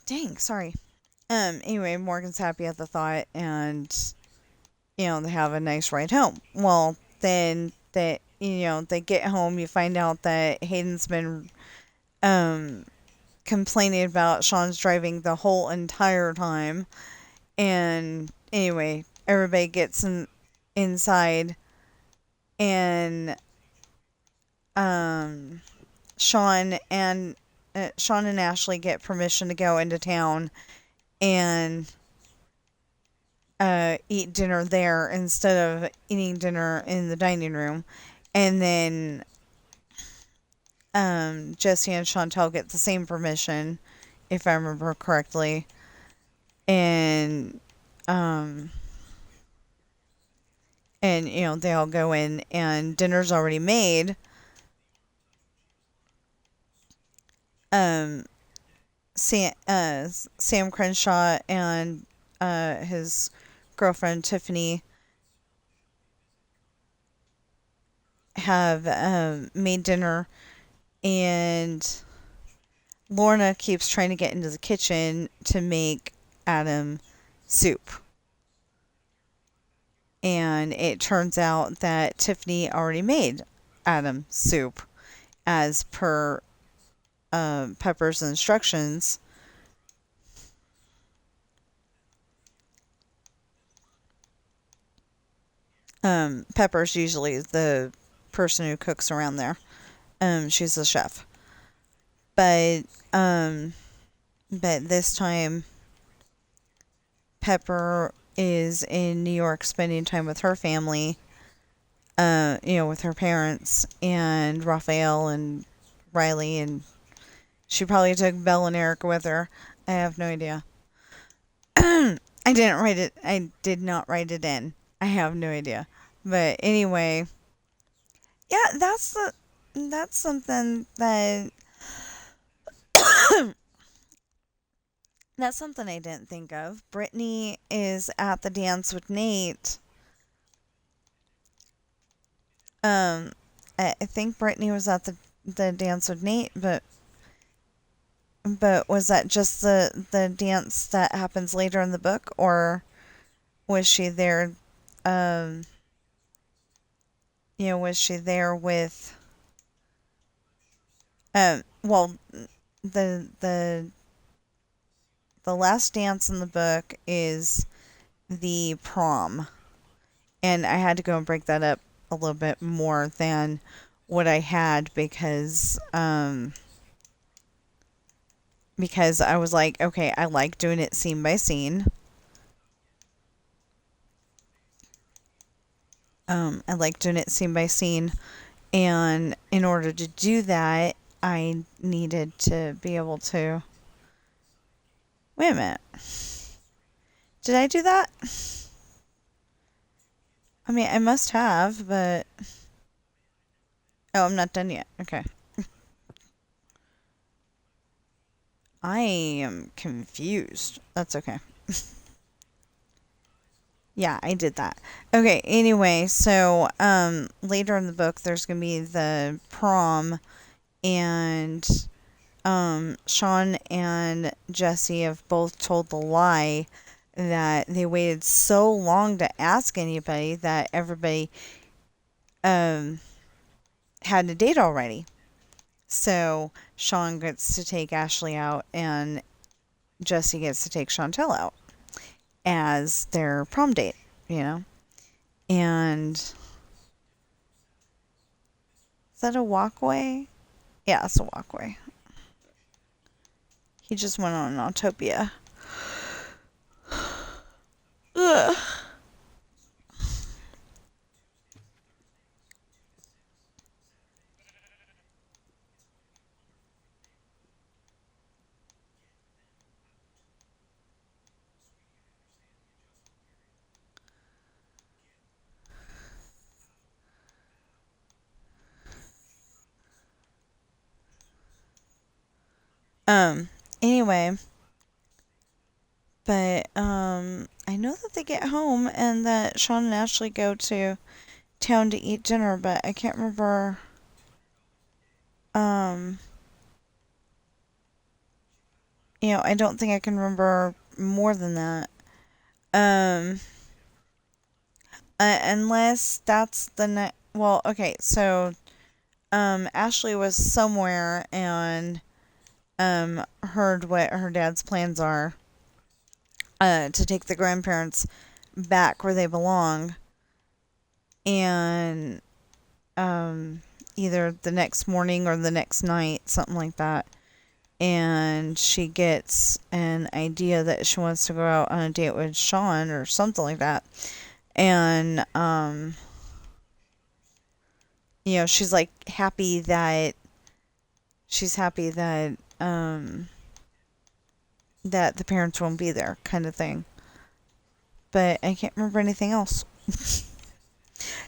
dang, sorry. Anyway, Morgan's happy at the thought, and they have a nice ride home. Well, then they get home, you find out that Hayden's been um complaining about Sean's driving the whole entire time. And anyway, everybody gets inside, and um Sean and Sean and Ashley get permission to go into town and eat dinner there instead of eating dinner in the dining room. And then Jesse and Chantel get the same permission, if I remember correctly. And um, they all go in, and dinner's already made. Um, Sam Crenshaw and his girlfriend Tiffany have made dinner, and Lorna keeps trying to get into the kitchen to make Adam soup. And it turns out that Tiffany already made Adam soup as per Pepper's instructions. Pepper's usually the person who cooks around there. She's a chef. But um but this time Pepper is in New York spending time with her family, with her parents and Raphael and Riley, and she probably took Belle and Erica with her. I have no idea. I didn't write it. I did not write it in. I have no idea. But anyway, yeah, that's something that that's something I didn't think of. Brittany is at the dance with Nate. Um, I think Brittany was at the dance with Nate, but was that just the dance that happens later in the book, or was she there? Um, was she there with? Well, the the last dance in the book is the prom, and I had to go and break that up a little bit more than what I had because I was like, okay, I like doing it scene by scene. I like doing it scene by scene, and in order to do that, I needed to be able to. Wait a minute. Did I do that? I mean, I must have, but. Oh, I'm not done yet. Okay. I am confused. That's okay. Yeah, I did that. Okay, anyway, so later in the book there's gonna be the prom, and Sean and Jesse have both told the lie that they waited so long to ask anybody that everybody um had a date already. So Sean gets to take Ashley out, and Jesse gets to take Chantel out as their prom date, you know? And is that a walkway? Yeah, it's a walkway. He just went on an Autopia. Ugh. Um, anyway, but I know that they get home and that Sean and Ashley go to town to eat dinner, but I can't remember. Um, I don't think I can remember more than that. Um, unless that's the next. Well, okay, so Ashley was somewhere and heard what her dad's plans are. To take the grandparents back where they belong, and either the next morning or the next night, something like that. And she gets an idea that she wants to go out on a date with Sean or something like that. And she's like happy that that the parents won't be there, kind of thing. But I can't remember anything else.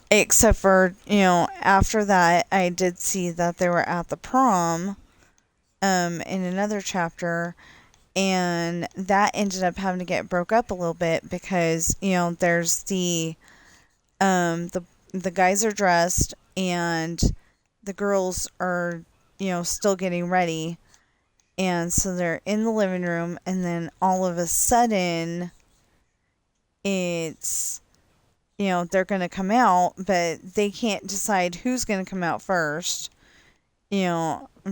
Except for, after that, I did see that they were at the prom in another chapter, and that ended up having to get broke up a little bit because, there's the guys are dressed and the girls are, still getting ready. And so they're in the living room, and then all of a sudden, it's they're going to come out, but they can't decide who's going to come out first.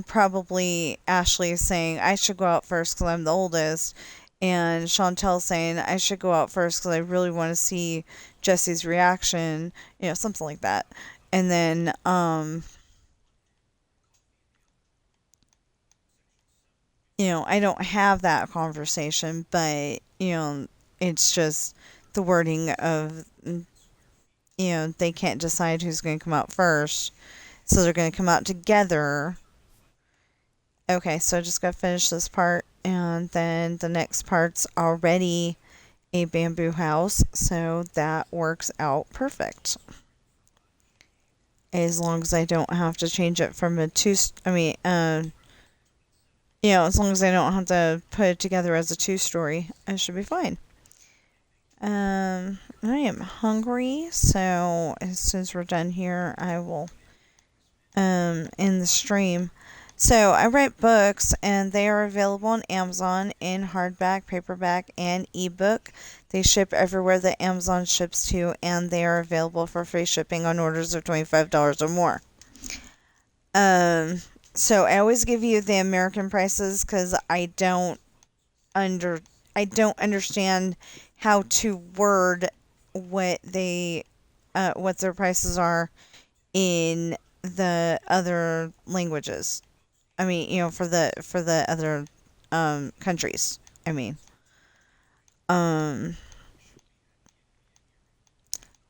Probably Ashley is saying, I should go out first because I'm the oldest. And Chantel's saying, I should go out first because I really want to see Jesse's reaction. Something like that. And then, I don't have that conversation, but, it's just the wording of, they can't decide who's going to come out first. So they're going to come out together. Okay, so I just got to finish this part, and then the next part's already a bamboo house, so that works out perfect. As long as I don't have to change it from a as long as I don't have to put it together as a two-story, I should be fine. I am hungry, so as soon as we're done here, I will end the stream. So I write books, and they are available on Amazon in hardback, paperback, and ebook. They ship everywhere that Amazon ships to, and they are available for free shipping on orders of $25 or more. So I always give you the American prices because I don't understand how to word what what their prices are in the other languages. I mean, for the other countries. I mean, um,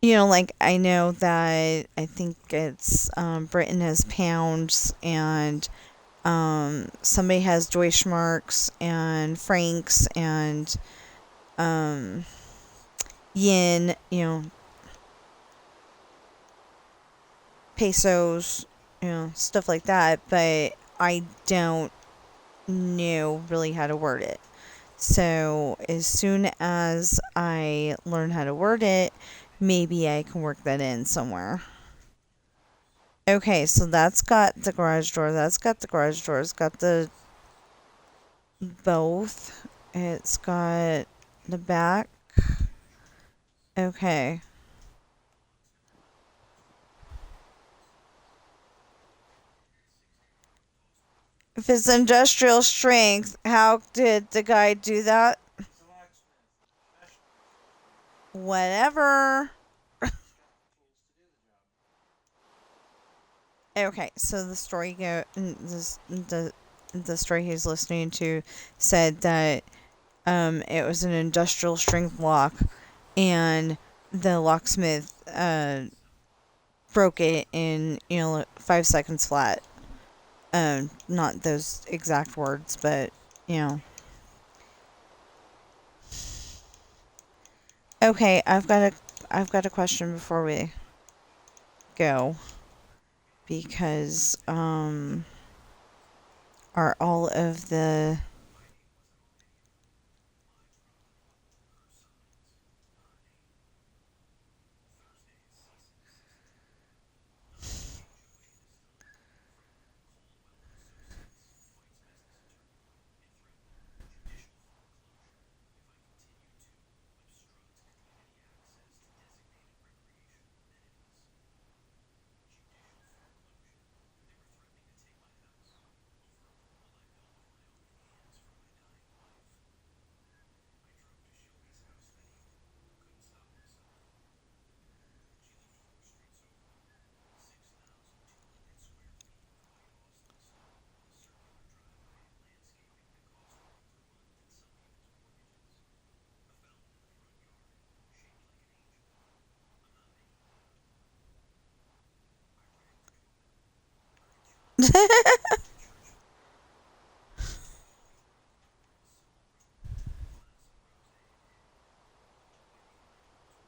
like I know that I think it's Britain has pounds, and somebody has Deutschmarks and francs and um, yen, pesos, stuff like that. But I don't know really how to word it. So as soon as I learn how to word it, maybe I can work that in somewhere. Okay, so that's got the garage door. That's got the garage door. It's got the both. It's got the back. Okay. If it's industrial strength, how did the guy do that? He's a locksmith. Professional. Whatever. He's got the tools to do the job. Okay, so the story the story he's listening to said that it was an industrial strength lock, and the locksmith broke it in 5 seconds flat. Not those exact words, but you know. Okay, I've got a question before we go, because are all of the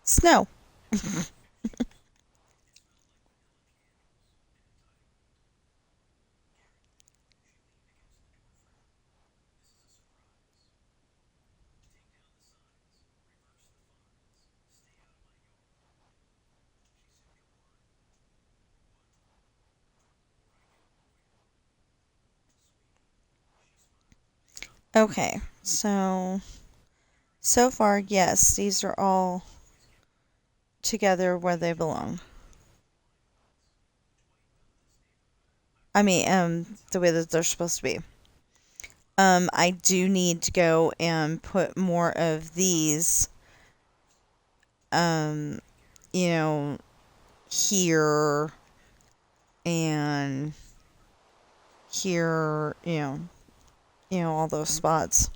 snow? Okay, so far, yes, these are all together where they belong. I mean, the way that they're supposed to be. I do need to go and put more of these, um, you know, here and here, all those spots.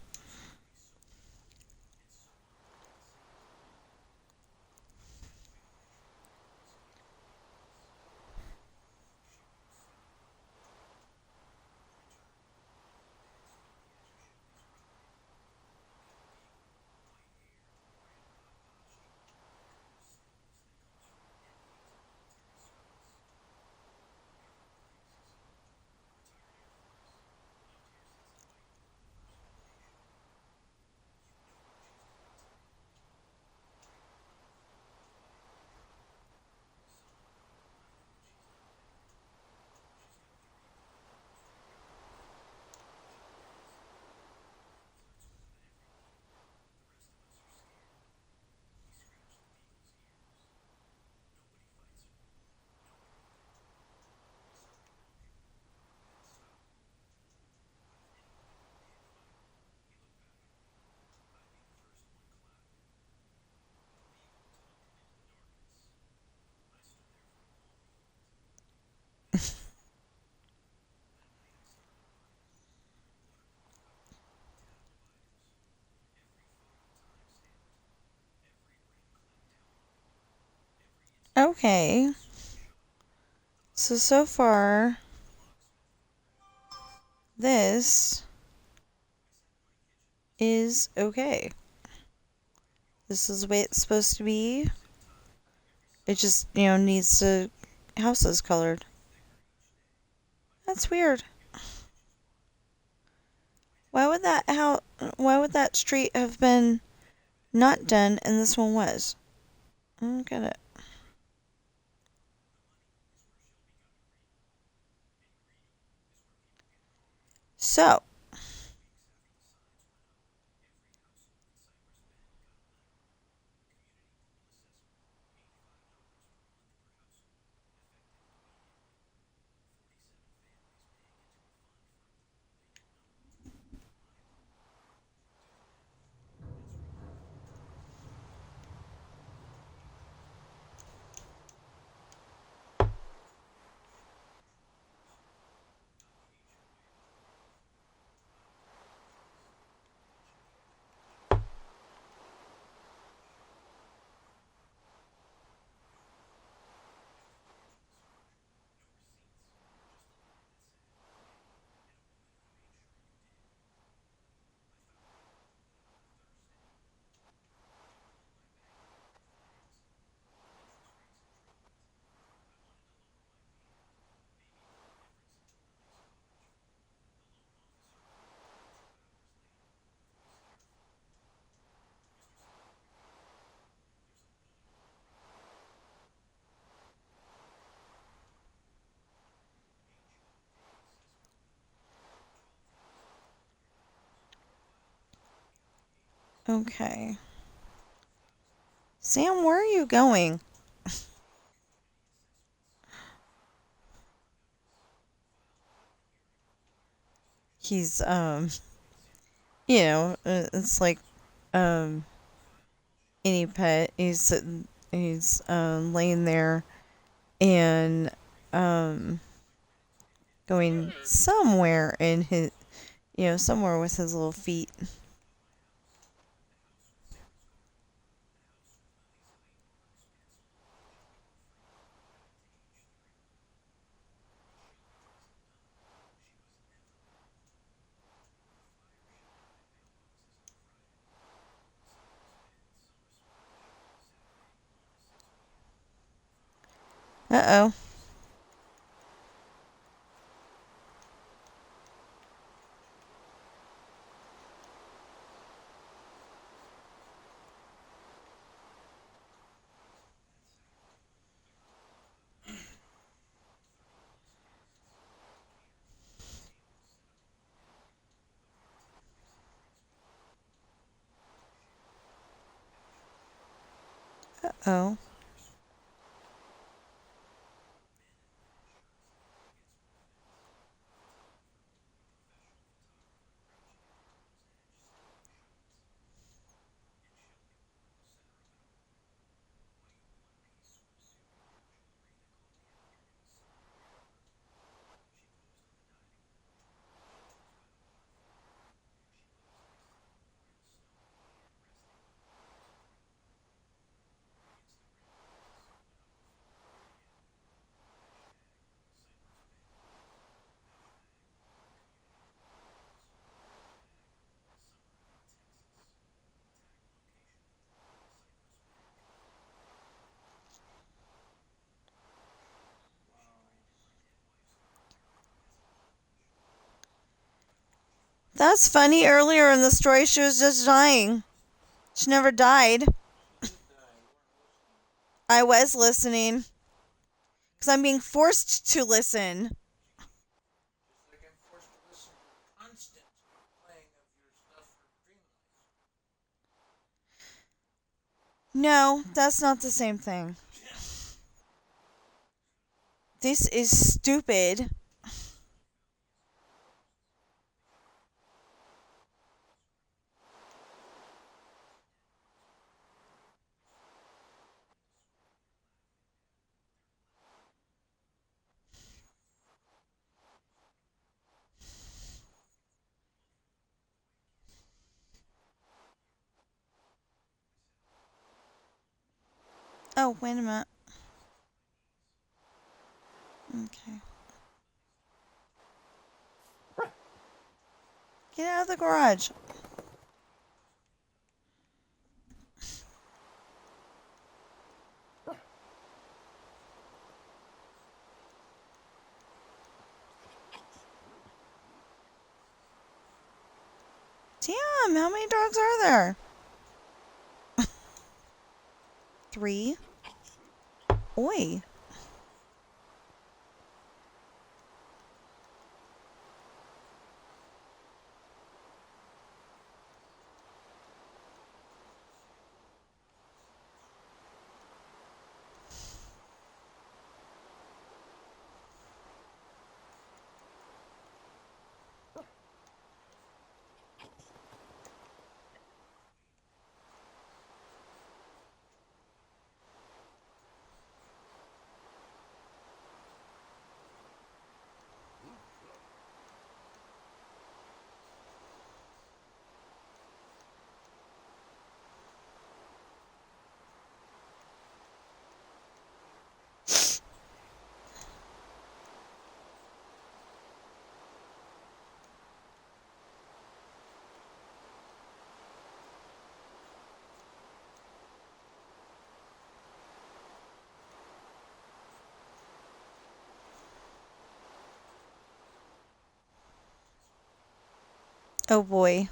Okay. So far, this is okay. This is the way it's supposed to be. It just, needs to. House is colored. That's weird. Why would that how? Why would that street have been not done and this one was? I don't get it. So, okay. Sam, where are you going? He's it's like um any pet. He's sitting, he's laying there and um going somewhere in his, somewhere with his little feet. Uh oh. That's funny. Earlier in the story, she was just dying. She never died. You did die. You weren't listening. I was listening. Because I'm being forced to listen. Just like I'm forced to listen to the constant playing of your stuff for Dream Life. No, that's not the same thing. This is stupid. Oh, wait a minute. Okay. Get out of the garage. Damn, how many dogs are there? 3. Oi. Oh boy.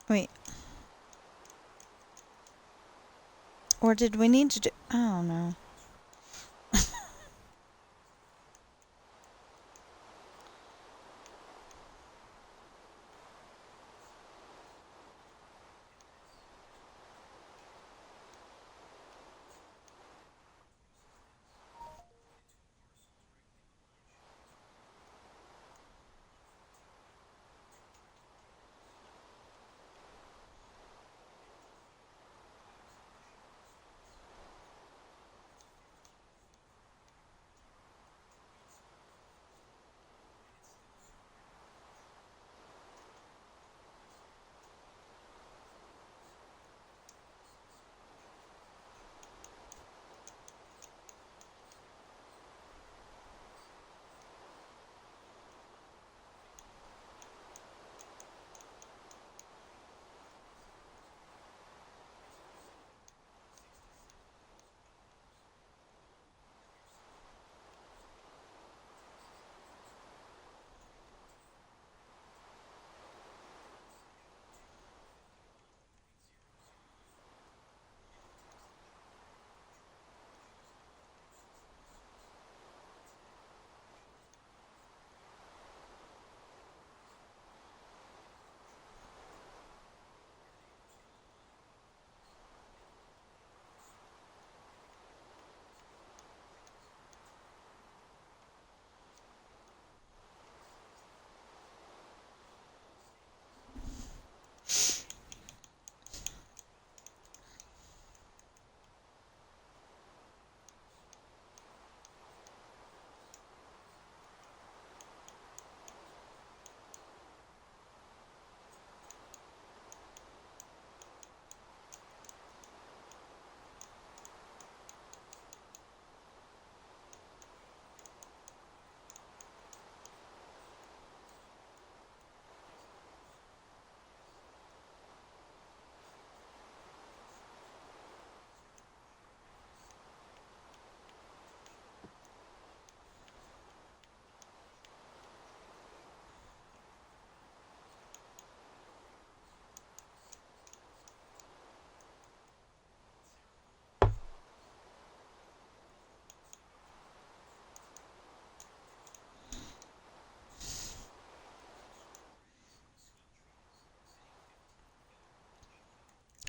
Wait. Or did we need to do... I don't know.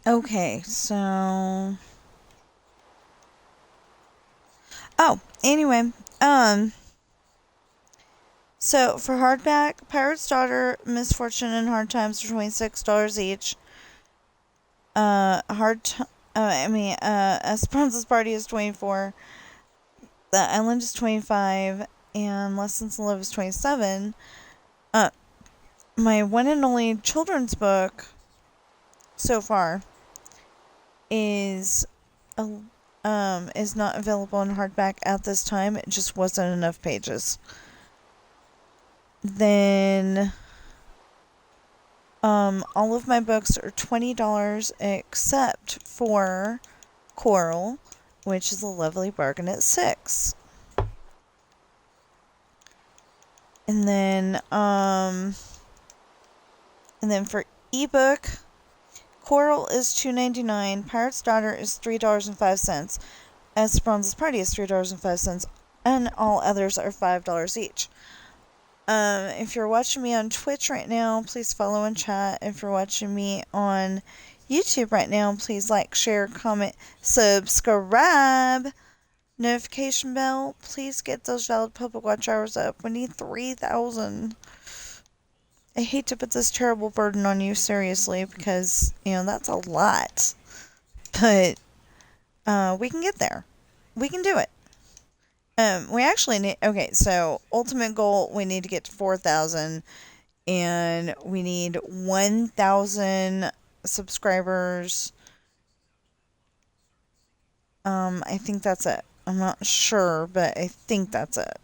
Okay, so oh, anyway, um so for hardback, Pirate's Daughter, Misfortune, and Hard Times are $26 each. Esperanza's Party is 24. The Island is 25, and Lessons in Love is 27. Uh, my one and only children's book so far is is not available in hardback at this time. It just wasn't enough pages. Then all of my books are $20 except for Coral, which is a lovely bargain at 6. And then for ebook, Coral is $2.99, Pirate's Daughter is $3.05, Esperanza's Party is $3.05, and all others are $5 each. If you're watching me on Twitch right now, please follow and chat. If you're watching me on YouTube right now, please like, share, comment, subscribe, notification bell. Please get those valid public watch hours up. We need 3,000. I hate to put this terrible burden on you, seriously, because, that's a lot. But, we can get there. We can do it. We actually need, okay, so ultimate goal, we need to get to 4,000, and we need 1,000 subscribers. I think that's it. I'm not sure, but I think that's it.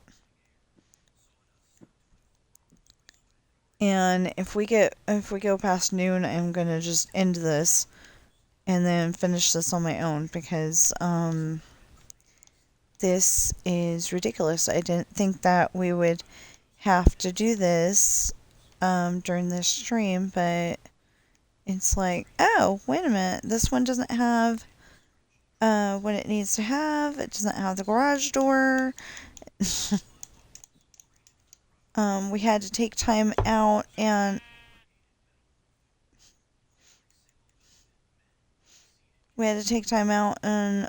And if we go past noon, I'm gonna just end this and then finish this on my own because this is ridiculous. I didn't think that we would have to do this during this stream, but it's like, oh, wait a minute, this one doesn't have what it needs to have. It doesn't have the garage door. We had to take time out and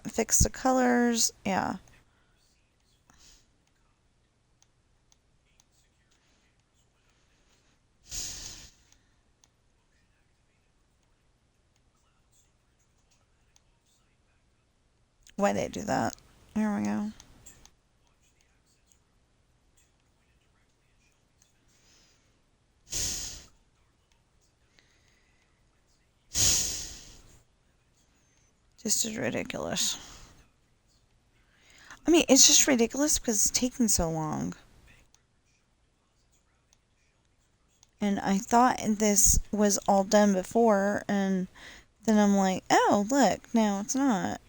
fix the colors. Yeah. Why did I do that? Here we go. Just as ridiculous. I mean, it's just ridiculous because it's taking so long. And I thought this was all done before, and then I'm like, oh, look, no, it's not.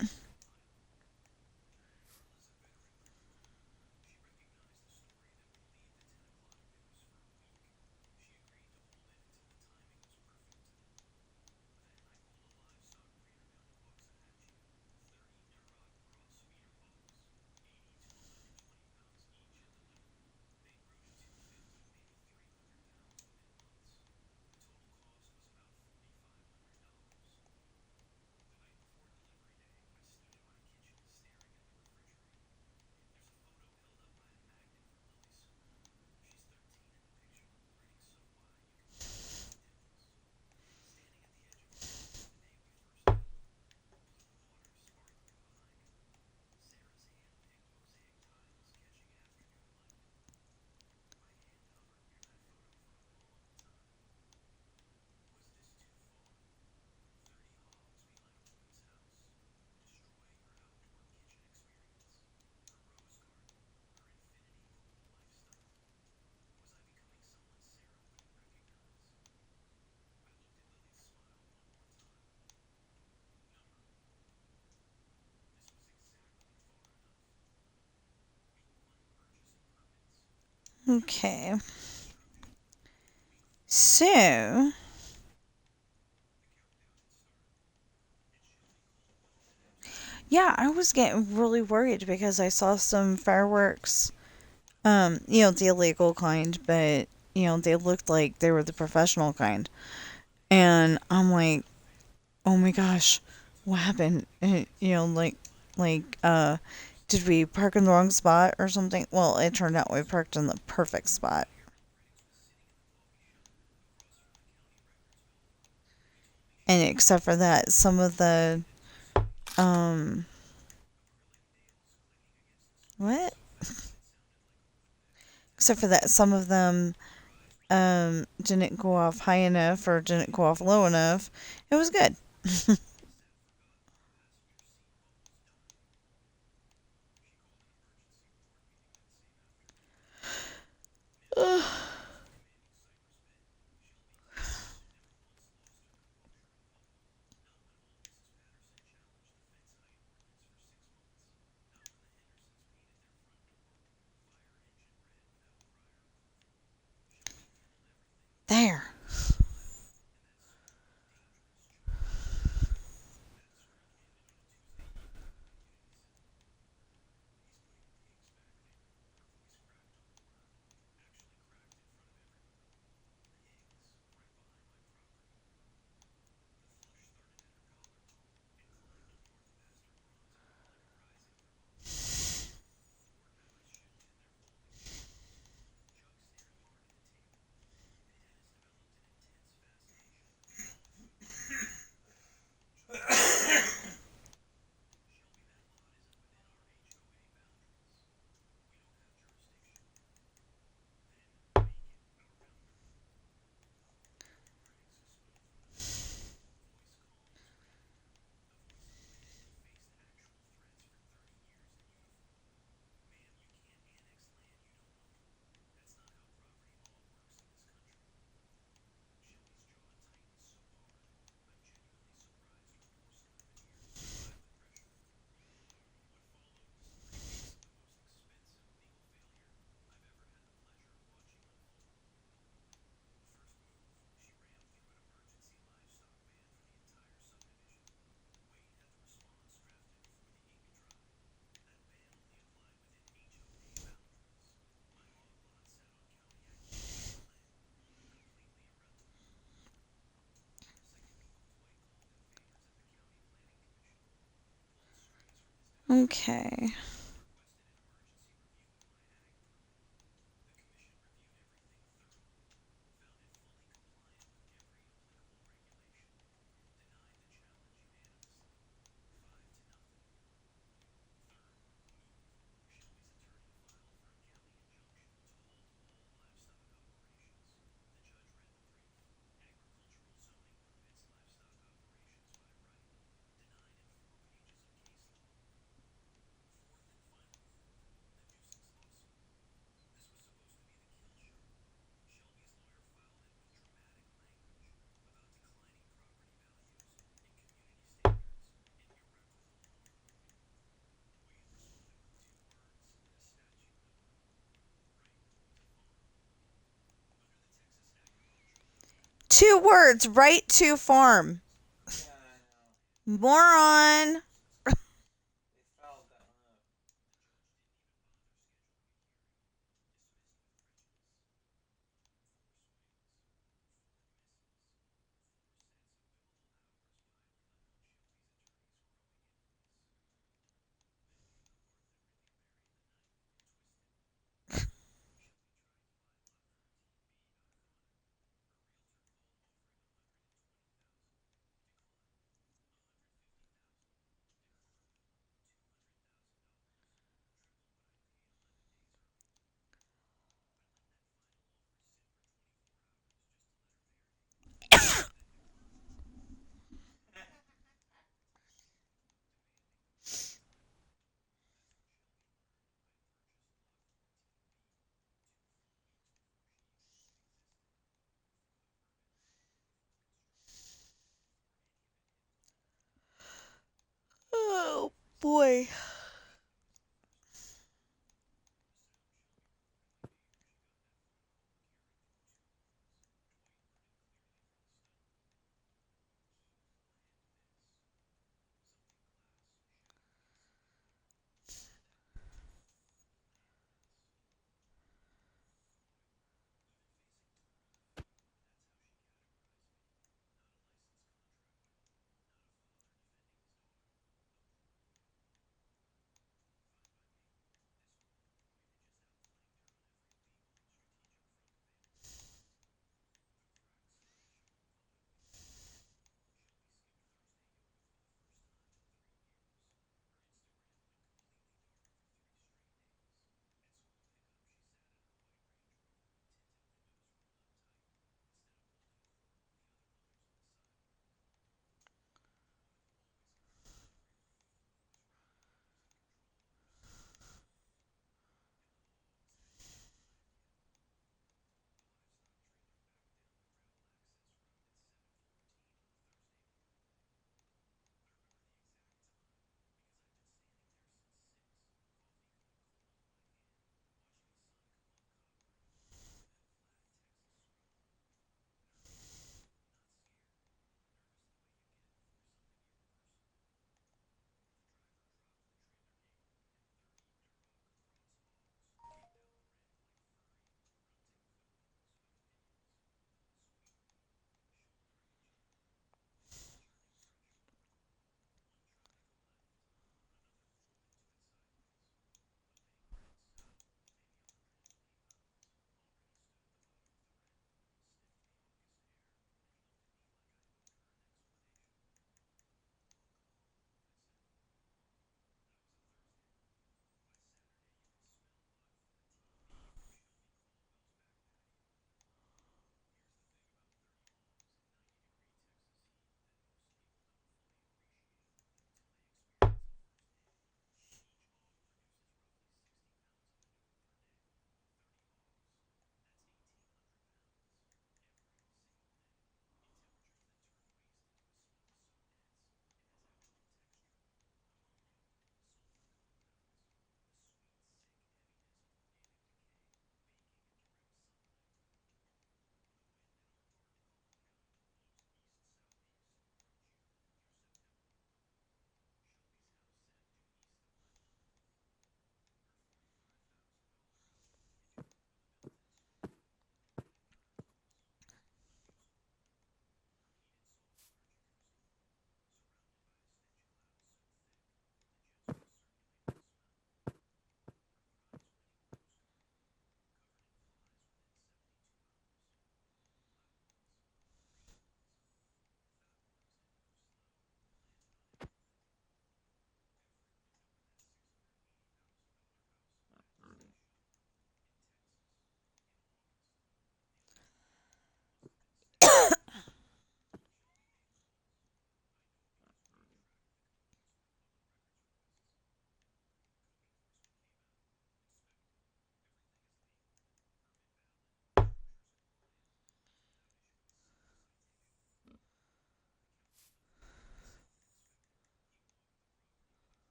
Okay. So, yeah, I was getting really worried because I saw some fireworks, the illegal kind, but, they looked like they were the professional kind. And I'm like, Oh my gosh, what happened? Did we park in the wrong spot or something? Well, it turned out we parked in the perfect spot. And except for that, some of the, um, what? Except for that, some of them, didn't go off high enough or didn't go off low enough. It was good. There. Okay. Two words, right to farm. Yeah, I know. Moron. They fouled that one up.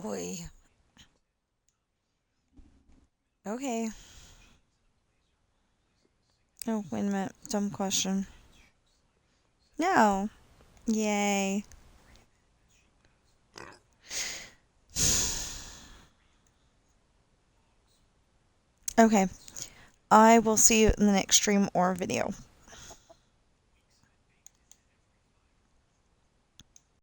Oi. Okay. Oh, wait a minute. Dumb question. No. Yay. Okay. I will see you in the next stream or video.